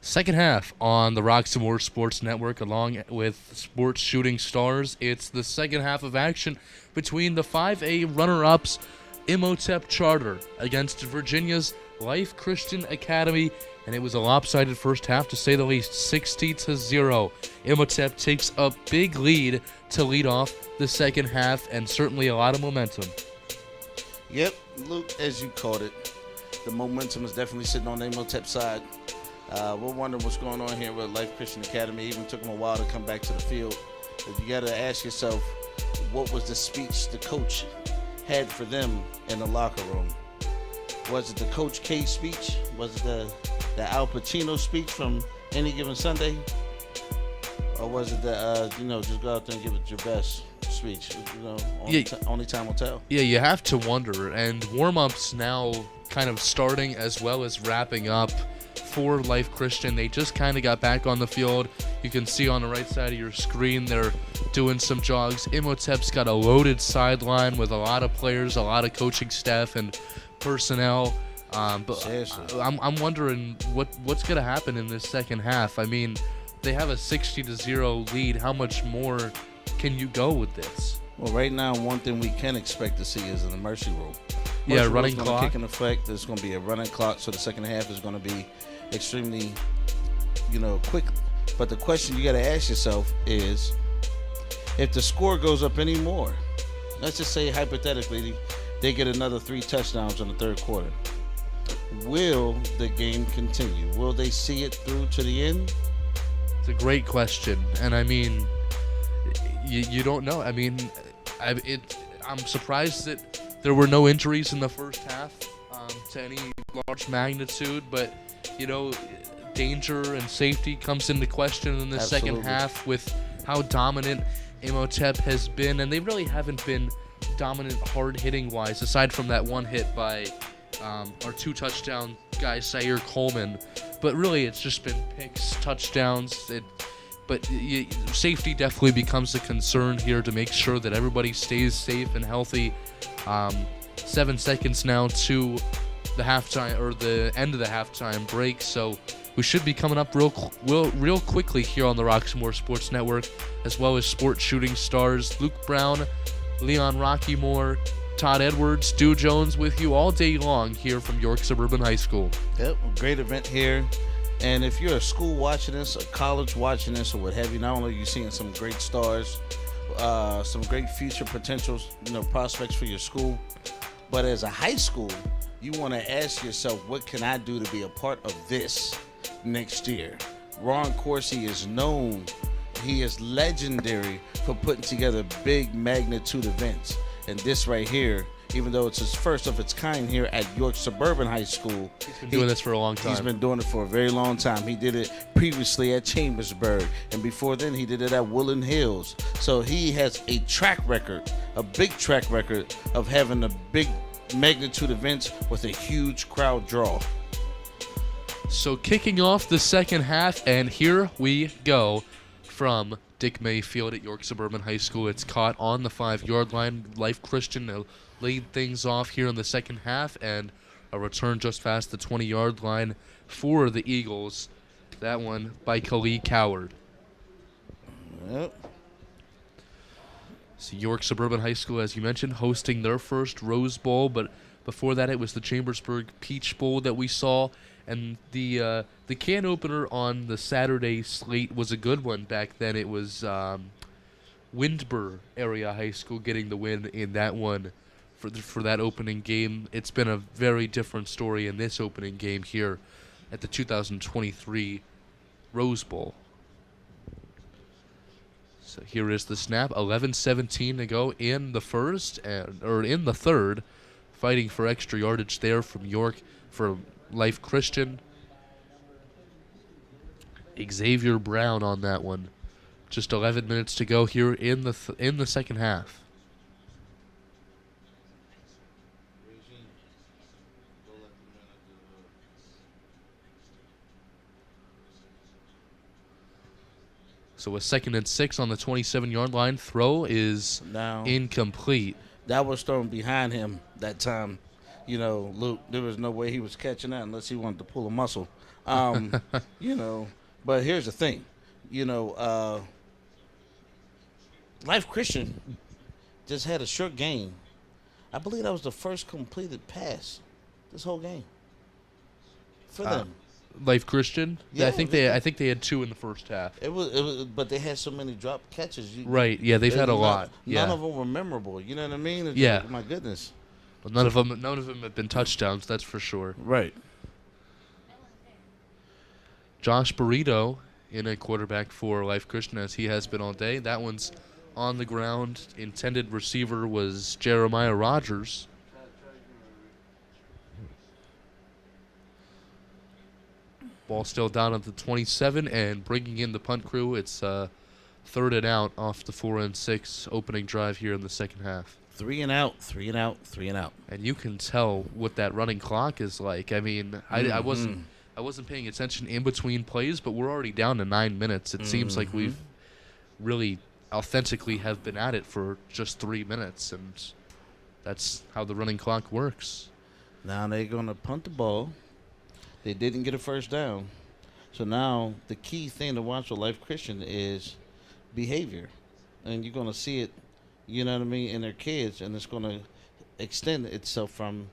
Second half on the Roxamore Sports Network, along with Sports Shooting Stars. It's the second half of action between the 5A runner-ups Imhotep Charter against Virginia's Life Christian Academy, and it was a lopsided first half, to say the least, 60-0. Imhotep takes a big lead to lead off the second half, and certainly a lot of momentum. Yep, Luke, as you called it, the momentum is definitely sitting on the Imhotep side. We're wondering what's going on here with Life Christian Academy. Even took them a while to come back to the field. But you got to ask yourself, what was the speech the coach had for them in the locker room? Was it the Coach K speech? Was it the Al Pacino speech from Any Given Sunday? Or was it the, just go out there and give it your best speech? Only time will tell. Yeah, you have to wonder. And warm-ups now kind of starting as well as wrapping up for Life Christian. They just kind of got back on the field. You can see on the right side of your screen they're doing some jogs. Imhotep's got a loaded sideline with a lot of players, a lot of coaching staff and personnel. But I'm wondering what's going to happen in this second half. I mean, they have a 60-0 lead. How much more can you go with this? Well, right now, one thing we can expect to see is in the mercy rule. Running clock. Kick in effect. There's going to be a running clock, so the second half is going to be extremely, quick. But the question you got to ask yourself is, if the score goes up any more, let's just say hypothetically they get another 3 touchdowns in the third quarter, will the game continue? Will they see it through to the end? It's a great question, and I mean, you don't know. I mean, I'm surprised that there were no injuries in the first half to any large magnitude, but danger and safety comes into question in the second half with how dominant Imhotep has been, and they really haven't been dominant hard-hitting wise, aside from that one hit by our 2 touchdown guy, Sayer Coleman. But really, it's just been picks, touchdowns. Safety definitely becomes a concern here to make sure that everybody stays safe and healthy. 7 seconds now to the halftime or the end of the halftime break, so we should be coming up real quickly here on the Roxamore Sports Network, as well as sports shooting stars Luke Brown, Leon Rockymore, Todd Edwards, Stu Jones with you all day long here from York Surburban High School. Yep, great event here. And if you're a school watching this, a college watching this, or what have you, not only are you seeing some great stars, some great future potentials, prospects for your school, but as a high school, you want to ask yourself, what can I do to be a part of this next year? Ron Coursey is known, he is legendary for putting together big magnitude events. And this right here, even though it's his first of its kind here at York Surburban High School. He's been doing this for a long time. He's been doing it for a very long time. He did it previously at Chambersburg, and before then he did it at Woodland Hills. So he has a track record, a big track record of having a big magnitude events with a huge crowd draw. So kicking off the second half, and here we go from Dick Mayfield at York Surburban High School. It's caught on the 5-yard line. Life Christian laid things off here in the second half, and a return just past the 20-yard line for the Eagles. That one by Khalid Coward. Yep. So York Surburban High School, as you mentioned, hosting their first Rose Bowl, but before that it was the Chambersburg Peach Bowl that we saw. And the can opener on the Saturday slate was a good one back then. It was Windber Area High School getting the win in that one for that opening game. It's been a very different story in this opening game here at the 2023 Rose Bowl. So here is the snap. 11:17 to go in the in the third. Fighting for extra yardage there from York for Life Christian. Xavier Brown on that one. Just 11 minutes to go here in the second half. So a 2nd and 6 on the 27-yard line. Throw is incomplete. That was thrown behind him that time. Luke, there was no way he was catching that unless he wanted to pull a muscle. But here's the thing. Life Christian just had a short game. I believe that was the first completed pass this whole game for them. Life Christian? Yeah, I think they had 2 in the first half. It was, but they had so many drop catches. Right, yeah, they've had a lot. None of them were memorable. You know what I mean? It's yeah. Like, my goodness. Well, none of them have been touchdowns, that's for sure. Right. Josh Burrito in a quarterback for Life Christian, as he has been all day. That one's on the ground. Intended receiver was Jeremiah Rogers. Ball still down at the 27, and bringing in the punt crew. It's 3rd and out off the 4 and 6 opening drive here in the second half. 3 and out, 3 and out, 3 and out. And you can tell what that running clock is like. I mean, I wasn't paying attention in between plays, but we're already down to 9 minutes. It seems like we've really authentically have been at it for just 3 minutes, and that's how the running clock works. Now they're going to punt the ball. They didn't get a first down. So now the key thing to watch with Life Christian is behavior. And you're going to see it, in their kids, and it's going to extend itself from,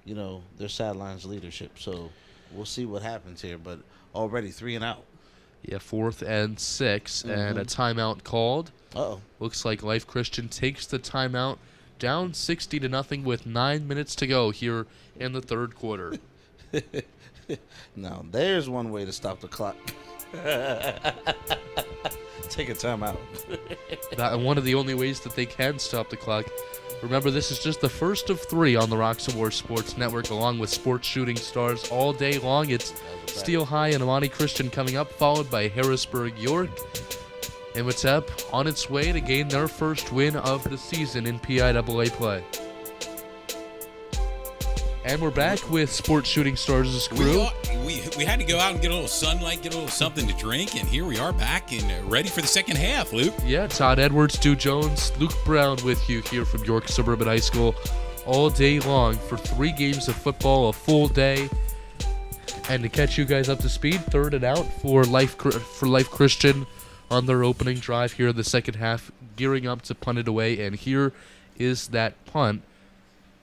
their sidelines leadership. So we'll see what happens here. But already 3 and out. Yeah, 4th and 6, and a timeout called. Uh-oh. Looks like Life Christian takes the timeout, down 60-0 with 9 minutes to go here in the third quarter. Now, there's one way to stop the clock. Take a timeout. One of the only ways that they can stop the clock. Remember, this is just the first of 3 on the Roxamore Sports Network, along with Sports Shooting Stars all day long. It's Steel High and Amani Christian coming up, followed by Harrisburg York. Imhotep on its way to gain their first win of the season in PIAA play. And we're back with Sports Shooting Stars' crew. We had to go out and get a little sunlight, get a little something to drink, and here we are back and ready for the second half, Luke. Yeah, Todd Edwards, Stu Jones, Luke Brown with you here from York Surburban High School all day long for 3 games of football, a full day. And to catch you guys up to speed, 3rd and out for Life Christian on their opening drive here in the second half, gearing up to punt it away. And here is that punt.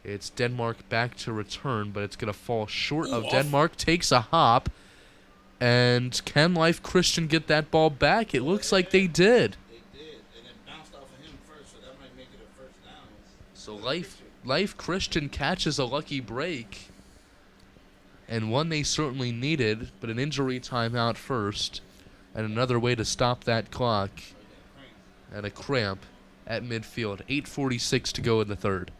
It's Denmark back to return, but it's going to fall short of Denmark. Takes a hop. And can Life Christian get that ball back? It looks like they did. They did, and it bounced off of him first, so that might make it a first down. So Life Christian catches a lucky break. And one they certainly needed, but an injury timeout first. And another way to stop that clock. And a cramp at midfield. 8:46 to go in the third.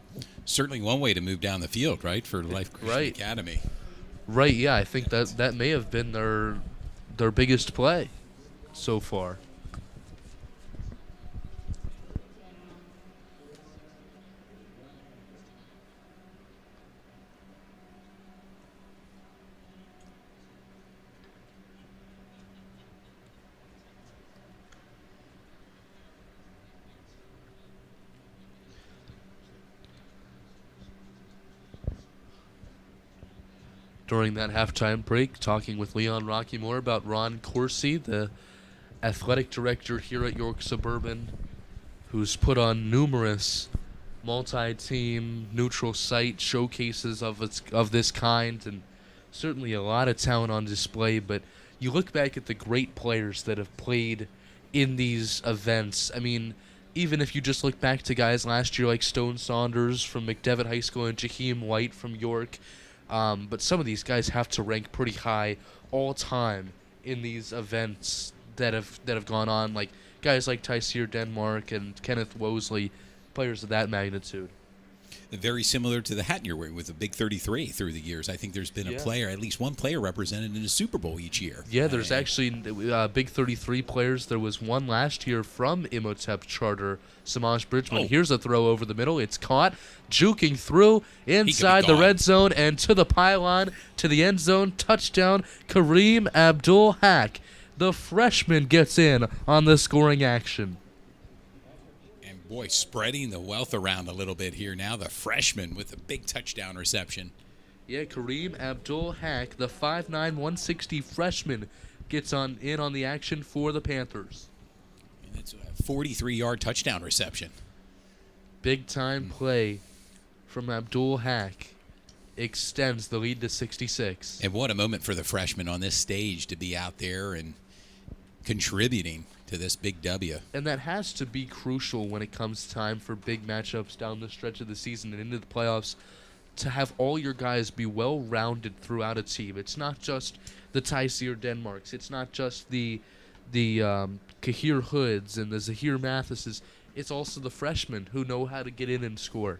Certainly one way to move down the field, right, for Life Christian Academy. Right, yeah, I think that may have been their biggest play so far. During that halftime break, talking with Leon Rockymore about Ron Corsi, the athletic director here at York Surburban, who's put on numerous multi-team neutral site showcases of this kind, and certainly a lot of talent on display. But you look back at the great players that have played in these events. I mean, even if you just look back to guys last year like Stone Saunders from McDevitt High School and Jaheim White from York, but some of these guys have to rank pretty high all time in these events that have gone on, like guys like Tyseer Denmark and Kenneth Wosley, players of that magnitude. Very similar to the hat you're wearing with the Big 33 through the years. I think there's been a player, at least one player represented in a Super Bowl each year. Yeah, there's actually Big 33 players. There was one last year from Imhotep Charter, Samaj Bridgman. Here's a throw over the middle. It's caught, juking through inside the red zone and to the pylon, to the end zone. Touchdown, Kareem Abdul-Haq. The freshman gets in on the scoring action. Boy, spreading the wealth around a little bit here now. The freshman with a big touchdown reception. Yeah, Kareem Abdul-Haq, the 5'9", 160 freshman, gets in on the action for the Panthers. And it's a 43-yard touchdown reception. Big-time play from Abdul-Haq. Extends the lead to 66. And what a moment for the freshman on this stage to be out there and contributing to this big W. And that has to be crucial when it comes time for big matchups down the stretch of the season and into the playoffs, to have all your guys be well-rounded throughout a team. It's not just the Tyseer Denmarks. It's not just the Kahir Hoods and the Zahir Mathises. It's also the freshmen who know how to get in and score.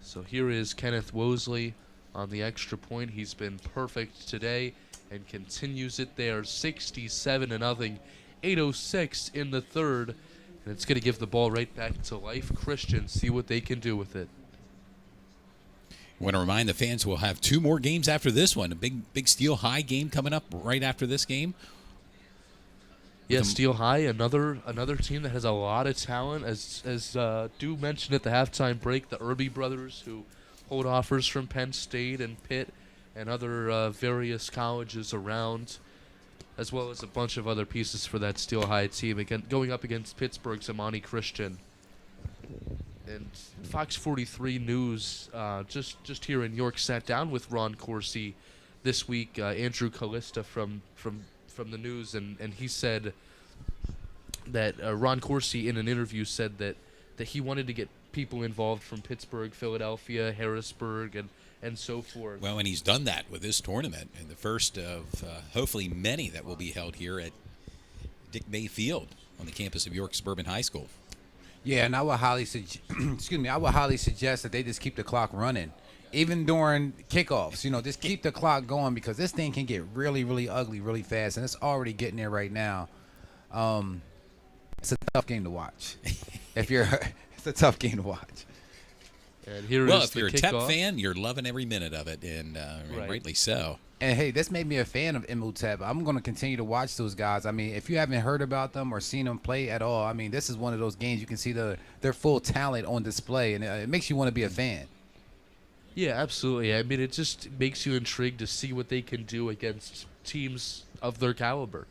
So here is Kenneth Wosley on the extra point. He's been perfect today and continues it there. 67-0, 8:06 in the third. And it's going to give the ball right back to Life Christian, see what they can do with it. I want to remind the fans we'll have 2 more games after this one. A big Steel High game coming up right after this game. Yeah, Steel High, another team that has a lot of talent. As Dew mentioned at the halftime break, the Irby brothers, who hold offers from Penn State and Pitt and other various colleges around, as well as a bunch of other pieces for that Steel High team, again, going up against Pittsburgh's Amani Christian. And Fox 43 News, just here in York, sat down with Ron Corsi this week. Andrew Callista from the News, and he said that Ron Corsi in an interview said that he wanted to get people involved from Pittsburgh, Philadelphia, Harrisburg, and so forth. Well, and he's done that with this tournament, and the first of hopefully many that will be held here at Dick May Field on the campus of York Suburban High School. Yeah, and I would highly suggest that they just keep the clock running, even during kickoffs. Just keep the clock going, because this thing can get really, really ugly really fast, and it's already getting there right now. It's a tough game to watch. It's a tough game to watch. And here well, is if the you're a kickoff. Tep fan, you're loving every minute of it, and rightly so. And hey, this made me a fan of Imhotep. I'm going to continue to watch those guys. I mean, if you haven't heard about them or seen them play at all, I mean, this is one of those games you can see their full talent on display, and it makes you want to be a fan. Yeah, absolutely. I mean, it just makes you intrigued to see what they can do against teams of their caliber.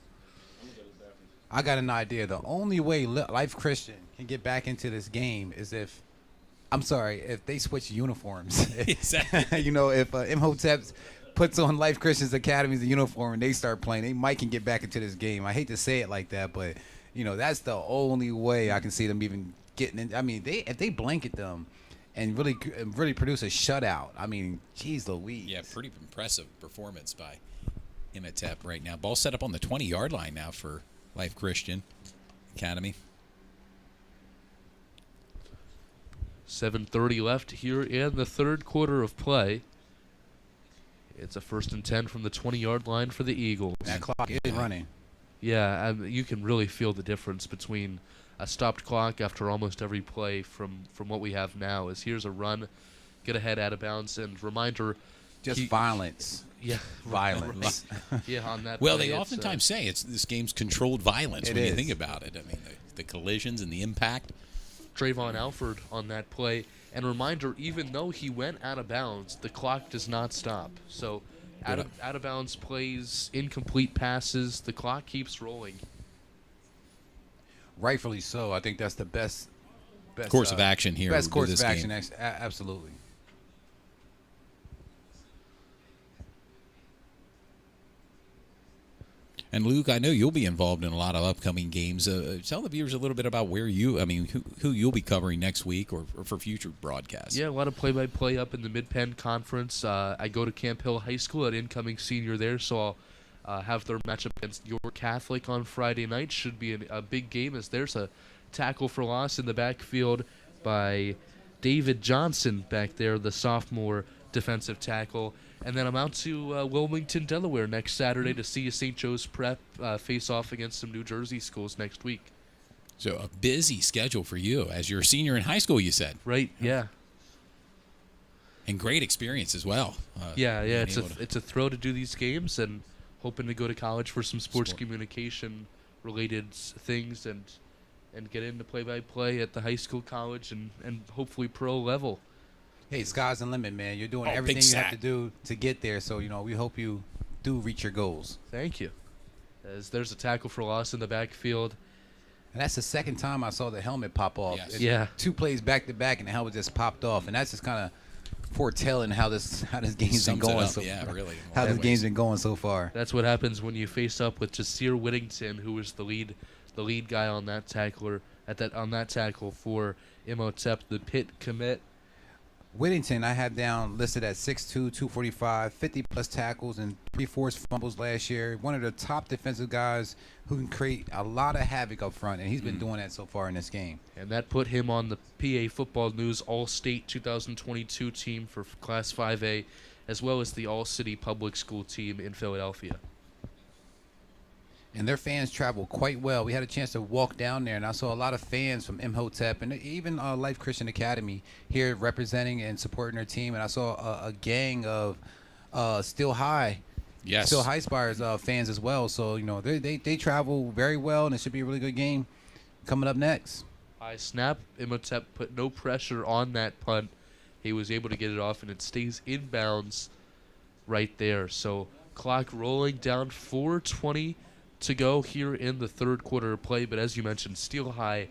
I got an idea. The only way Life Christian can get back into this game is if they switch uniforms. Exactly. If Imhotep puts on Life Christian's Academy's uniform and they start playing, they might can get back into this game. I hate to say it like that, but that's the only way I can see them even getting in. I mean, if they blanket them and really produce a shutout, I mean, geez Louise. Yeah, pretty impressive performance by Imhotep right now. Ball set up on the 20-yard line now for Life Christian Academy. 7:30 left here in the third quarter of play. It's a 1st and 10 from the 20-yard line for the Eagles. That clock is running. Yeah, you can really feel the difference between a stopped clock after almost every play from what we have now. Is here's a run, get ahead out of bounds, and reminder. Just violence. Yeah, violence. Yeah, on that. Well, play, they oftentimes say this game's controlled violence when you think about it. I mean, the collisions and the impact. Trayvon Alford on that play. And reminder, even though he went out of bounds, the clock does not stop. So out of bounds plays, incomplete passes, the clock keeps rolling. Rightfully so. I think that's the best course of action here. Best course of game. action, absolutely. And Luke, I know you'll be involved in a lot of upcoming games. Tell the viewers a little bit about who you'll be covering next week or for future broadcasts. Yeah, a lot of play-by-play up in the Mid-Penn Conference. I go to Camp Hill High School at incoming senior there, so I'll have their matchup against York Catholic on Friday night. Should be a big game, as there's a tackle for loss in the backfield by David Johnson back there, the sophomore defensive tackle. And then I'm out to Wilmington, Delaware next Saturday to see a St. Joe's Prep face off against some New Jersey schools next week. So a busy schedule for you as you're a senior in high school, you said. Right, yeah. And great experience as well. Yeah, it's a thrill to do these games, and hoping to go to college for some sports communication related things and get into play-by-play at the high school, college, and hopefully pro level. Hey, sky's the limit, man. You're doing everything you have to do to get there. So, we hope you do reach your goals. Thank you. As there's a tackle for loss in the backfield. And that's the second time I saw the helmet pop off. Yes. Yeah. 2 plays back-to-back, and the helmet just popped off. And that's just kind of foretelling how this game's been going so far. Yeah, really. How this game's been going so far. That's what happens when you face up with Jasir Whittington, who was the lead guy on that tackle for Imhotep, the Pitt commit. Whittington, I had down listed at 6'2", 245, 50-plus tackles, and 3 forced fumbles last year. One of the top defensive guys who can create a lot of havoc up front, and he's been doing that so far in this game. And that put him on the PA Football News All-State 2022 team for Class 5A, as well as the All-City Public School team in Philadelphia. And their fans travel quite well. We had a chance to walk down there, and I saw a lot of fans from Imhotep and even Life Christian Academy here representing and supporting their team. And I saw a gang of Still High Spires fans as well. So, they travel very well, and it should be a really good game coming up next. High snap. Imhotep put no pressure on that punt. He was able to get it off, and it stays inbounds right there. So, clock rolling down, 4:20 to go here in the third quarter of play. But as you mentioned, Steel High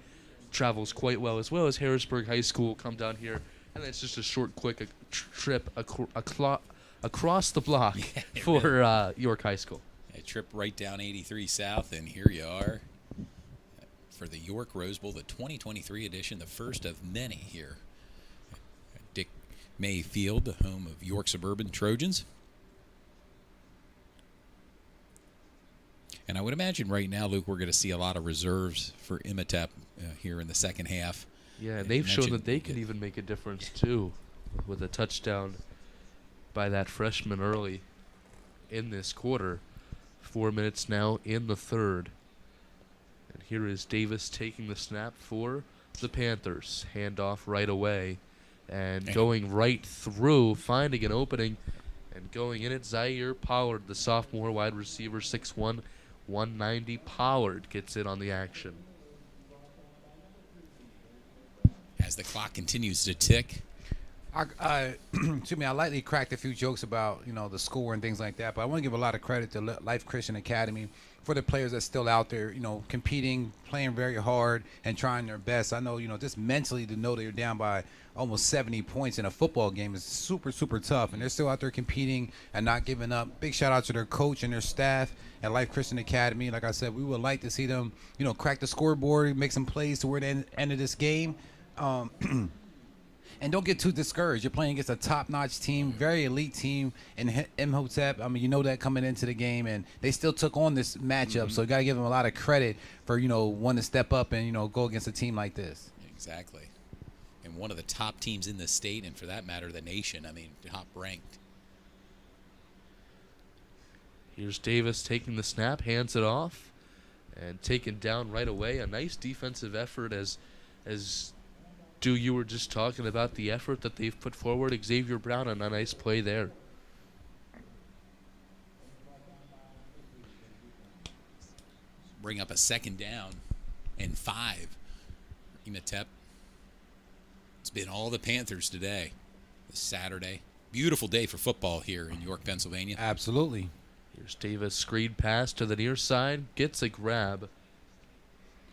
travels quite well, as well as Harrisburg High School come down here, and it's just a short, quick trip across the block for York High School. A trip right down 83 South, and here you are for the York Rose Bowl, the 2023 edition, the first of many here. Dick May Field, the home of York Surburban Trojans. And I would imagine right now, Luke, we're going to see a lot of reserves for Imhotep here in the second half. Yeah, and they've shown that they can even make a difference, too, with a touchdown by that freshman early in this quarter. 4 minutes now in the third. And here is Davis taking the snap for the Panthers. Handoff right away. And going right through, finding an opening, and going in at Zaire Pollard, the sophomore wide receiver, 6'1", 190. Pollard gets in on the action. As the clock continues to tick. I lightly cracked a few jokes about, the score and things like that, but I want to give a lot of credit to Life Christian Academy for the players that's still out there, competing, playing very hard, and trying their best. I know, just mentally to know they're down by almost 70 points in a football game is super, super tough, and they're still out there competing and not giving up. Big shout out to their coach and their staff at Life Christian Academy. Like I said, we would like to see them, crack the scoreboard, make some plays toward the end of this game. And don't get too discouraged. You're playing against a top-notch team, very elite team in Imhotep. I mean, you know that coming into the game, and they still took on this matchup. So you got to give them a lot of credit for, wanting to step up and, go against a team like this. Exactly. And one of the top teams in the state, and for that matter, the nation. I mean, top-ranked. Here's Davis taking the snap, hands it off, and taken down right away. A nice defensive effort as you were just talking about the effort that they've put forward. Xavier Brown on a nice play there. Bring up a second down and 5. Imhotep. It's been all the Panthers today. This Saturday. Beautiful day for football here in York, Pennsylvania. Absolutely. Here's Davis, screen pass to the near side. Gets a grab.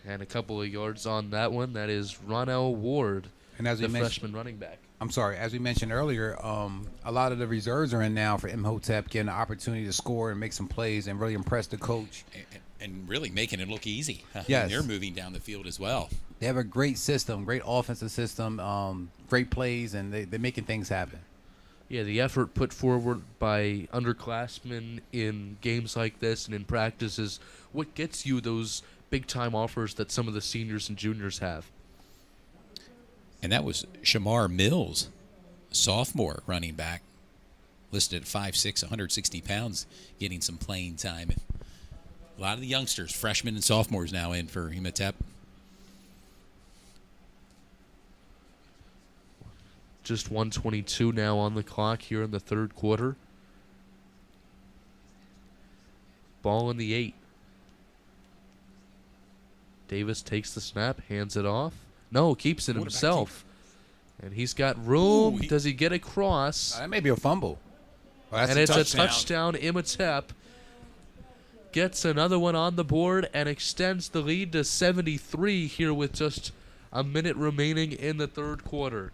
And a couple of yards on that one. That is Ronell Ward, and as the freshman running back. I'm sorry, as we mentioned earlier, a lot of the reserves are in now for Imhotep, getting an opportunity to score and make some plays and really impress the coach. And really making it look easy. Yes. And they're moving down the field as well. They have a great system, great offensive system, great plays, and they're making things happen. Yeah, the effort put forward by underclassmen in games like this and in practice is what gets you those big-time offers that some of the seniors and juniors have. And that was Shamar Mills, sophomore running back, listed at 5'6", 160 pounds, getting some playing time. A lot of the youngsters, freshmen and sophomores now in for Imhotep. Just 1:22 now on the clock here in the third quarter. Ball in the 8. Davis takes the snap, hands it off. No, keeps it himself. And he's got room. Ooh, Does he get across? That may be a fumble. And it's a touchdown. Imhotep gets another one on the board and extends the lead to 73 here with just a minute remaining in the third quarter.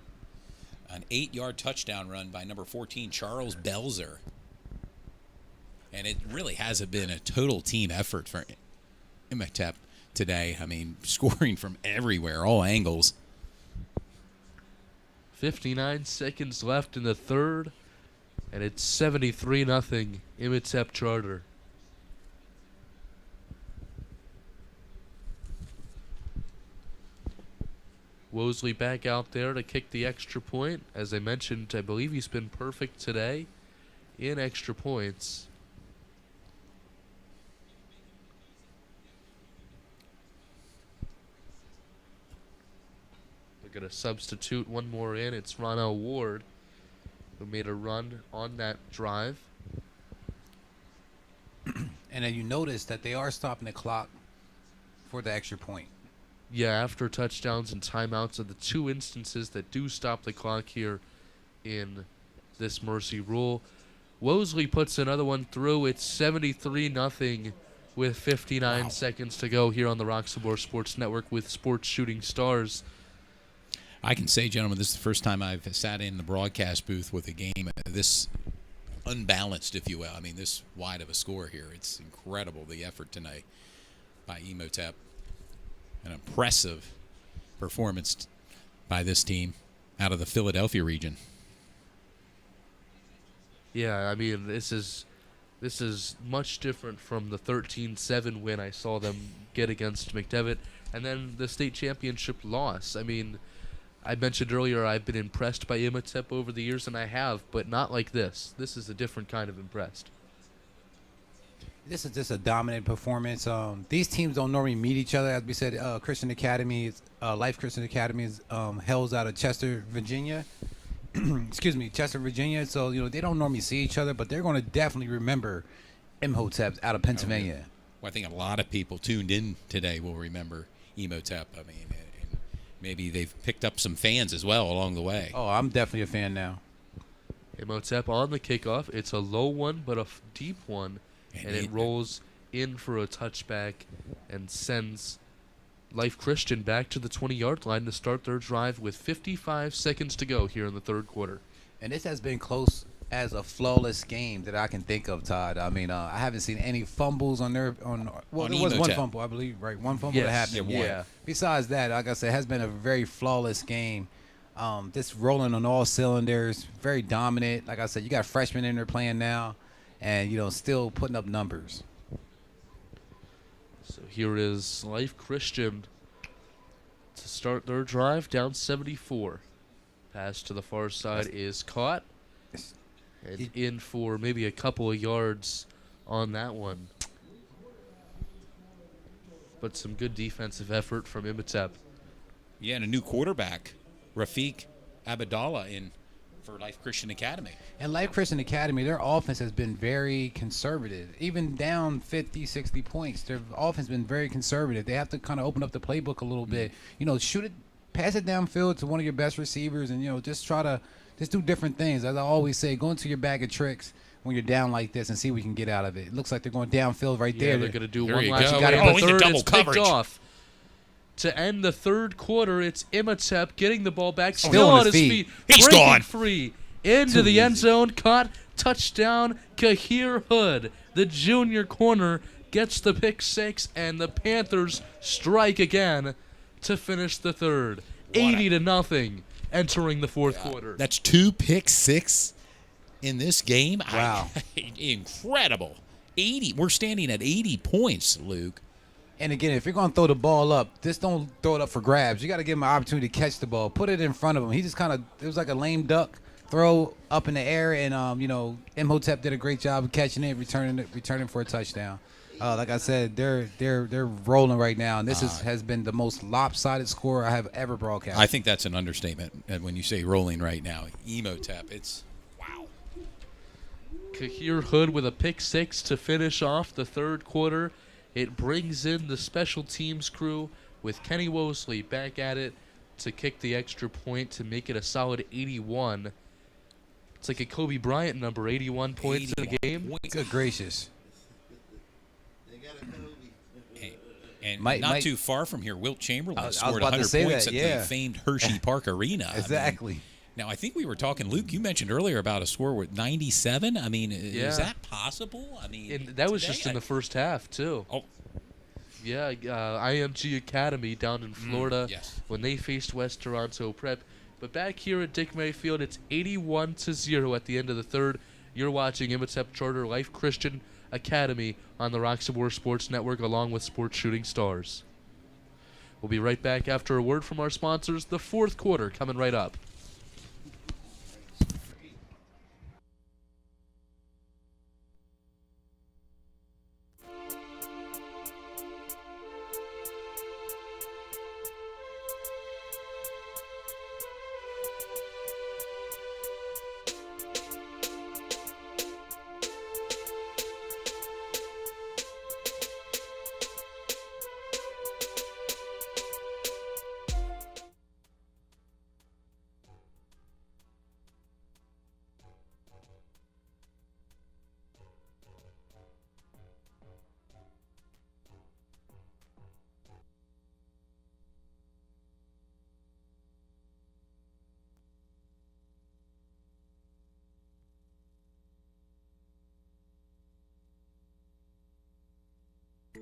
An 8-yard touchdown run by number 14, Charles Belzer. And it really has been a total team effort for Imhotep today. I mean, scoring from everywhere, all angles. 59 seconds left in the third, and it's 73-0 Imhotep Charter. Wosley back out there to kick the extra point. As I mentioned, I believe he's been perfect today in extra points. We're going to substitute one more in. It's Ronell Ward, who made a run on that drive. And then you notice that they are stopping the clock for the extra point. Yeah, after touchdowns and timeouts are the two instances that do stop the clock here in this mercy rule. Wosley puts another one through. It's 73-0 with 59 seconds to go here on the Roxamore Sports Network with Sports Shooting Stars. I can say, gentlemen, this is the first time I've sat in the broadcast booth with a game this unbalanced, if you will. I mean, this wide of a score here. It's incredible, the effort tonight by Imhotep. An impressive performance by this team out of the Philadelphia region. Yeah, I mean, this is much different from the 13-7 win I saw them get against McDevitt, and then the state championship loss. I mean, I mentioned earlier I've been impressed by Imhotep over the years, and I have, but not like this. This is a different kind of impressed. This is just a dominant performance. These teams don't normally meet each other. As we said, Christian Academy, Life Christian Academy is held out of Chester, Virginia. Excuse me, Chester, Virginia. So, they don't normally see each other, but they're going to definitely remember Imhotep out of Pennsylvania. Well, I think a lot of people tuned in today will remember Imhotep. I mean, and maybe they've picked up some fans as well along the way. Oh, I'm definitely a fan now. Imhotep on the kickoff. It's a low one, but a deep one. And it rolls in for a touchback and sends Life Christian back to the 20-yard line to start their drive with 55 seconds to go here in the third quarter. And this has been close as a flawless game that I can think of, Todd. I mean, I haven't seen any fumbles on there was Imhotep. one fumble, I believe, right? One fumble that happened. Yeah. Besides that, like I said, it has been a very flawless game. This rolling on all cylinders, very dominant. Like I said, you got freshmen in there playing now, and still putting up numbers. So here is Life Christian to start their drive, down 74. Pass to the far side is caught. And in for maybe a couple of yards on that one. But some good defensive effort from Imhotep. Yeah, and a new quarterback, Rafiq Abdallah, in for Life Christian Academy. And Life Christian Academy, their offense has been very conservative. Even down 50, 60 points, their offense has been very conservative. They have to kind of open up the playbook a little bit. Shoot it, pass it downfield to one of your best receivers, and, just try to do different things. As I always say, go into your bag of tricks when you're down like this and see what we can get out of it. It looks like they're going downfield right there. They're going to do There one you last go. play. Oh, The into third double is picked coverage. off. To end the third quarter, it's Imhotep getting the ball back, Still still on on his his feet. feet. He's breaking gone. free into the end zone, caught, touchdown, Kahir Hood. The junior corner gets the pick six, and the Panthers strike again to finish the third. 80-0 entering the fourth quarter. That's 2 pick six in this game. Wow. Incredible. 80. We're standing at 80 points, Luke. And again, if you're going to throw the ball up, just don't throw it up for grabs. You got to give him an opportunity to catch the ball. Put it in front of him. He just it was like a lame duck throw up in the air, and Imhotep did a great job of catching it, returning for a touchdown. Like I said, they're rolling right now, and this has been the most lopsided score I have ever broadcast. I think that's an understatement when you say rolling right now. Imhotep, it's wow. Kahir Hood with a pick six to finish off the third quarter. It brings in the special teams crew with Kenny Wosley back at it to kick the extra point to make it a solid 81. It's like a Kobe Bryant number, 81 points in a game. Good gracious. And Might- not too far from here, Wilt Chamberlain I was scored about to 100 say points that, at yeah. the famed Hershey Park Arena. Exactly. Now, I think we were talking, Luke, you mentioned earlier about a score with 97. I mean, is that possible? I mean, And that was today, just in the first half, too. Oh. Yeah, IMG Academy down in Florida yes. when they faced West Toronto Prep. But back here at Dick Mayfield, it's 81-0 at the end of the third. You're watching Imhotep Charter Life Christian Academy on the Roxamore Sports Network along with Sports Shooting Stars. We'll be right back after a word from our sponsors. The fourth quarter coming right up.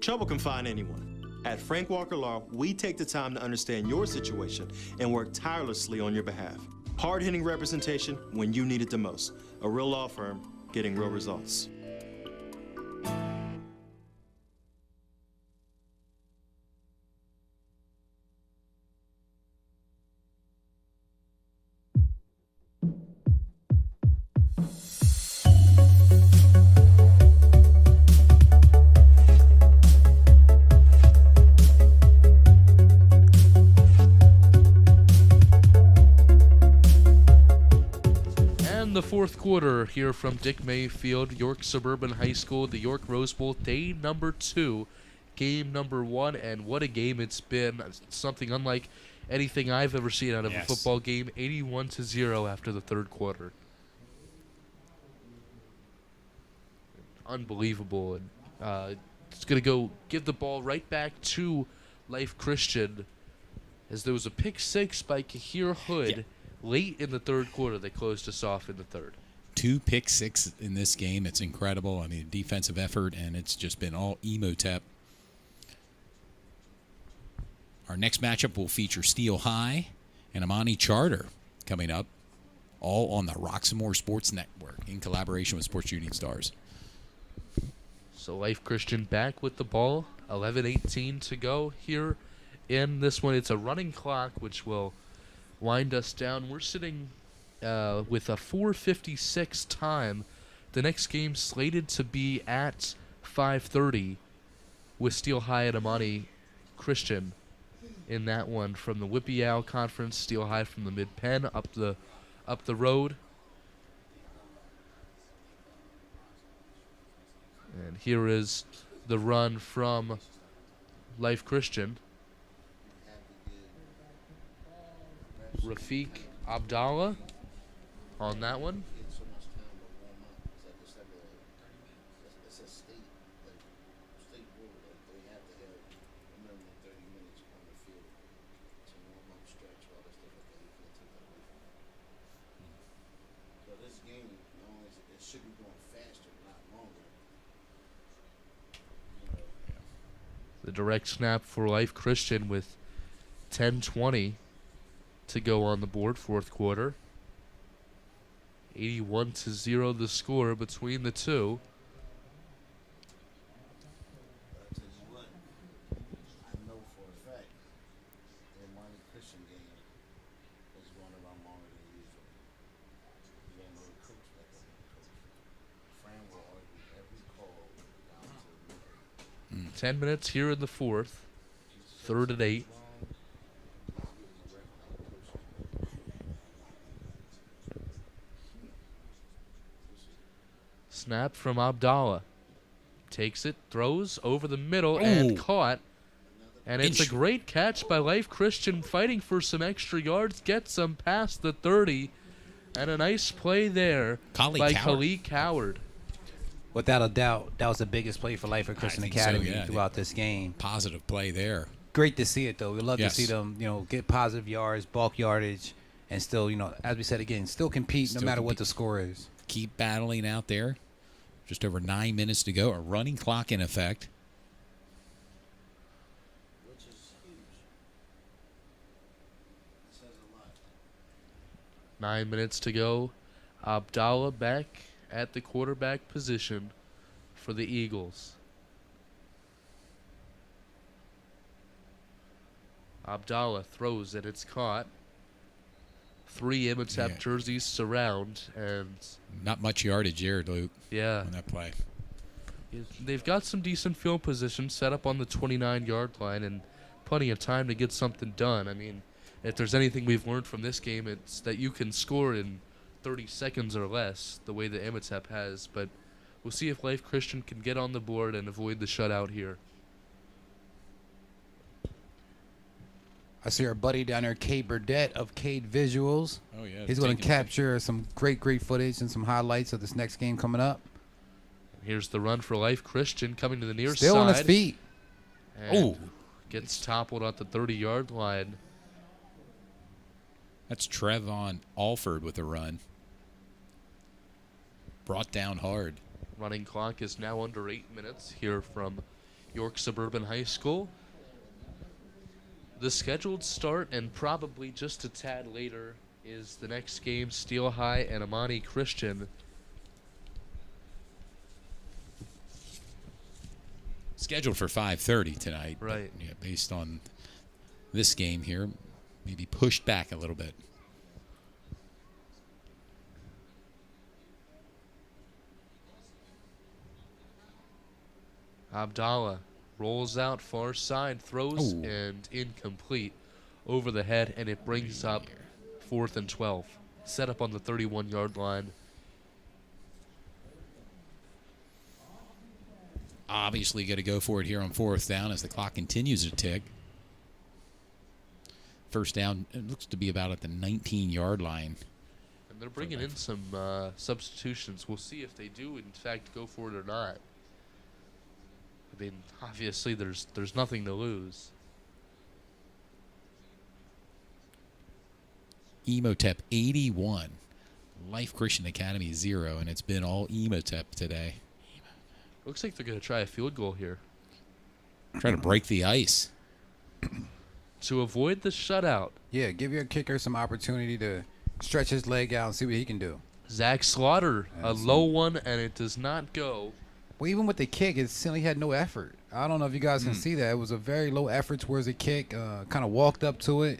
Trouble can find anyone. At Frank Walker Law, we take the time to understand your situation and work tirelessly on your behalf. Hard-hitting representation when you need it the most. A real law firm getting real results. The fourth quarter here from Dick Mayfield, York Suburban High School, the York Rose Bowl, day number 2, game number 1, and what a game it's been. Something unlike anything I've ever seen out of a football game. 81-0 after the third quarter. Unbelievable. And it's going to go give the ball right back to Life Christian as there was a pick 6 by Kahir Hood. Late in the third quarter, they closed us off in the third. 2 pick 6 in this game. It's incredible. I mean, defensive effort, and it's just been all Imhotep. Our next matchup will feature Steel High and Amani Charter coming up, all on the Roxamore Sports Network in collaboration with Sports Shooting Stars. So Life Christian back with the ball. 11:18 to go here in this one. It's a running clock, which will wind us down. We're sitting with a 4:56 time. The next game slated to be at 5:30 with Steel High and Amani Christian in that one from the Whippy Owl Conference. Steel High from the Mid-Penn up the road. And here is the run from Life Christian. Rafiq Abdallah on that one. The direct snap for Life Christian with 10:20 to go on the board, fourth quarter. 81-0 the score between the two. Mm. 10 minutes here in the fourth. 3rd and 8. Snap from Abdallah. Takes it, throws over the middle, and caught. And it's a great catch by Life Christian, fighting for some extra yards, gets them past the 30. And a nice play there by Khalid Coward. Without a doubt, that was the biggest play for Life Christian Academy throughout this game. Positive play there. Great to see it, though. We love to see them, get positive yards, bulk yardage, and still, as we said again, still compete no matter what the score is. Keep battling out there. Just over 9 minutes to go. A running clock in effect. Which is huge. It says a lot. 9 minutes to go. Abdallah back at the quarterback position for the Eagles. Abdallah throws and it's caught. 3 Imhotep jerseys surround, and not much yardage here, Luke. Yeah, on that play. They've got some decent field position set up on the 29-yard line, and plenty of time to get something done. I mean, if there's anything we've learned from this game, it's that you can score in 30 seconds or less, the way that Imhotep has. But we'll see if Life Christian can get on the board and avoid the shutout here. I see our buddy down there, Cade Burdett of Cade Visuals. Oh, yeah. He's going to capture some great footage and some highlights of this next game coming up. Here's the run for Life Christian coming to the near side. Still on his feet. Oh, gets toppled at the 30-yard line. That's Trevon Alford with a run. Brought down hard. Running clock is now under 8 minutes here from York Surburban High School. The scheduled start, and probably just a tad later, is the next game, Steel High and Amani Christian. Scheduled for 5:30 tonight. Right. But, yeah, based on this game here, maybe pushed back a little bit. Abdallah rolls out far side, throws, and incomplete over the head, and it brings up 4th and 12. Set up on the 31-yard line. Obviously going to go for it here on 4th down as the clock continues to tick. First down, it looks to be about at the 19-yard line. And they're bringing in some substitutions. We'll see if they do, in fact, go for it or not. I mean, obviously, there's nothing to lose. Imhotep 81, Life Christian Academy 0, and it's been all Imhotep today. Looks like they're going to try a field goal here. Trying to break the ice. To avoid the shutout. Yeah, give your kicker some opportunity to stretch his leg out and see what he can do. Zach Slaughter, a low one, and it does not go. Well, even with the kick, it simply had no effort. I don't know if you guys can see that. It was a very low effort towards the kick. Kind of walked up to it.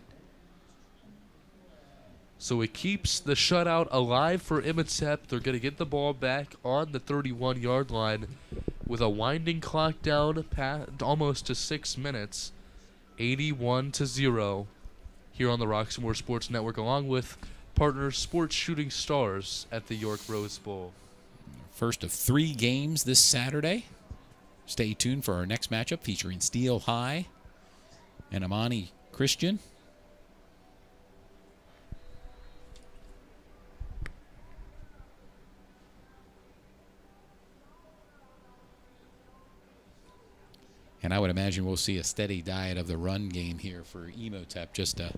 So it keeps the shutout alive for Imhotep. They're going to get the ball back on the 31-yard line with a winding clock down almost to 6 minutes. 81-0 here on the Roxamore Sports Network, along with partners Sports Shooting Stars at the York Rose Bowl. First of 3 games this Saturday. Stay tuned for our next matchup featuring Steel High and Amani Christian. And I would imagine we'll see a steady diet of the run game here for Imhotep just to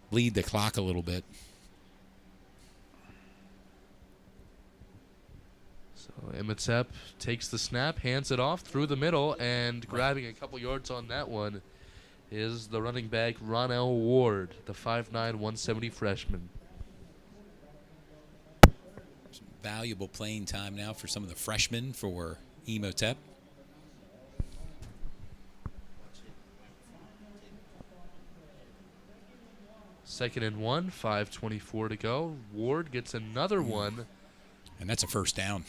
bleed the clock a little bit. So Imhotep takes the snap, hands it off through the middle, and grabbing a couple yards on that one is the running back Ronell Ward, the 5'9", 170 freshman. Some valuable playing time now for some of the freshmen for Imhotep. Second and 1, 5:24 to go. Ward gets another one. And that's a first down.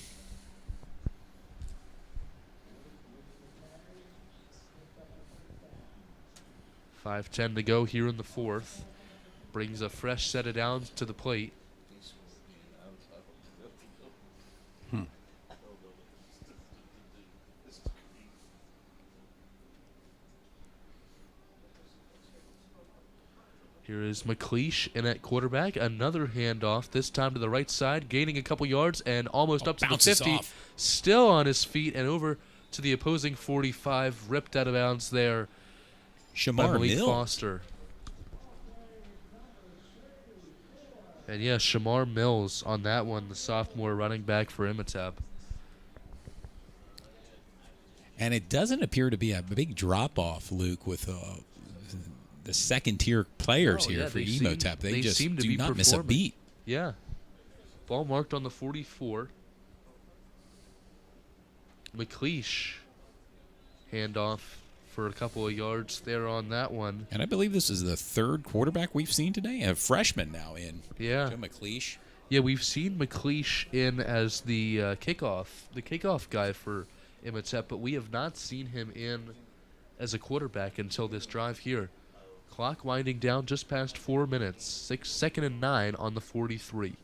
$5:10 to go here in the 4th. Brings a fresh set of downs to the plate. Here is McLeish in at quarterback. Another handoff, this time to the right side, gaining a couple yards and almost up to the 50. Off. Still on his feet and over to the opposing 45. Ripped out of bounds there by Shamar Malik Mills. Foster. And yeah, Shamar Mills on that one, the sophomore running back for Imhotep. And it doesn't appear to be a big drop-off, Luke, with the second-tier players here for Imhotep. They just seem to do be not miss a performing. beat. Yeah. Ball marked on the 44. McLeish handoff for a couple of yards there on that one. And I believe this is the 3rd quarterback we've seen today. A freshman now in. Yeah. Joe McLeish. Yeah, we've seen McLeish in as the kickoff guy for Imhotep, but we have not seen him in as a quarterback until this drive here. Clock winding down just past 4 minutes. 2nd and 9 on the 43.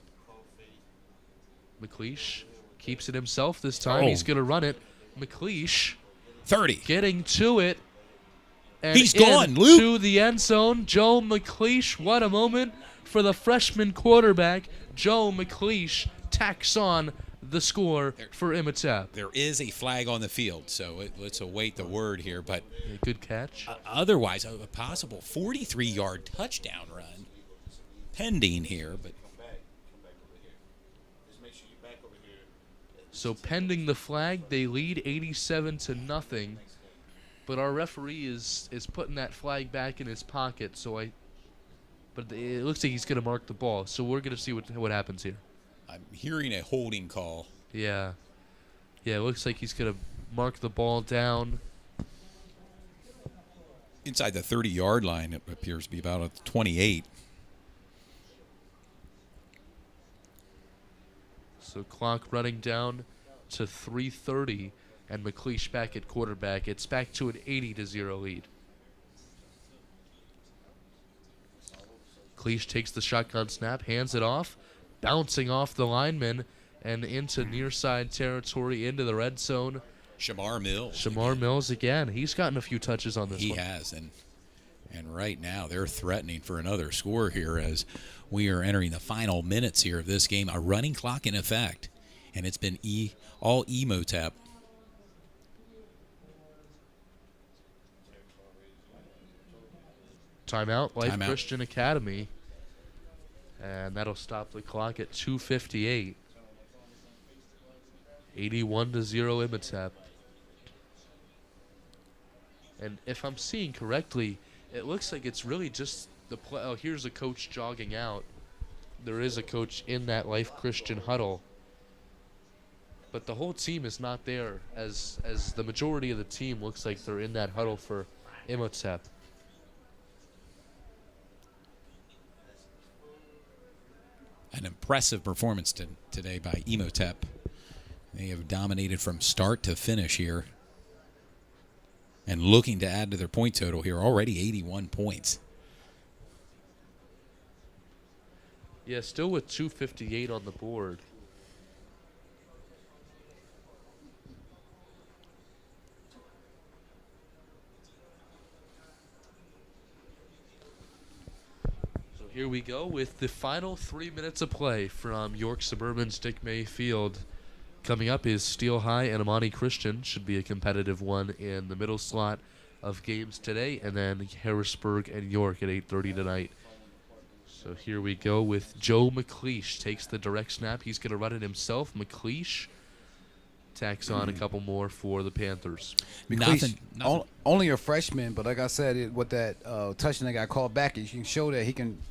McLeish keeps it himself this time. Oh. He's going to run it. McLeish 30. getting to it. And He's gone, Luke. to the end zone. Joe McLeish, what a moment for the freshman quarterback. Joe McLeish tacks on the score for Imhotep. There is a flag on the field, so let's await the word here. But A good catch. Otherwise, a possible 43-yard touchdown run pending here. But So pending the flag, they lead 87-0. But our referee is putting that flag back in his pocket, but it looks like he's going to mark the ball. So we're going to see what happens here. I'm hearing a holding call. Yeah. Yeah, it looks like he's going to mark the ball down. Inside the 30-yard line, it appears to be about a 28. So clock running down to 3:30, and McLeish back at quarterback. It's back to an 80-0 lead. McLeish takes the shotgun snap, hands it off, bouncing off the lineman and into near side territory, into the red zone. Shamar Mills. Shamar Mills again. He's gotten a few touches on this one. He has, and right now they're threatening for another score here as we are entering the final minutes here of this game. A running clock in effect, and it's been all Imhotep. Timeout, Life Christian Academy. And that'll stop the clock at 2:58. 81-0 Imhotep. And if I'm seeing correctly, it looks like it's really just the play. Oh, here's a coach jogging out. There is a coach in that Life Christian huddle. But the whole team is not there, as the majority of the team looks like they're in that huddle for Imhotep. An impressive performance today by Imhotep. They have dominated from start to finish here. And looking to add to their point total here, already 81 points. Yeah, still with 2:58 on the board. So here we go with the final 3 minutes of play from York Surburban's Dick May Field. Coming up is Steel High and Amani Christian. Should be a competitive one in the middle slot of games today. And then Harrisburg and York at 8:30 tonight. So here we go with Joe McLeish. Takes the direct snap. He's going to run it himself. McLeish tacks on a couple more for the Panthers. Nothing. Only a freshman, but like I said, with that touchdown that got called back, you can show that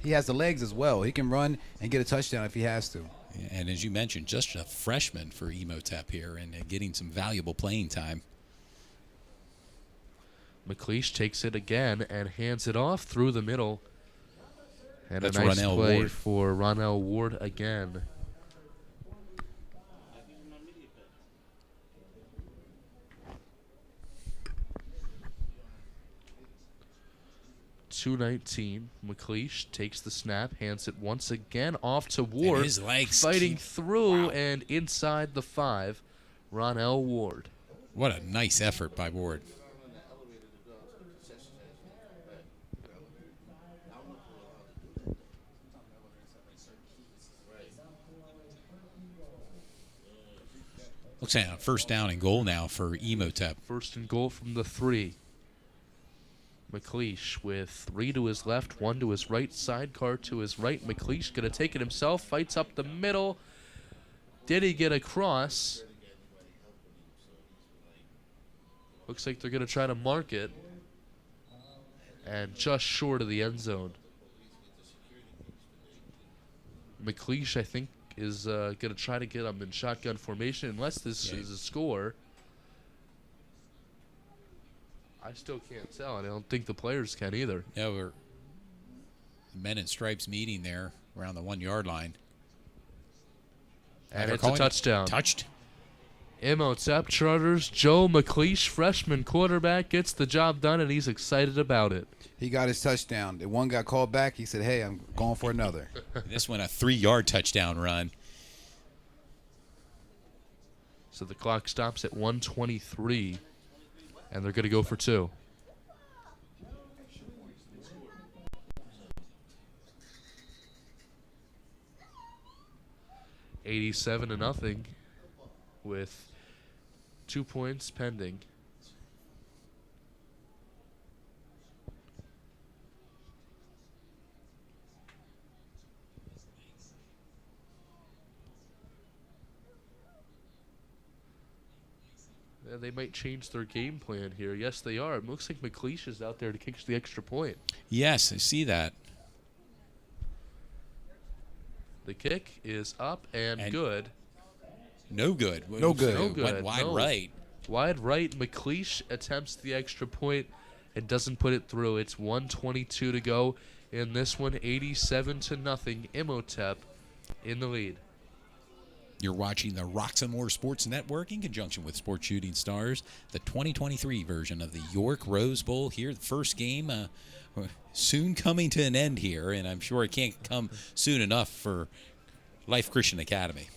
he has the legs as well. He can run and get a touchdown if he has to. And as you mentioned, just a freshman for Imhotep here and getting some valuable playing time. McLeish takes it again and hands it off through the middle. And That's a nice Ronell play Ward. for Ronell Ward again. .219. McLeish takes the snap, hands it once again off to Ward. his legs fighting through and inside the 5. Ronell Ward. What a nice effort by Ward. Looks like a first down and goal now for Imhotep. First and goal from the 3. McLeish with 3 to his left, 1 to his right, sidecar to his right. McLeish going to take it himself, fights up the middle. Did he get across? Looks like they're going to try to mark it. And just short of the end zone. McLeish, I think, is going to try to get him in shotgun formation unless this is a score. I still can't tell, and I don't think the players can either. Yeah, we're men in stripes meeting there around the 1 yard line. And it's a touchdown. Touched. Imhotep Charters, Joe McLeish, freshman quarterback, gets the job done, and he's excited about it. He got his touchdown. The one got called back. He said, hey, I'm going for another. This one a 3-yard touchdown run. So the clock stops at 1:23, and they're going to go for 2. $87-0 with 2 points pending. they might change their game plan here. Yes, they are. It looks like McLeish is out there to kick the extra point. Yes, I see that. The kick is up and good. No good. No good. No good. Went wide right. Wide right. McLeish attempts the extra point and doesn't put it through. It's 1:22 to go in this one. 87-0. Imhotep in the lead. You're watching the Roxamore Sports Network in conjunction with Sports Shooting Stars, the 2023 version of the York Rose Bowl here. The first game soon coming to an end here, and I'm sure it can't come soon enough for Life Christian Academy.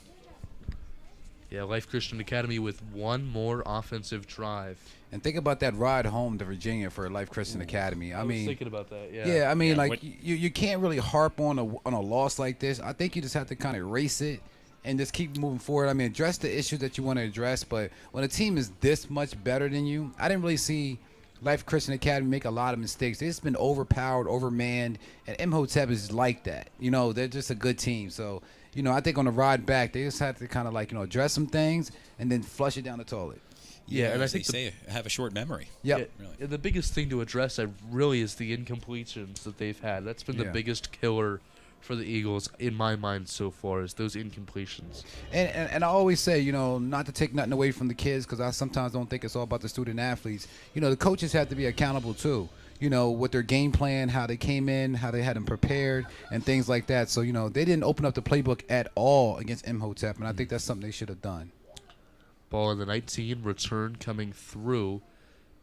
Yeah, Life Christian Academy with one more offensive drive. And think about that ride home to Virginia for Life Christian Academy. I mean, was thinking about that, yeah. Yeah, I mean, Yeah, like, you can't really harp on a loss like this. I think you just have to kind of erase it and just keep moving forward. I mean, address the issues that you want to address, but when a team is this much better than you, I didn't really see Life Christian Academy make a lot of mistakes. They've just been overpowered, overmanned, and Imhotep is like that. You know, they're just a good team. So, you know, I think on the ride back, they just have to kind of like, you know, address some things and then flush it down the toilet. Yeah, and I as think they say, have a short memory. Yep. Yeah, the biggest thing to address really is the incompletions that they've had. That's been the biggest killer for the Eagles in my mind so far, is those incompletions. And I always say, you know, not to take nothing away from the kids, because I sometimes don't think it's all about the student athletes. You know, the coaches have to be accountable too. You know, with their game plan, how they came in, how they had them prepared, and things like that. So, you know, they didn't open up the playbook at all against Imhotep, and I think that's something they should have done. Ball in the 19, return coming through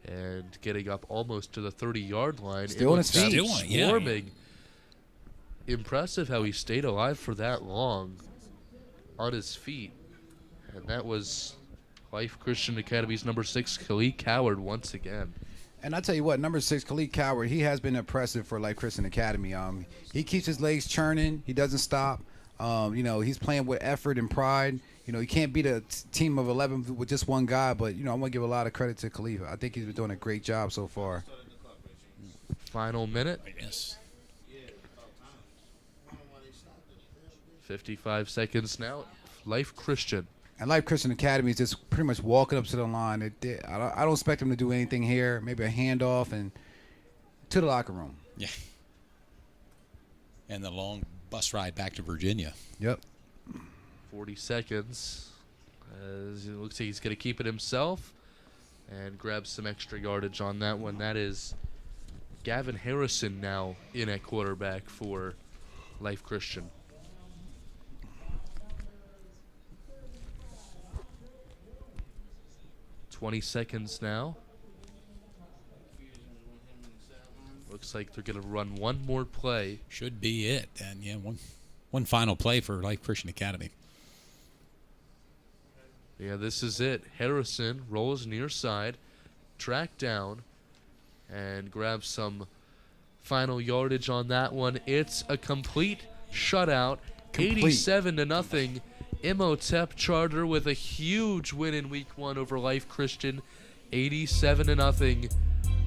and getting up almost to the 30-yard line. Still on his feet. Still on it, yeah. Swarming. Impressive how he stayed alive for that long on his feet. And that was Life Christian Academy's number 6, Khalid Coward, once again. And I tell you what, number 6, Khalid Coward, he has been impressive for Life Christian Academy. He keeps his legs churning. He doesn't stop. You know, he's playing with effort and pride. You know, he can't beat a team of 11 with just one guy, but, you know, I'm going to give a lot of credit to Khalid. I think he's been doing a great job so far. Final minute. Yes. 55 seconds now. Life Christian. And Life Christian Academy is just pretty much walking up to the line. I don't expect them to do anything here. Maybe a handoff and to the locker room. Yeah. And the long bus ride back to Virginia. Yep. 40 seconds. As it looks like he's going to keep it himself and grab some extra yardage on that one. That is Gavin Harrison now in at quarterback for Life Christian. $20 seconds now. Looks like they're going to run one more play. Should be it. And yeah, one final play for Life Christian Academy. Yeah, this is it. Harrison rolls near side, track down, and grabs some final yardage on that one. It's a complete shutout. 87-0. Imhotep Charter with a huge win in week 1 over Life Christian. 87-0.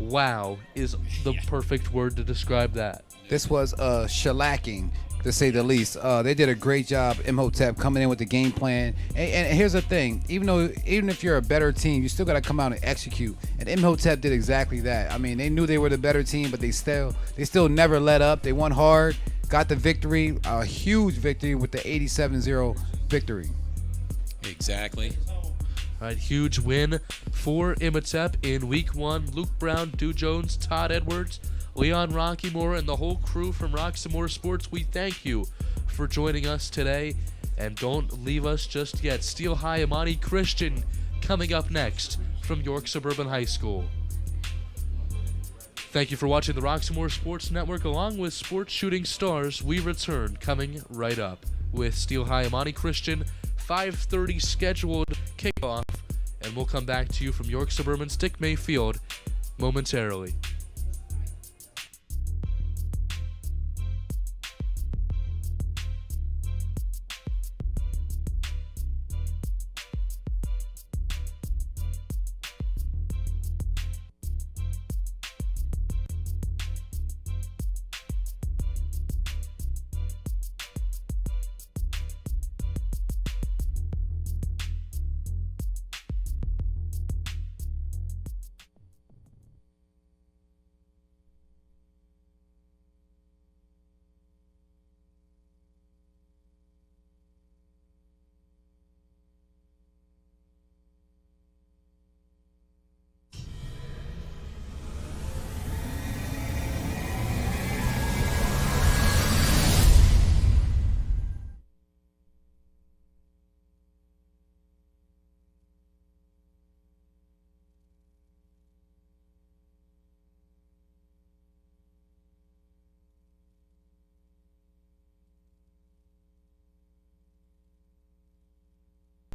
Wow is the perfect word to describe that. This was shellacking, to say the least. They did a great job, Imhotep, coming in with the game plan. And here's the thing: even if you're a better team, you still got to come out and execute. And Imhotep did exactly that. I mean, they knew they were the better team, but they still never let up. They won hard, got the victory, a huge victory with the 87-0 victory. Exactly. All right, huge win for Imhotep in week 1. Luke Brown, Dew Jones, Todd Edwards, Leon Rockymore, and the whole crew from Roxamore Sports, we thank you for joining us today. And don't leave us just yet. Steel High Imani Christian coming up next from York Surburban High School. Thank you for watching the Roxamore Sports Network along with Sports Shooting Stars. We return coming right up with Steel High Imani Christian, 5:30 scheduled kickoff, and we'll come back to you from York Suburban's Dick May Field momentarily.